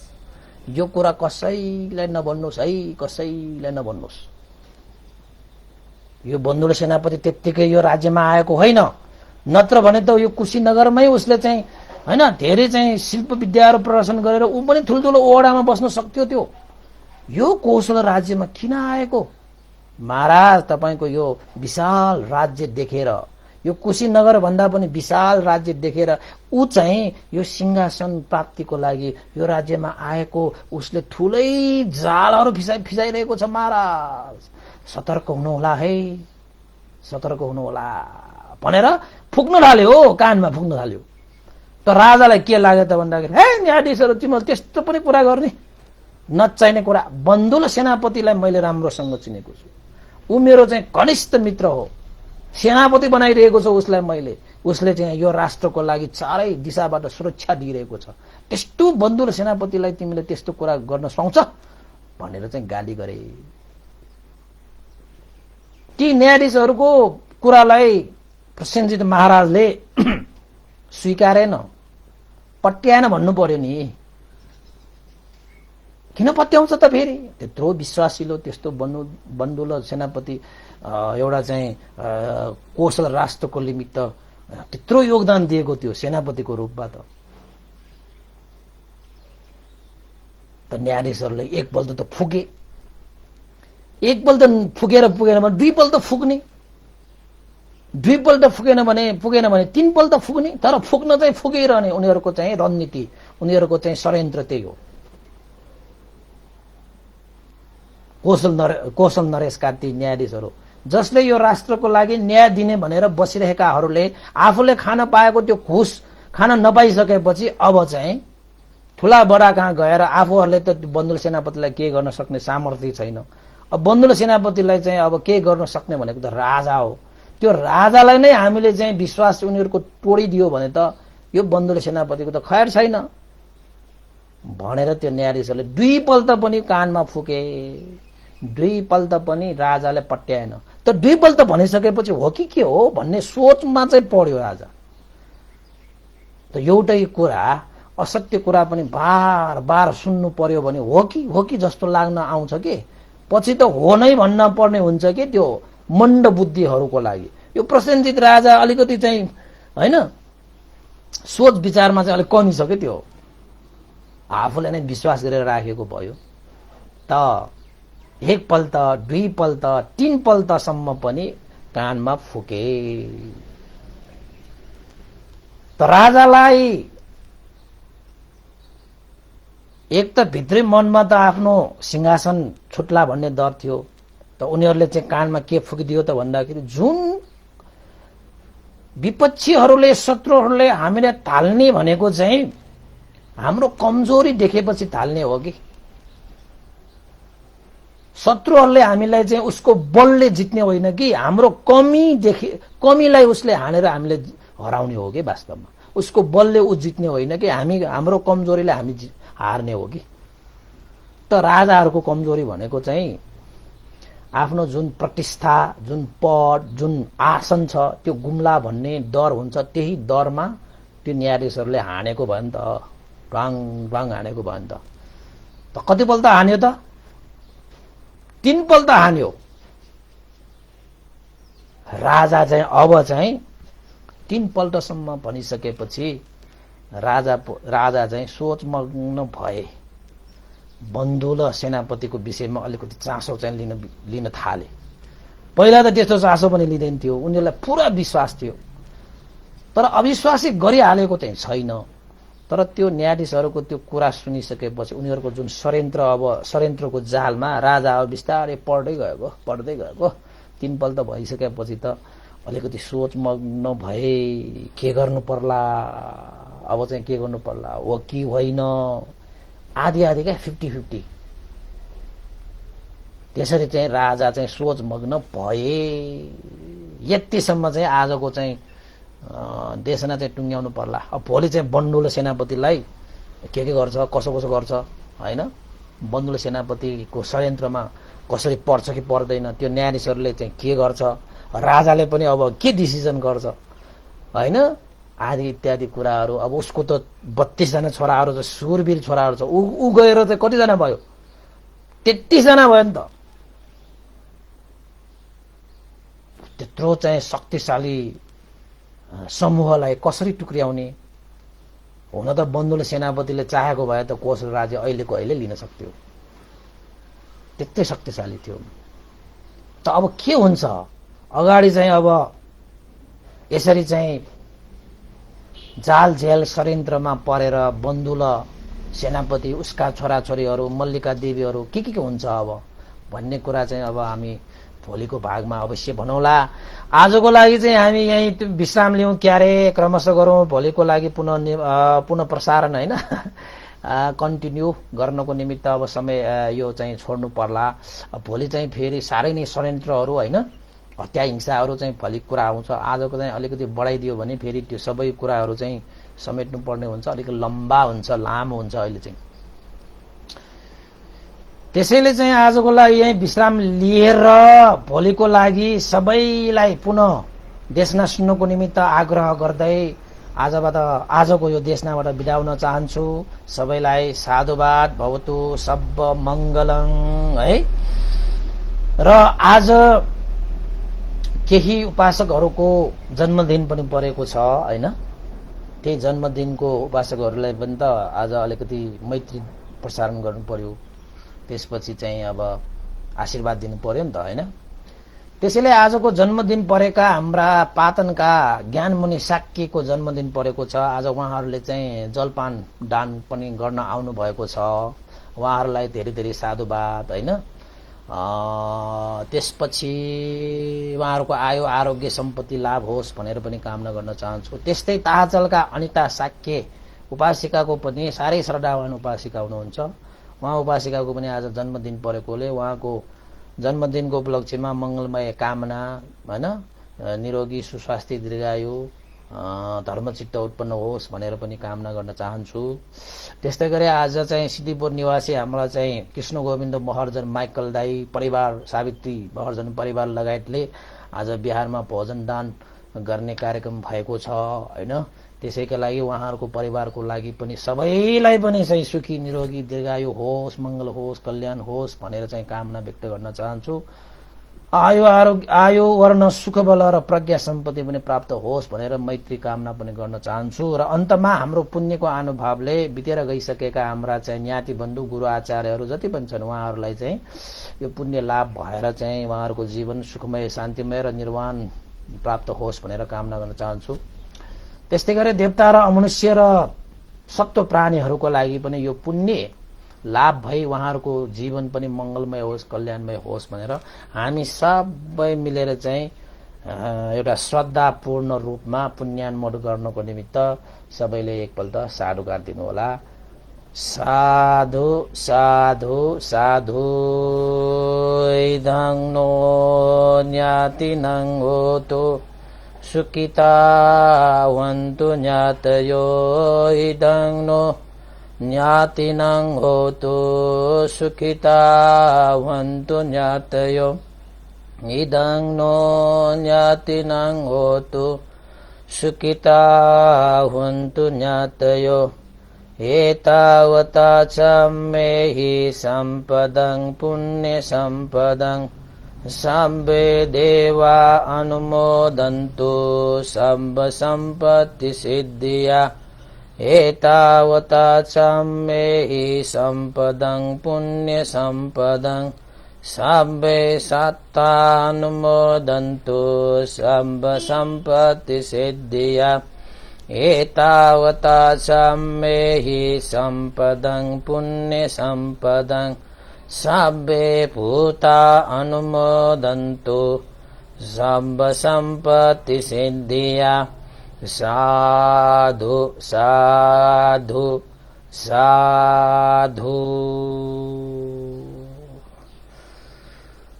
यो कुरा कसैलाई नभन्नुहोस् है, कसैलाई नभन्नुहोस्। यो बन्धुलो सेनापति त्यत्तिकै यो राज्यमा आएको होइन, नत्र भने त यो कुशीनगरमै उसले चाहिँ हैन धेरै चाहिँ शिल्प विद्याहरू प्रदर्शन गरेर ऊ पनि ठुल्ठुलो ओडामा बस्न सक्थ्यो। त्यो यो कौशल राज्यमा किन आएको महाराज? तपाईको यो विशाल राज्य देखेर, यो कुशीनगर भन्दा पनि विशाल राज्य देखेर ऊ चाहिँ यो सिंहासन प्राप्तिको लागि यो राज्यमा आएको उसले ठुलै जालहरू फिसाइरहेको छ महाराज। सतर्क हुनुहोला है, सतर्क हुनुहोला भनेर फुक्न थाल्यो हो, कानमा फुक्न थाल्यो। त राजालाई के लाग्यो त भन्दाखेरि, हे न्यायाधीशहरू तिमीले त्यस्तो पनि कुरा गर्ने, नचाहिने कुरा। बन्धुलो सेनापतिलाई मैले राम्रोसँग चिनेको छु, ऊ मेरो चाहिँ घनिष्ठ मित्र हो, सेनापति बनाइरहेको छ उसलाई मैले। उसले चाहिँ यो राष्ट्रको लागि चारै दिशाबाट सुरक्षा दिइरहेको छ। त्यस्तो बन्धुलो सेनापतिलाई तिमीले त्यस्तो कुरा गर्न सक्छ भनेर चाहिँ गाली गरे। ती न्यायाधीशहरूको कुरालाई प्रसेनजित महाराजले स्वीकारेन, पट्याएन भन्नु पर्यो नि। किन पत्याउँछ त फेरि? त्यत्रो विश्वासिलो त्यस्तो बन्धुलो सेनापति एउटा चाहिँ कौशल राष्ट्रको निमित्त त्यत्रो योगदान दिएको थियो सेनापतिको रूपमा। त न्यायाधीशहरूले एकपल्ट त फुके, एकपल्ट फुकेर पुगेन भने दुईपल्ट फुक्ने, दुईपल्ट पुगेन भने तीनपल्ट फुक्ने। तर फुक्न चाहिँ फुकिरहने उनीहरूको चाहिँ रणनीति, उनीहरूको चाहिँ षड्यन्त्र त्यही हो। कौशल नरेशका ती न्यायाधीशहरू जसले यो राष्ट्रको लागि न्याय दिने भनेर बसिरहेकाहरूले आफूले खान पाएको त्यो घुस खान नपाइसकेपछि अब चाहिँ ठुला बडा कहाँ गएर आफूहरूले त बन्धुलो सेनापतिलाई के गर्न सक्ने सामर्थ्य छैन। अब बन्धुलो सेनापतिलाई चाहिँ अब के गर्न सक्ने भनेको त राजा हो। त्यो राजालाई नै हामीले चाहिँ विश्वास उनीहरूको तोडिदियो भने त यो बन्धुलो सेनापतिको त खैर छैन भनेर त्यो न्यायाधीशले दुईपल्ट पनि कानमा फुके, दुईपल्ट पनि राजाले पट्याएन। त दुईपल्ट भनिसकेपछि हो कि के हो भन्ने सोचमा चाहिँ पर्यो राजा। त एउटै कुरा असत्य कुरा पनि बार बार सुन्नु पर्यो भने हो कि जस्तो लाग्न आउँछ कि पछि त हो नै भन्न पर्ने हुन्छ कि त्यो मण्ड बुद्धिहरूको लागि। यो प्रसेनजित राजा अलिकति चाहिँ हैन सोच विचारमा चाहिँ अलिक कमी छ कि त्यो आफूले नै विश्वास गरेर राखेको भयो। त एकपल्ट दुईपल्ट तीनपल्टसम्म पनि कानमा फुके। त राजालाई एक त भित्री मनमा त आफ्नो सिंहासन छुट्ला भन्ने डर थियो। त उनीहरूले चाहिँ कानमा के फुकिदियो त भन्दाखेरि जुन विपक्षीहरूले शत्रुहरूले हामीले थाल्ने भनेको चाहिँ हाम्रो कमजोरी देखेपछि थाल्ने हो कि शत्रुहरूले हामीलाई चाहिँ उसको बलले जित्ने होइन कि हाम्रो कमीलाई उसले हानेर हामीले हराउने हो कि वास्तवमा उसको बलले ऊ जित्ने होइन कि हाम्रो कमजोरीले हामी हार्ने हो कि। त राजाहरूको कमजोरी भनेको चाहिँ आफ्नो जुन प्रतिष्ठा जुन पद जुन आसन छ त्यो गुम्ला भन्ने डर हुन्छ। त्यही डरमा त्यो न्यायाधीशहरूले हानेको भयो नि त, ढाङ ढाङ हानेको भयो नि त। त कतिपल्ट हान्यो त? तीनपल्ट हान्यो। राजा चाहिँ अब चाहिँ तीनपल्टसम्म भनिसकेपछि राजा चाहिँ सोचमग्न भए। बन्धु र सेनापतिको विषयमा अलिकति चासो चाहिँ लिन थाले। पहिला त त्यस्तो चासो पनि लिँदैन थियो, उनीहरूलाई पुरा विश्वास थियो, तर अविश्वासै गरिहालेको चाहिँ छैन। तर त्यो न्यायाधीशहरूको त्यो कुरा सुनिसकेपछि उनीहरूको जुन षड्यन्त्रको जालमा राजा अब बिस्तारै पढ्दै गएको 3 पल्ट भइसकेपछि त अलिकति सोचमग्न भए के गर्नु पर्ला, अब चाहिँ के गर्नु पर्ला हो कि होइन, आधी क्या 50-50। त्यसरी चाहिँ राजा चाहिँ सोचमग्न भए। यतिसम्म चाहिँ आजको चाहिँ देशना चाहिँ टुङ्ग्याउनु पर्ला। अब भोलि चाहिँ बन्धुल सेनापतिलाई के गर्छ, कसो गर्छ होइन, बन्धुल सेनापतिको षड्यन्त्रमा कसरी पर्छ कि पर्दैन, त्यो न्यायाधीशहरूले चाहिँ के गर्छ, राजाले पनि अब के डिसिजन गर्छ होइन, आदि इत्यादि कुराहरू। अब उसको त 32 जना छोराहरू छ, सुरवीर छोराहरू छ, ऊ गएर चाहिँ कतिजना भयो, 33 जना भयो नि त। त्यत्रो चाहिँ शक्तिशाली समूहलाई कसरी टुक्र्याउने? हुन त बन्धुले सेनापतिले चाहेको भए त कोश राज्य अहिलेको अहिले लिन सक्थ्यो, त्यस्तै शक्तिशाली थियो। त अब के हुन्छ, अगाडि चाहिँ अब यसरी चाहिँ जाल झेल षड्यन्त्रमा परेर बन्धुल सेनापति, उसका छोराछोरीहरू, मल्लिका देवीहरू के हुन्छ अब भन्ने कुरा चाहिँ अब हामी भोलिको भागमा अवश्य भनौँला। आजको लागि चाहिँ हामी यही विश्राम लियौँ, क्यारे क्रमशः गरौँ, भोलिको लागि पुनः प्रसारण होइन कन्टिन्यू गर्नको निमित्त अब समय यो चाहिँ छोड्नु पर्ला। भोलि चाहिँ फेरि साह्रै नै षड्यन्त्रहरू होइन, हत्या हिंसाहरू चाहिँ भोलि कुरा आउँछ। आजको चाहिँ अलिकति बढाइदियो भने फेरि त्यो सबै कुराहरू चाहिँ समेट्नु पर्ने हुन्छ, अलिकति लम्बा हुन्छ, लामो हुन्छ अहिले चाहिँ। त्यसैले चाहिँ आजको लागि यही विश्राम लिएर भोलिको लागि सबैलाई पुनः देशना सुन्नको निमित्त आग्रह गर्दै आजको यो देशनाबाट बिदा हुन चाहन्छु। सबैलाई साधुवाद भवतु, सब मङ्गलङ है। र आज केही उपासकहरूको जन्मदिन पनि परेको छ होइन, त्यही जन्मदिनको उपासकहरूलाई पनि त आज अलिकति मैत्री प्रसारण गर्नु पर्यो, त्यसपछि चाहिँ अब आशीर्वाद दिनु पर्यो नि त होइन। त्यसैले आजको जन्मदिन परेका हाम्रा पातनका ज्ञानमुनि शाक्यको जन्मदिन परेको छ। आज उहाँहरूले चाहिँ जलपान दान पनि गर्न आउनु भएको छ, उहाँहरूलाई धेरै धेरै साधुवाद होइन। त्यसपछि उहाँहरूको आयु आरोग्य सम्पत्ति लाभ होस् भनेर पनि कामना गर्न चाहन्छु। त्यस्तै ताहाचलका अनिता शाक्य उपासिकाको पनि साह्रै श्रद्धावान उपासिका हुनुहुन्छ, उहाँ उपासिकाको पनि आज जन्मदिन परेकोले उहाँको जन्मदिनको उपलक्ष्यमा मङ्गलमय कामना होइन, निरोगी सुस्वास्थ्य दीर्घायु धर्मचित्त उत्पन्न होस् भनेर पनि कामना गर्न चाहन्छु। त्यस्तै गरी आज चाहिँ सिद्धिपुर निवासी हाम्रा चाहिँ कृष्ण गोविन्द महर्जन माइकल दाई परिवार, सावित्री महर्जन परिवार लगायतले आज बिहारमा भोजन दान गर्ने कार्यक्रम भएको छ होइन। त्यसैका लागि उहाँहरूको परिवारको लागि पनि सबैलाई पनि चाहिँ सुखी निरोगी दीर्घायु होस्, मङ्गल होस्, कल्याण होस् भनेर चाहिँ कामना व्यक्त गर्न चाहन्छु। आयु वर्ण सुख बल र प्रज्ञा सम्पत्ति पनि प्राप्त होस् भनेर मैत्री कामना पनि गर्न चाहन्छु। र अन्तमा हाम्रो पुण्यको अनुभवले बितेर गइसकेका हाम्रा चाहिँ ज्ञाति बन्धु गुरु आचार्यहरू जति पनि छन् उहाँहरूलाई चाहिँ यो पुण्य लाभ भएर चाहिँ उहाँहरूको जीवन सुखमय शान्तिमय र निर्वाण प्राप्त होस् भनेर कामना गर्न चाहन्छु। त्यस्तै गरी देवता र अमनुष्य र सत्व प्राणीहरूको लागि पनि यो पुण्य लाभ भई उहाँहरूको जीवन पनि मङ्गलमय होस्, कल्याणमय होस् भनेर हामी सबै मिलेर चाहिँ एउटा श्रद्धापूर्ण रूपमा पुण्यान्मोड गर्नको निमित्त सबैले एकपल्ट साधुवाद दिनुहोला। साधु साधु साधु इदं नो ज्ञातिनं होतु सुखिता वन्तु ज्ञातयो इदं नो ज्ञातिनं होतु सुखिता वन्तु ज्ञातयो इदं नो ज्ञातिनं होतु सुखिता वन्तु ज्ञातयो एतावता च मे हि सम्पदं पुण्यसम्पदं सम्बे देवा अनुमोदन्तु सम्ब सम्पत्ति सिद्धिया एतावता सम्मेहि सम्पदं पुण्यसम्पदं साब्बे सत्तानुमोदन्तु सम्ब सम्पत्तिसिद्धिया एतावता सम्मेहि सम्पदं पुण्यसम्पदं साब्बे भूता अनुमोदन्तु सम्ब सम्पत्तिसिद्धिया साधु साधु साधु।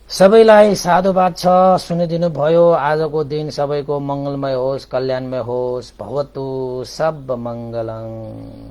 सबैलाई साधुवाद छ, सुनिदिनु भयो। आजको दिन सबैको मंगलमय होस्, कल्याणमय होस्। भवतु सब मंगलम्।